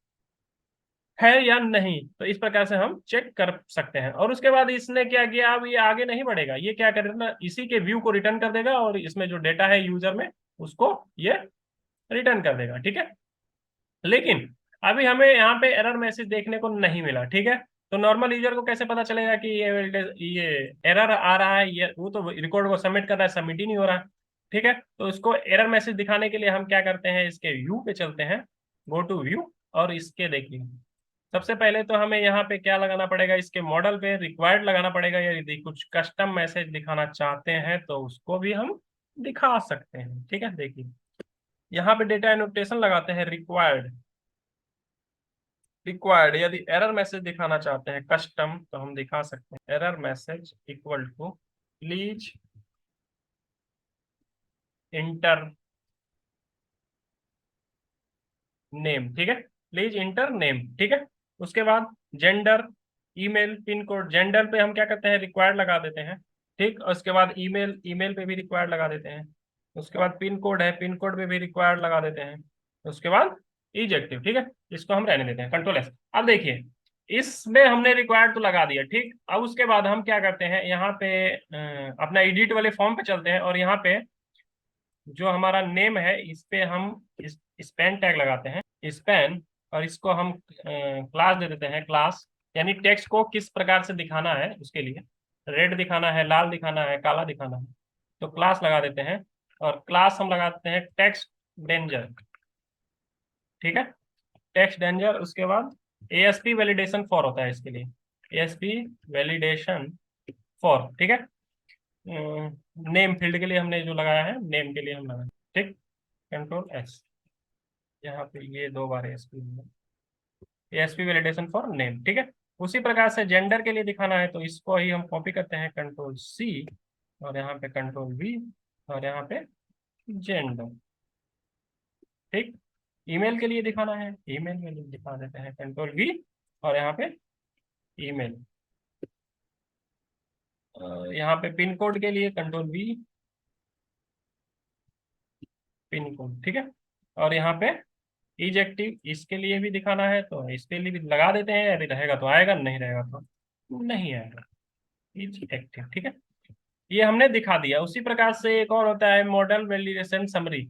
है या नहीं। तो इस प्रकार से हम चेक कर सकते हैं। और उसके बाद इसने क्या किया, अब ये आगे नहीं बढ़ेगा, ये क्या करेगा ना, इसी के व्यू को रिटर्न कर देगा, और इसमें जो डेटा है यूजर में उसको ये रिटर्न कर देगा। ठीक है, लेकिन अभी हमें यहाँ पे एरर मैसेज देखने को नहीं मिला। ठीक है, तो नॉर्मल यूजर को कैसे पता चलेगा कि ये एरर आ रहा है, ये वो तो रिकॉर्ड को सबमिट कर रहा है, सबमिट ही नहीं हो रहा। ठीक है, तो इसको एरर मैसेज दिखाने के लिए हम क्या करते हैं, इसके व्यू पे चलते हैं, गो टू व्यू, और इसके देखिए सबसे पहले तो हमें यहाँ पे क्या लगाना पड़ेगा, इसके मॉडल पे रिक्वायर्ड लगाना पड़ेगा, या यदि कुछ कस्टम मैसेज दिखाना चाहते हैं तो उसको भी हम दिखा सकते हैं। ठीक है, देखिए यहाँ पे डेटा एनोटेशन लगाते हैं रिक्वायर्ड। रिक्वायर्ड यदि एरर मैसेज दिखाना चाहते हैं कस्टम तो हम दिखा सकते हैं error message equal to please enter name. ठीक है, प्लीज इंटर नेम। ठीक है, उसके बाद gender, email, pin code. Gender पे हम क्या करते हैं, रिक्वायर्ड लगा देते हैं। ठीक, उसके बाद ईमेल, ईमेल पे भी रिक्वायर्ड लगा देते हैं। उसके बाद पिन कोड है, पिन कोड पे भी रिक्वायर्ड लगा देते हैं। उसके बाद इजेक्टिव। ठीक है, इसको हम रहने देते हैं, कंट्रोल एस। अब देखिए इसमें हमने रिक्वायर्ड तो लगा दिया। ठीक, अब उसके बाद हम क्या करते हैं, यहाँ पे अपना एडिट वाले फॉर्म पे चलते हैं और यहाँ पे जो हमारा नेम है इस पे हम स्पैन टैग लगाते हैं, स्पैन। और इसको हम क्लास दे देते हैं, क्लास। यानी टेक्स्ट को किस प्रकार से दिखाना है उसके लिए, रेड दिखाना है, लाल दिखाना है, काला दिखाना है, तो क्लास लगा देते हैं। और क्लास हम लगाते हैं टेक्स्ट डेंजर। ठीक है, टेक्स्ट डेंजर। उसके बाद एएसपी वैलिडेशन फॉर होता है इसके लिए, एएसपी वैलिडेशन फॉर। ठीक है, नेम फील्ड के लिए हमने जो लगाया है, नेम के लिए हम लगाए। ठीक, कंट्रोल एस। यहाँ पे ये दो बार एएसपी वैलिडेशन फॉर नेम। ठीक है, उसी प्रकार से जेंडर के लिए दिखाना है तो इसको ही हम कॉपी करते हैं, कंट्रोल सी, और यहाँ पे कंट्रोल वी, और यहाँ पे जेंडर। ठीक, ईमेल के लिए दिखाना है, ईमेल में दिखा देते हैं, कंट्रोल वी, और यहाँ पे ईमेल। यहाँ पे पिन कोड के लिए कंट्रोल वी, पिन कोड। ठीक है, और यहाँ पे इजेक्टिव इसके लिए भी दिखाना है तो इसके लिए भी लगा देते हैं, यदि रहेगा तो आएगा, नहीं रहेगा तो नहीं आएगा, इजेक्टिव। ठीक है, ये हमने दिखा दिया। उसी प्रकार से एक और होता है model validation summary,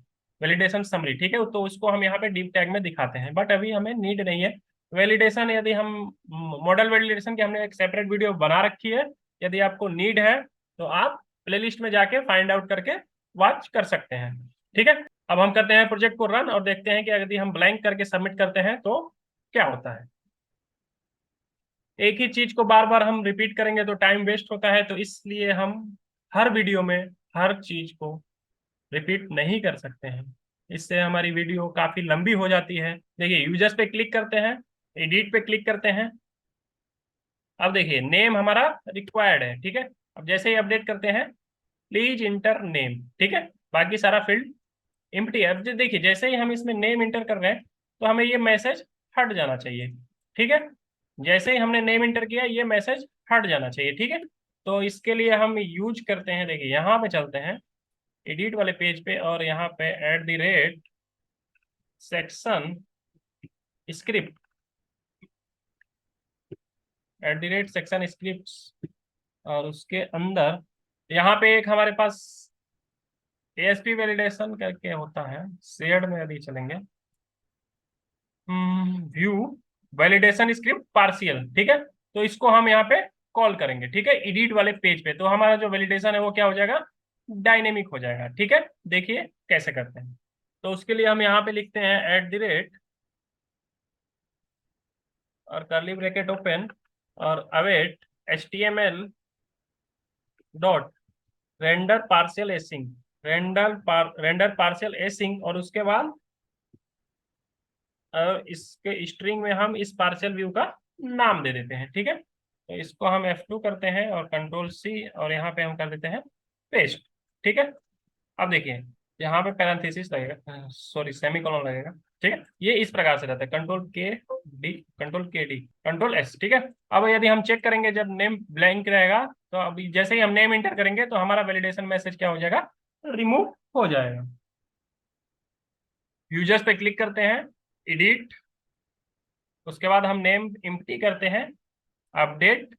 validation summary. ठीक है, तो उसको हम यहाँ पे डीप टैग में दिखाते हैं, बट अभी हमें नीड नहीं है। वैलिडेशन यदि हम मॉडल वैलिडेशन की हमने एक सेपरेट वीडियो बना रखी है, यदि आपको नीड है तो आप प्लेलिस्ट में जाके फाइंड आउट करके वॉच कर सकते हैं। ठीक है, अब हम करते हैं प्रोजेक्ट को रन और देखते हैं कि यदि हम ब्लैंक करके सबमिट करते हैं तो क्या होता है। एक ही चीज को बार बार हम रिपीट करेंगे तो टाइम वेस्ट होता है, तो इसलिए हम हर वीडियो में हर चीज को रिपीट नहीं कर सकते हैं, इससे हमारी वीडियो काफी लंबी हो जाती है। देखिए यूजर्स पे क्लिक करते हैं, एडिट पे क्लिक करते हैं। अब देखिए नेम हमारा रिक्वायर्ड है। ठीक है, अब जैसे ही अपडेट करते हैं प्लीज इंटर नेम। ठीक है, बाकी सारा फील्ड एम्प्टी है। अब देखिए जैसे ही हम इसमें नेम इंटर कर रहे हैं तो हमें ये मैसेज हट जाना चाहिए। ठीक है, जैसे ही हमने नेम इंटर किया ये मैसेज हट जाना चाहिए। ठीक है, तो इसके लिए हम यूज करते हैं, देखिए यहाँ पे चलते हैं एडिट वाले पेज पे और यहाँ पे @ सेक्शन स्क्रिप्ट, @ सेक्शन स्क्रिप्ट, और उसके अंदर यहाँ पे एक हमारे पास एएसपी वैलिडेशन करके होता है, शेयर्ड में यदि चलेंगे, व्यू वैलिडेशन स्क्रिप्ट पार्शियल। ठीक है, तो इसको हम यहाँ पे कॉल करेंगे। ठीक है, एडिट वाले पेज पे तो हमारा जो वैलिडेशन है वो क्या हो जाएगा, डायनेमिक हो जाएगा। ठीक है, देखिए कैसे करते हैं। तो उसके लिए हम यहाँ पे लिखते हैं @ और कर्ली ब्रैकेट ओपन और await HTML dot render partial async, render partial async. और उसके बाद इसके स्ट्रिंग में हम इस पार्शियल व्यू का नाम दे देते हैं। ठीक है, तो इसको हम F2 करते हैं और कंट्रोल C, और यहाँ पे हम कर देते हैं पेस्ट। ठीक है, अब देखिए यहाँ पे पैरेंथेसिस लगेगा, सॉरी सेमीकोलन लगेगा। ठीक है, ये इस प्रकार से रहता है, control K D control S। ठीक है, अब यदि हम चेक करेंगे जब नेम ब्लैंक रहेगा तो अभी जैसे ही हम नेम इंटर करेंगे तो हमारा वैलिडेशन मैसेज क्या हो जाएगा, रिमूव हो जाएगा। यूजर्स पे क्लिक करते हैं, एडिट, उसके बाद हम नेम एम्प्टी करते हैं, अपडेट।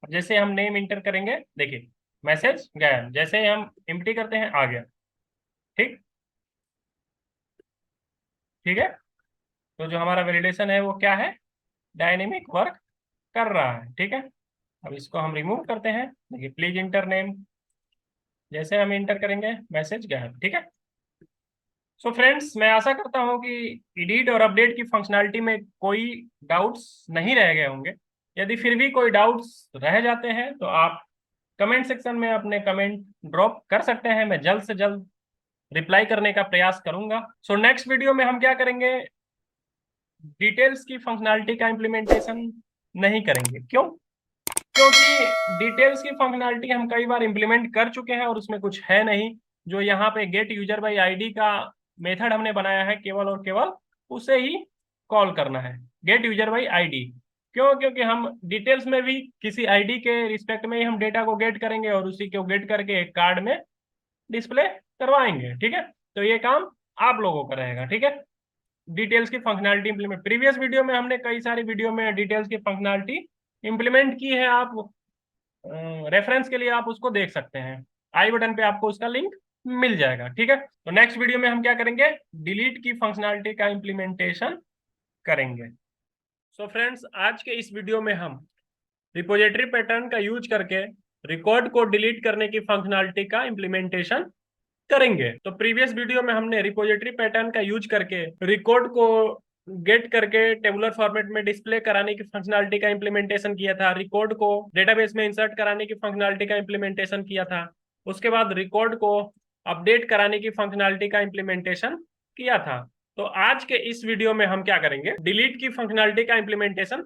जैसे हम नेम इंटर करेंगे देखिए मैसेज गया, जैसे हम एम्प्टी करते हैं आ गया। ठीक, ठीक है, तो जो हमारा वैलिडेशन है वो क्या है, डायनेमिक वर्क कर रहा है। ठीक है, अब इसको हम रिमूव करते हैं, देखिए प्लीज इंटर नेम, जैसे हम इंटर करेंगे मैसेज गया। ठीक है, सो फ्रेंड्स, मैं आशा करता हूँ कि एडिट और अपडेट की फंक्शनैलिटी में कोई डाउट्स नहीं रह गए होंगे। यदि फिर भी कोई डाउट्स रह जाते हैं तो आप कमेंट सेक्शन में अपने कमेंट ड्रॉप कर सकते हैं। मैं जल्द से जल्द रिप्लाई करने का प्रयास करूंगा। सो नेक्स्ट वीडियो में हम क्या करेंगे, डिटेल्स की फंक्शनैलिटी का इम्प्लीमेंटेशन नहीं करेंगे। क्यों? क्योंकि डिटेल्स की फंक्शनैलिटी हम कई बार इम्प्लीमेंट कर चुके हैं और उसमें कुछ है नहीं। जो यहाँ पे गेट यूजर बाई आईडी का मेथड हमने बनाया है, केवल और केवल उसे ही कॉल करना है, गेट यूजर बाई आईडी। क्यों? क्योंकि हम डिटेल्स में भी किसी आईडी के रिस्पेक्ट में ही हम डेटा को गेट करेंगे और उसी को गेट करके एक कार्ड में डिस्प्ले करवाएंगे। ठीक है, तो ये काम आप लोगों का रहेगा। ठीक है, डिटेल्स की फंक्शनैलिटी इंप्लीमेंट, प्रीवियस वीडियो में हमने कई सारी वीडियो में डिटेल्स की फंक्शनैलिटी इंप्लीमेंट की है। आप रेफरेंस के लिए आप उसको देख सकते हैं, आई बटन पे आपको उसका लिंक मिल जाएगा। ठीक है, तो नेक्स्ट वीडियो में हम क्या करेंगे, डिलीट की फंक्शनैलिटी का इंप्लीमेंटेशन करेंगे। सो फ्रेंड्स, आज के इस वीडियो में हम रिपोजिटरी पैटर्न का यूज करके रिकॉर्ड को डिलीट करने की फंक्शनैलिटी का इंप्लीमेंटेशन करेंगे। तो प्रीवियस वीडियो में हमने रिपोजिटरी पैटर्न का यूज करके रिकॉर्ड को गेट करके टेबुलर फॉर्मेट में डिस्प्ले कराने की फंक्शनैलिटी का इंप्लीमेंटेशन किया था, रिकॉर्ड को डेटाबेस में इंसर्ट कराने की फंक्शनैलिटी का इंप्लीमेंटेशन किया था, उसके बाद रिकॉर्ड को अपडेट कराने की फंक्शनैलिटी का इंप्लीमेंटेशन किया था। तो आज के इस वीडियो में हम क्या करेंगे, डिलीट की फंक्शनैलिटी का इंप्लीमेंटेशन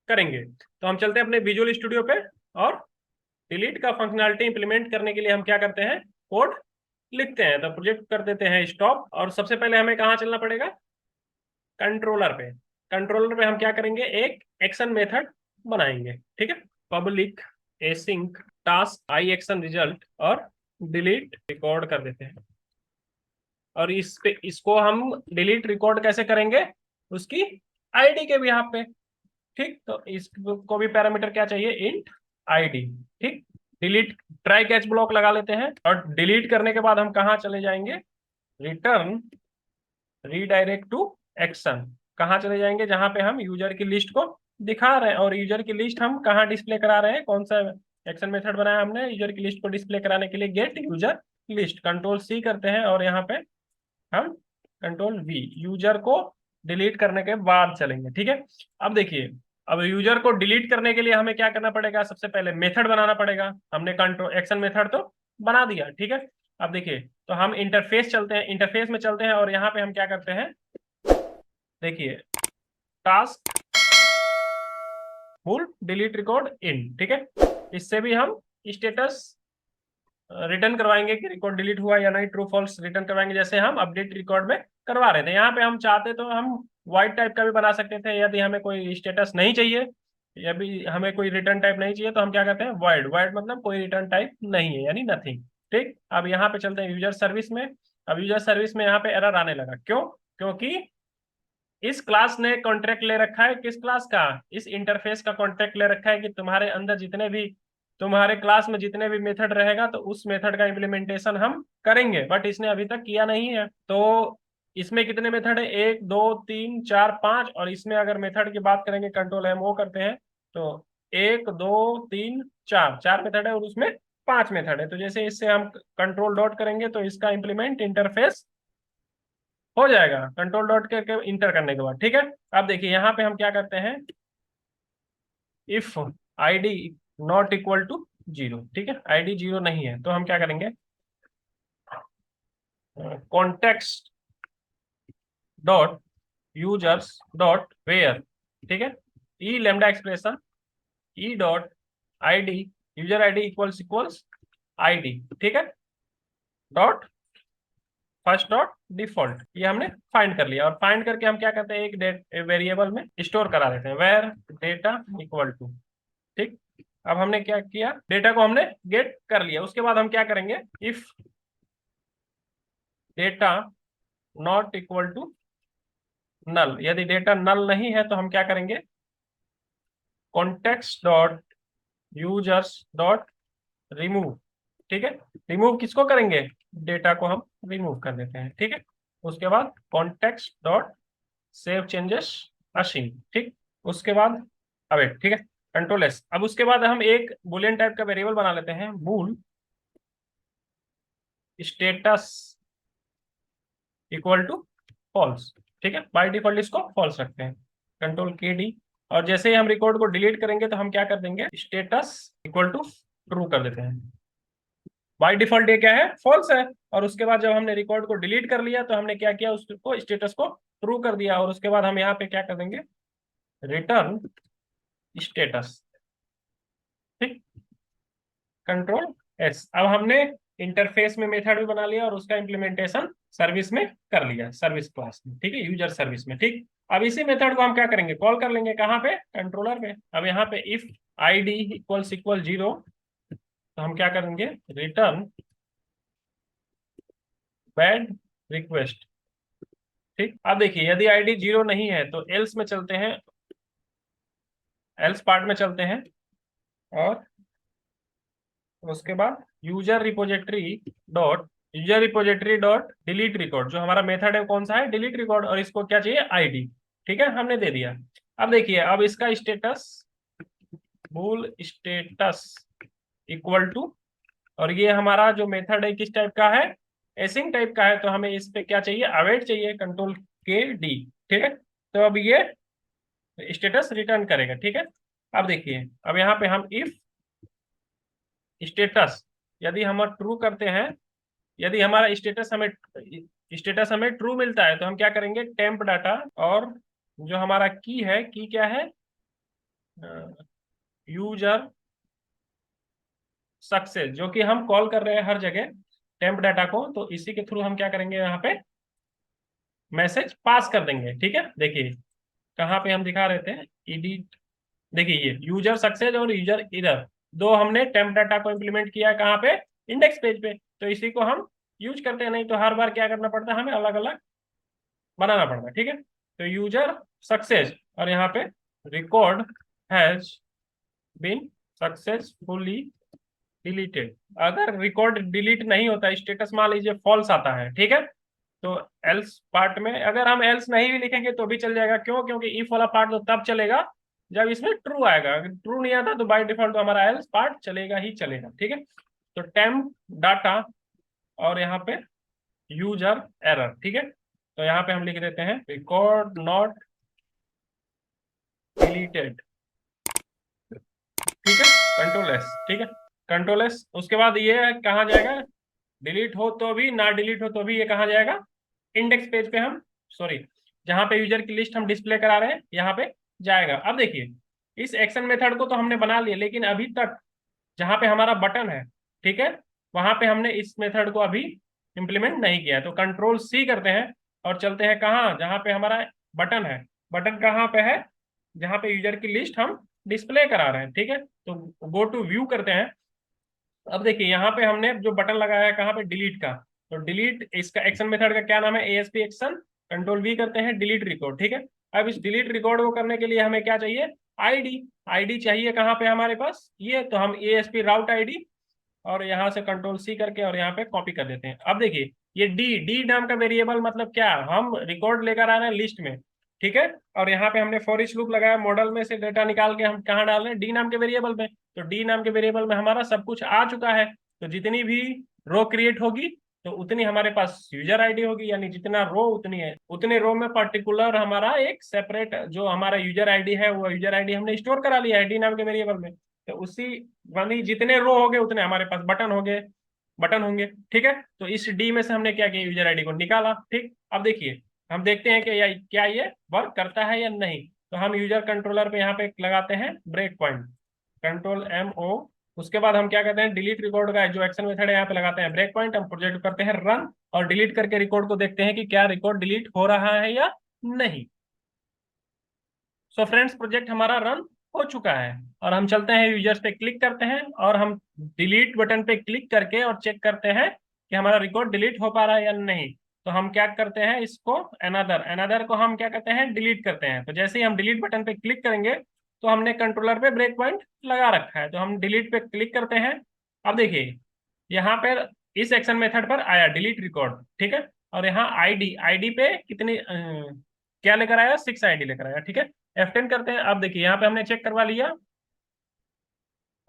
करेंगे। तो हम चलते हैं अपने विजुअल स्टूडियो पे और डिलीट का फंक्शनैलिटी इंप्लीमेंट करने के लिए हम क्या करते हैं, कोड लिखते हैं। तो प्रोजेक्ट कर देते हैं स्टॉप और सबसे पहले हमें कहाँ चलना पड़ेगा, कंट्रोलर पे। कंट्रोलर पे हम क्या करेंगे, एक एक्शन मेथड बनाएंगे। ठीक है, public async task I action result और डिलीट रिकॉर्ड कर देते हैं। और इस पे इसको हम डिलीट रिकॉर्ड कैसे करेंगे, उसकी आईडी के भी यहाँ पे। ठीक, तो इसको भी पैरामीटर क्या चाहिए, इंट आईडी। ठीक, डिलीट ट्राई कैच ब्लॉक लगा लेते हैं और डिलीट करने के बाद हम कहाँ चले जाएंगे, रिटर्न रीडायरेक्ट टू एक्शन। कहाँ चले जाएंगे, जहां पे हम यूजर की लिस्ट को दिखा रहे हैं। और यूजर की लिस्ट हम कहाँ डिस्प्ले करा रहे हैं, कौन सा एक्शन मेथड बनाया हमने यूजर की लिस्ट को डिस्प्ले कराने के लिए, get user list. Control C करते हैं और यहाँ पे हम कंट्रोल वी, यूजर को डिलीट करने के बाद चलेंगे। ठीक है, अब देखिए, अब यूजर को डिलीट करने के लिए हमें क्या करना पड़ेगा, सबसे पहले मेथड बनाना पड़ेगा। हमने कंट्रोल एक्शन मेथड तो बना दिया। ठीक है, अब देखिए, तो हम इंटरफेस चलते हैं, इंटरफेस में चलते हैं और यहाँ पे हम क्या करते हैं, देखिए, task full delete record in. ठीक है, इससे भी हम स्टेटस रिटर्न करवाएंगे कि रिकॉर्ड डिलीट हुआ या नहीं, ट्रू फॉल्स रिटर्न करवाएंगे, जैसे हम अपडेट रिकॉर्ड में करवा रहे थे। यहाँ पे हम चाहते तो हम वाइट टाइप का भी बना सकते थे, यदि हमें कोई स्टेटस नहीं चाहिए या भी हमें कोई रिटर्न टाइप नहीं चाहिए तो हम क्या करते हैं, वाइड। वाइड मतलब कोई रिटर्न टाइप नहीं है, यानी नथिंग। ठीक, अब यहाँ पे चलते हैं यूजर सर्विस में। अब यूजर सर्विस में यहाँ पे एरर आने लगा, क्यों? क्योंकि इस क्लास ने कॉन्ट्रैक्ट ले रखा है, किस क्लास का, इस इंटरफेस का कॉन्ट्रैक्ट ले रखा है कि तुम्हारे अंदर जितने भी, तुम्हारे क्लास में जितने भी मेथड रहेगा तो उस मेथड का इम्प्लीमेंटेशन हम करेंगे, बट इसने अभी तक किया नहीं है। तो इसमें कितने मेथड है, 1 2 3 4 5, और इसमें अगर मेथड की बात करेंगे, कंट्रोल एम ओ करते हैं तो 1 2 3 4 चार मेथड है और उसमें 5 मेथड है। तो जैसे इससे हम कंट्रोल डॉट करेंगे तो इसका इम्प्लीमेंट इंटरफेस हो जाएगा, कंट्रोल डॉट करके इंटर करने के बाद। ठीक है, अब देखिए यहाँ पे हम क्या करते हैं, if ID not equal to 0। ठीक है, आईडी 0 नहीं है तो हम क्या करेंगे, context dot users dot where. ठीक है, e lambda expression e dot ID, user ID equals equals ID. ठीक है, डॉट फर्स्ट डॉट डिफॉल्ट, ये हमने फाइंड कर लिया। और फाइंड करके हम क्या करते हैं, एक वेरिएबल में स्टोर करा देते हैं, वेर डेटा इक्वल टू। ठीक, अब हमने क्या किया, डेटा को हमने गेट कर लिया। उसके बाद हम क्या करेंगे, if data not equal to null, यदि डेटा नल नहीं है तो हम क्या करेंगे, context dot users dot remove. ठीक है, रिमूव किसको करेंगे, डेटा को हम रिमूव कर देते हैं। ठीक है, उसके बाद कॉन्टेक्स्ट डॉट सेव चेंजेस असीम। ठीक, उसके बाद अवेट। ठीक है, कंट्रोल एस। अब उसके बाद हम एक बुलियन टाइप का वेरिएबल बना लेते हैं, बूल स्टेटस इक्वल टू फॉल्स। ठीक है, बाय डिफॉल्ट इसको फॉल्स रखते हैं, कंट्रोल के डी। और जैसे ही हम रिकॉर्ड को डिलीट करेंगे तो हम क्या कर देंगे, स्टेटस इक्वल टू ट्रू कर देते हैं। बाय डिफॉल्ट ये क्या है, फॉल्स है। और उसके बाद जब हमने रिकॉर्ड को डिलीट कर लिया तो हमने क्या किया, उसको स्टेटस को ट्रू कर दिया। और उसके बाद हम यहाँ पे क्या कर देंगे, रिटर्न स्टेटस। ठीक, कंट्रोल एस। अब हमने इंटरफेस में मेथड भी बना लिया और उसका इम्प्लीमेंटेशन सर्विस में कर लिया, सर्विस क्लास में। ठीक है, यूजर सर्विस में। ठीक, अब इसी मेथड को हम क्या करेंगे, कॉल कर लेंगे कहाँ पे, कंट्रोलर पे। अब यहाँ पे इफ id इक्वल्स इक्वल 0, तो हम क्या करेंगे, रिटर्न बैड रिक्वेस्ट। ठीक, अब देखिए यदि id 0 नहीं है तो एल्स में चलते हैं, एल्स पार्ट में चलते हैं। और उसके बाद user repository dot delete record, जो हमारा मेथड है कौन सा है, डिलीट रिकॉर्ड। और इसको क्या चाहिए, आईडी। ठीक है, हमने दे दिया। अब देखिए, अब इसका स्टेटस भूल स्टेटस इक्वल टू, और ये हमारा जो मेथड है किस टाइप का है, एसिंग टाइप का है। तो हमें इस पे क्या चाहिए, अवेट चाहिए, कंट्रोल के डी। ठीक है, तो अब ये स्टेटस रिटर्न करेगा। ठीक है, अब देखिए, अब यहाँ पे हम इफ स्टेटस यदि हम ट्रू करते हैं, यदि हमारा स्टेटस हमें ट्रू मिलता है तो हम क्या करेंगे, टेम्प डाटा। और जो हमारा की है, की क्या है, यूजर सक्सेस, जो कि हम कॉल कर रहे हैं हर जगह टेम्प डाटा को। तो इसी के थ्रू हम क्या करेंगे, यहाँ पे मैसेज पास कर देंगे। ठीक है, देखिए कहाँ पे हम दिखा रहे थे, एडिट। देखिए ये यूजर सक्सेस और यूजर इधर दो हमने टेम्प डाटा को इम्प्लीमेंट किया है कहाँ पे, इंडेक्स पेज पे। तो इसी को हम यूज करते हैं, नहीं तो हर बार क्या करना पड़ता है, हमें अलग अलग बनाना पड़ता है। ठीक है, तो यूजर सक्सेस और यहाँ पे record has been successfully deleted. अगर रिकॉर्ड डिलीट नहीं होता, स्टेटस मान लीजिए फॉल्स आता है, ठीक है, तो एल्स पार्ट में अगर हम एल्स नहीं भी लिखेंगे तो भी चल जाएगा। क्यों, क्योंकि इफ वाला पार्ट तो तब चलेगा जब इसमें ट्रू आएगा। अगर ट्रू नहीं आता तो बाय डिफॉल्ट तो हमारा एल्स पार्ट चलेगा ही चलेगा। ठीक है, तो टेम्प डाटा और यहाँ पे यूजर एरर। ठीक है, तो यहाँ पे हम लिख देते हैं रिकॉर्ड नॉट डिलीटेड। ठीक है, कंट्रोल एस। ठीक है, कंट्रोल एस। उसके बाद ये कहाँ जाएगा, डिलीट हो तो भी ना डिलीट हो तो भी ये कहाँ जाएगा, इंडेक्स पेज पे हम, सॉरी, जहाँ पे यूजर की लिस्ट हम डिस्प्ले करा रहे हैं यहाँ पे जाएगा। अब देखिए, इस एक्शन मेथड को तो हमने बना लिया, लेकिन अभी तक जहाँ पे हमारा बटन है, ठीक है, वहां पे हमने इस मेथड को अभी इंप्लीमेंट नहीं किया है। तो कंट्रोल सी करते हैं और चलते हैं कहाँ, जहाँ पे हमारा बटन है। बटन कहाँ पे है, जहाँ पे यूजर की लिस्ट हम डिस्प्ले करा रहे हैं। ठीक है, तो गो टू व्यू करते हैं। अब देखिए यहाँ पे हमने जो बटन लगाया है कहाँ पे, डिलीट का। तो डिलीट, इसका एक्शन मेथड का क्या नाम है, एएसपी एक्शन। कंट्रोल वी करते हैं, डिलीट रिकॉर्ड। ठीक है, अब इस डिलीट रिकॉर्ड को करने के लिए हमें क्या चाहिए, आईडी। आईडी चाहिए कहाँ पे हमारे पास, ये तो हम एएसपी राउट आईडी, और यहाँ से कंट्रोल सी करके और यहाँ पे कॉपी कर देते हैं। अब देखिए ये डी डी नाम का वेरिएबल मतलब क्या, हम रिकॉर्ड लेकर आ रहे हैं लिस्ट में। ठीक है, और यहाँ पे हमने फॉर ईच लूप लगाया, मॉडल में से डेटा निकाल के हम कहाँ डाल रहे हैं, डी नाम के वेरिएबल में। तो डी नाम के वेरिएबल में हमारा सब कुछ आ चुका है। तो जितनी भी रो क्रिएट होगी तो उतनी हमारे पास यूजर आईडी होगी, यानी जितना रो उतनी है, उतने रो में पर्टिकुलर हमारा एक सेपरेट जो हमारा यूजर आईडी है वो यूजर आईडी हमने स्टोर करा लिया है डी नाम के वेरिएबल में। तो उसी यानी जितने रो हो गए उतने हमारे पास बटन हो गए, बटन होंगे। ठीक है, तो इस डी में से हमने क्या किया, यूजर आईडी को निकाला। ठीक, अब देखिए हम देखते हैं कि क्या ये वर्क करता है या नहीं। तो हम यूजर कंट्रोलर पे यहाँ पे लगाते हैं break point, control M O. उसके बाद हम क्या कहते हैं, डिलीट रिकॉर्ड का जो एक्शन मेथड है यहाँ पे लगाते हैं ब्रेक पॉइंट। हम प्रोजेक्ट करते हैं रन और डिलीट करके रिकॉर्ड को देखते हैं कि क्या रिकॉर्ड डिलीट हो रहा है या नहीं। सो फ्रेंड्स, प्रोजेक्ट हमारा रन हो चुका है और हम चलते हैं यूजर्स पे क्लिक करते हैं और हम डिलीट बटन पे क्लिक करके और चेक करते हैं कि हमारा रिकॉर्ड डिलीट हो पा रहा है या नहीं। तो हम क्या करते हैं, इसको अनदर अनदर को हम क्या करते हैं, डिलीट करते हैं। तो जैसे ही हम डिलीट बटन पे क्लिक करेंगे तो हमने कंट्रोलर पे ब्रेक पॉइंट लगा रखा है, तो हम डिलीट पे क्लिक करते हैं। अब देखिए यहाँ पर इस एक्शन मेथड पर आया डिलीट रिकॉर्ड। ठीक है, और यहाँ आईडी आईडी पे कितनी क्या लेकर आया, 6 आईडी लेकर आया। ठीक है, F10 करते हैं। अब देखिए यहाँ पे हमने चेक करवा लिया,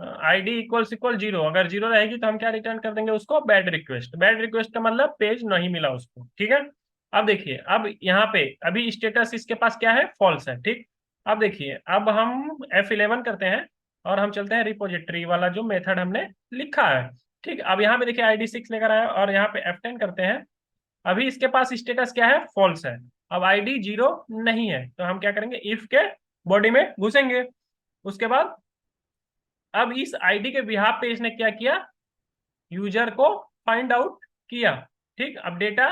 आईडी इक्वल्स इक्वल 0। अगर 0 रहेगी तो हम क्या रिटर्न कर देंगे उसको, बैड रिक्वेस्ट। बैड रिक्वेस्ट का मतलब पेज नहीं मिला उसको। ठीक है, अब देखिए, अब यहाँ पे अभी स्टेटस इसके पास क्या है, फॉल्स है, ठीक। अब देखिए, अब हम F11 करते हैं और हम चलते हैं रिपोजिटरी वाला जो मेथड हमने लिखा है, ठीक। अब यहाँ पे देखिए ID 6 लेकर आया और यहाँ पे F10 करते हैं। अभी इसके पास स्टेटस क्या है, फॉल्स है। अब ID 0 नहीं है, तो हम क्या करेंगे, इफ के बॉडी में घुसेंगे। उसके बाद अब इस ID के बिहाफ पे इसने क्या किया, यूजर को फाइंड आउट किया, ठीक। अब डेटा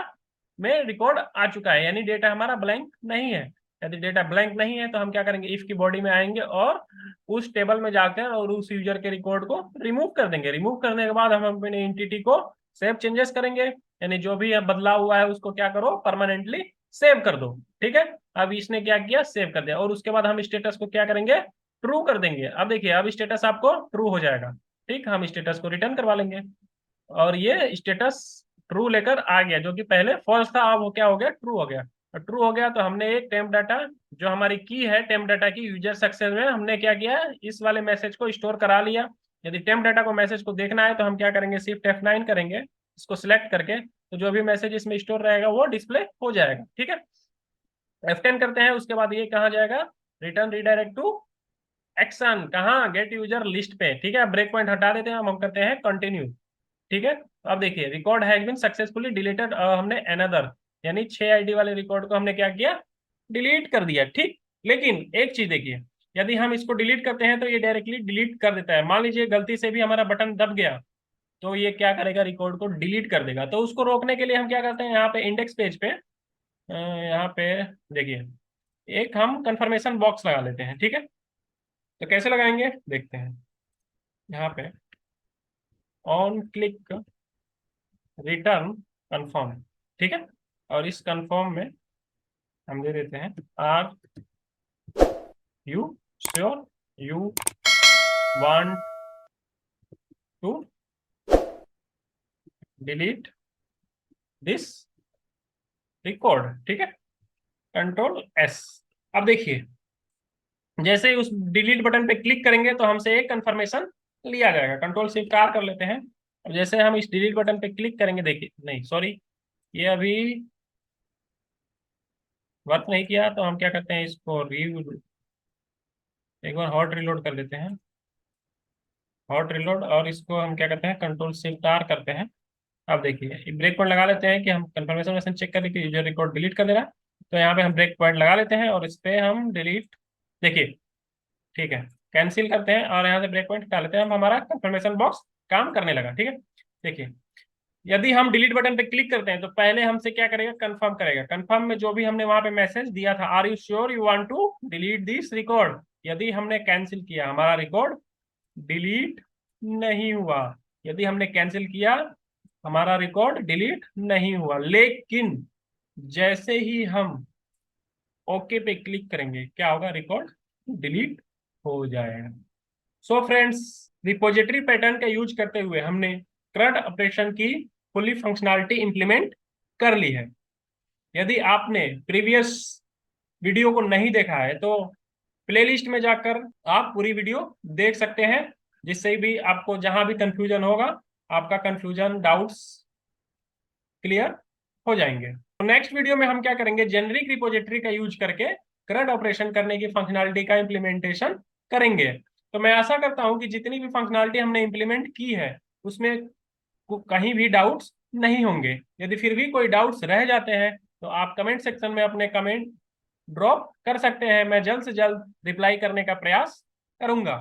में रिकॉर्ड आ चुका है, यानी डेटा हमारा ब्लैंक नहीं है। यदि डेटा ब्लैंक नहीं है तो हम क्या करेंगे, इफ की बॉडी में आएंगे और उस टेबल में जाकर और उस यूजर के रिकॉर्ड को रिमूव कर देंगे। रिमूव करने के बाद हम अपने एंटिटी को सेव चेंजेस करेंगे, यानी जो भी बदलाव हुआ है उसको क्या करो, परमानेंटली सेव कर दो, ठीक है। अब इसने क्या किया, सेव कर दिया। और उसके बाद हम स्टेटस को क्या करेंगे, ट्रू कर देंगे। अब देखिए, अब स्टेटस आपको ट्रू हो जाएगा, ठीक। हम स्टेटस को रिटर्न करवा लेंगे और ये स्टेटस ट्रू लेकर आ गया, जो कि पहले फॉल्स था, अब वो क्या हो गया, ट्रू हो गया। और ट्रू हो गया तो हमने एक टेम्प डाटा, जो हमारी की है टेम्प डाटा की यूजर सक्सेस में, हमने क्या किया, इस वाले मैसेज को स्टोर करा लिया। यदि टेम्प डाटा को मैसेज को देखना है तो हम क्या करेंगे, शिफ्ट F9 करेंगे, इसको सिलेक्ट करके, तो जो भी मैसेज इसमें स्टोर रहेगा वो डिस्प्ले हो जाएगा, ठीक है। F10 करते हैं, उसके बाद ये कहाँ जाएगा, रिटर्न रिडायरेक्ट टू एक्शन, कहाँ, गेट यूजर लिस्ट पे, ठीक है। ब्रेक पॉइंट हटा देते हैं, हम करते हैं कंटिन्यू, ठीक है। तो अब देखिए, record has been successfully deleted, हमने अनदर, यानी 6 ID वाले रिकॉर्ड को हमने क्या किया, डिलीट कर दिया, ठीक। लेकिन एक चीज देखिए, यदि हम इसको डिलीट करते हैं तो ये डायरेक्टली डिलीट कर देता है। मान लीजिए गलती से भी हमारा बटन दब गया तो ये क्या करेगा, रिकॉर्ड को डिलीट कर देगा। तो उसको रोकने के लिए हम क्या करते हैं, यहाँ पे इंडेक्स पेज पे, यहाँ पे देखिए, एक हम कंफर्मेशन बॉक्स लगा लेते हैं, ठीक है। तो कैसे लगाएंगे देखते हैं, यहाँ पे ऑन क्लिक रिटर्न कंफर्म, ठीक है। और इस कंफर्म में हम दे देते हैं, are you sure you want to delete this record, ठीक है। Ctrl+S। अब देखिए, जैसे ही उस डिलीट बटन पे क्लिक करेंगे तो हमसे एक कंफर्मेशन लिया जाएगा। Ctrl+Shift+R कर लेते हैं। अब जैसे हम इस डिलीट बटन पे क्लिक करेंगे, देखिए, नहीं सॉरी, ये अभी वर्क नहीं किया, तो हम क्या करते हैं, इसको एक बार हॉट रिलोड कर देते हैं, हॉट रिलोड, और इसको हम क्या करते हैं, Ctrl+Shift+R करते हैं। अब देखिए, ब्रेक पॉइंट लगा लेते हैं कि हम कंफर्मेशन वर्जन चेक करें कि यूजर रिकॉर्ड डिलीट कर दे रहा है। तो यहाँ पे हम ब्रेक पॉइंट लगा लेते हैं और इस पे हम डिलीट, देखिए, ठीक है, कैंसिल करते हैं और यहाँ से ब्रेक पॉइंट हटा लेते हैं। हम हमारा कंफर्मेशन बॉक्स काम करने लगा, ठीक है। देखिए, यदि हम डिलीट बटन पे क्लिक करते हैं तो पहले हमसे क्या करेगा, कंफर्म करेगा। कंफर्म में जो भी हमने वहां पे मैसेज दिया था, are you sure you want to delete this record, यदि हमने कैंसिल किया, हमारा रिकॉर्ड डिलीट नहीं हुआ। यदि हमने कैंसिल किया, हमारा रिकॉर्ड डिलीट नहीं हुआ। लेकिन जैसे ही हम ओके पे क्लिक करेंगे, क्या होगा, रिकॉर्ड डिलीट हो जाएगा। सो फ्रेंड्स, रिपोजिटरी पैटर्न का यूज करते हुए हमने CRUD ऑपरेशन की फुली फंक्शनैलिटी इंप्लीमेंट कर ली है। यदि आपने प्रीवियस वीडियो को नहीं देखा है तो प्लेलिस्ट में जाकर आप पूरी वीडियो देख सकते हैं, जिससे भी आपको जहां भी कंफ्यूजन होगा, आपका कंफ्यूजन डाउट्स क्लियर हो जाएंगे। तो नेक्स्ट वीडियो में हम क्या करेंगे, जेनरिक रिपोजिटरी का यूज करके CRUD ऑपरेशन करने की फंक्शनैलिटी का इंप्लीमेंटेशन करेंगे। तो मैं आशा करता हूं कि जितनी भी फंक्शनैलिटी हमने इंप्लीमेंट की है उसमें कहीं भी डाउट्स नहीं होंगे। यदि फिर भी कोई डाउट्स रह जाते हैं तो आप कमेंट सेक्शन में अपने कमेंट ड्रॉप कर सकते हैं, मैं जल्द से जल्द रिप्लाई करने का प्रयास करूंगा।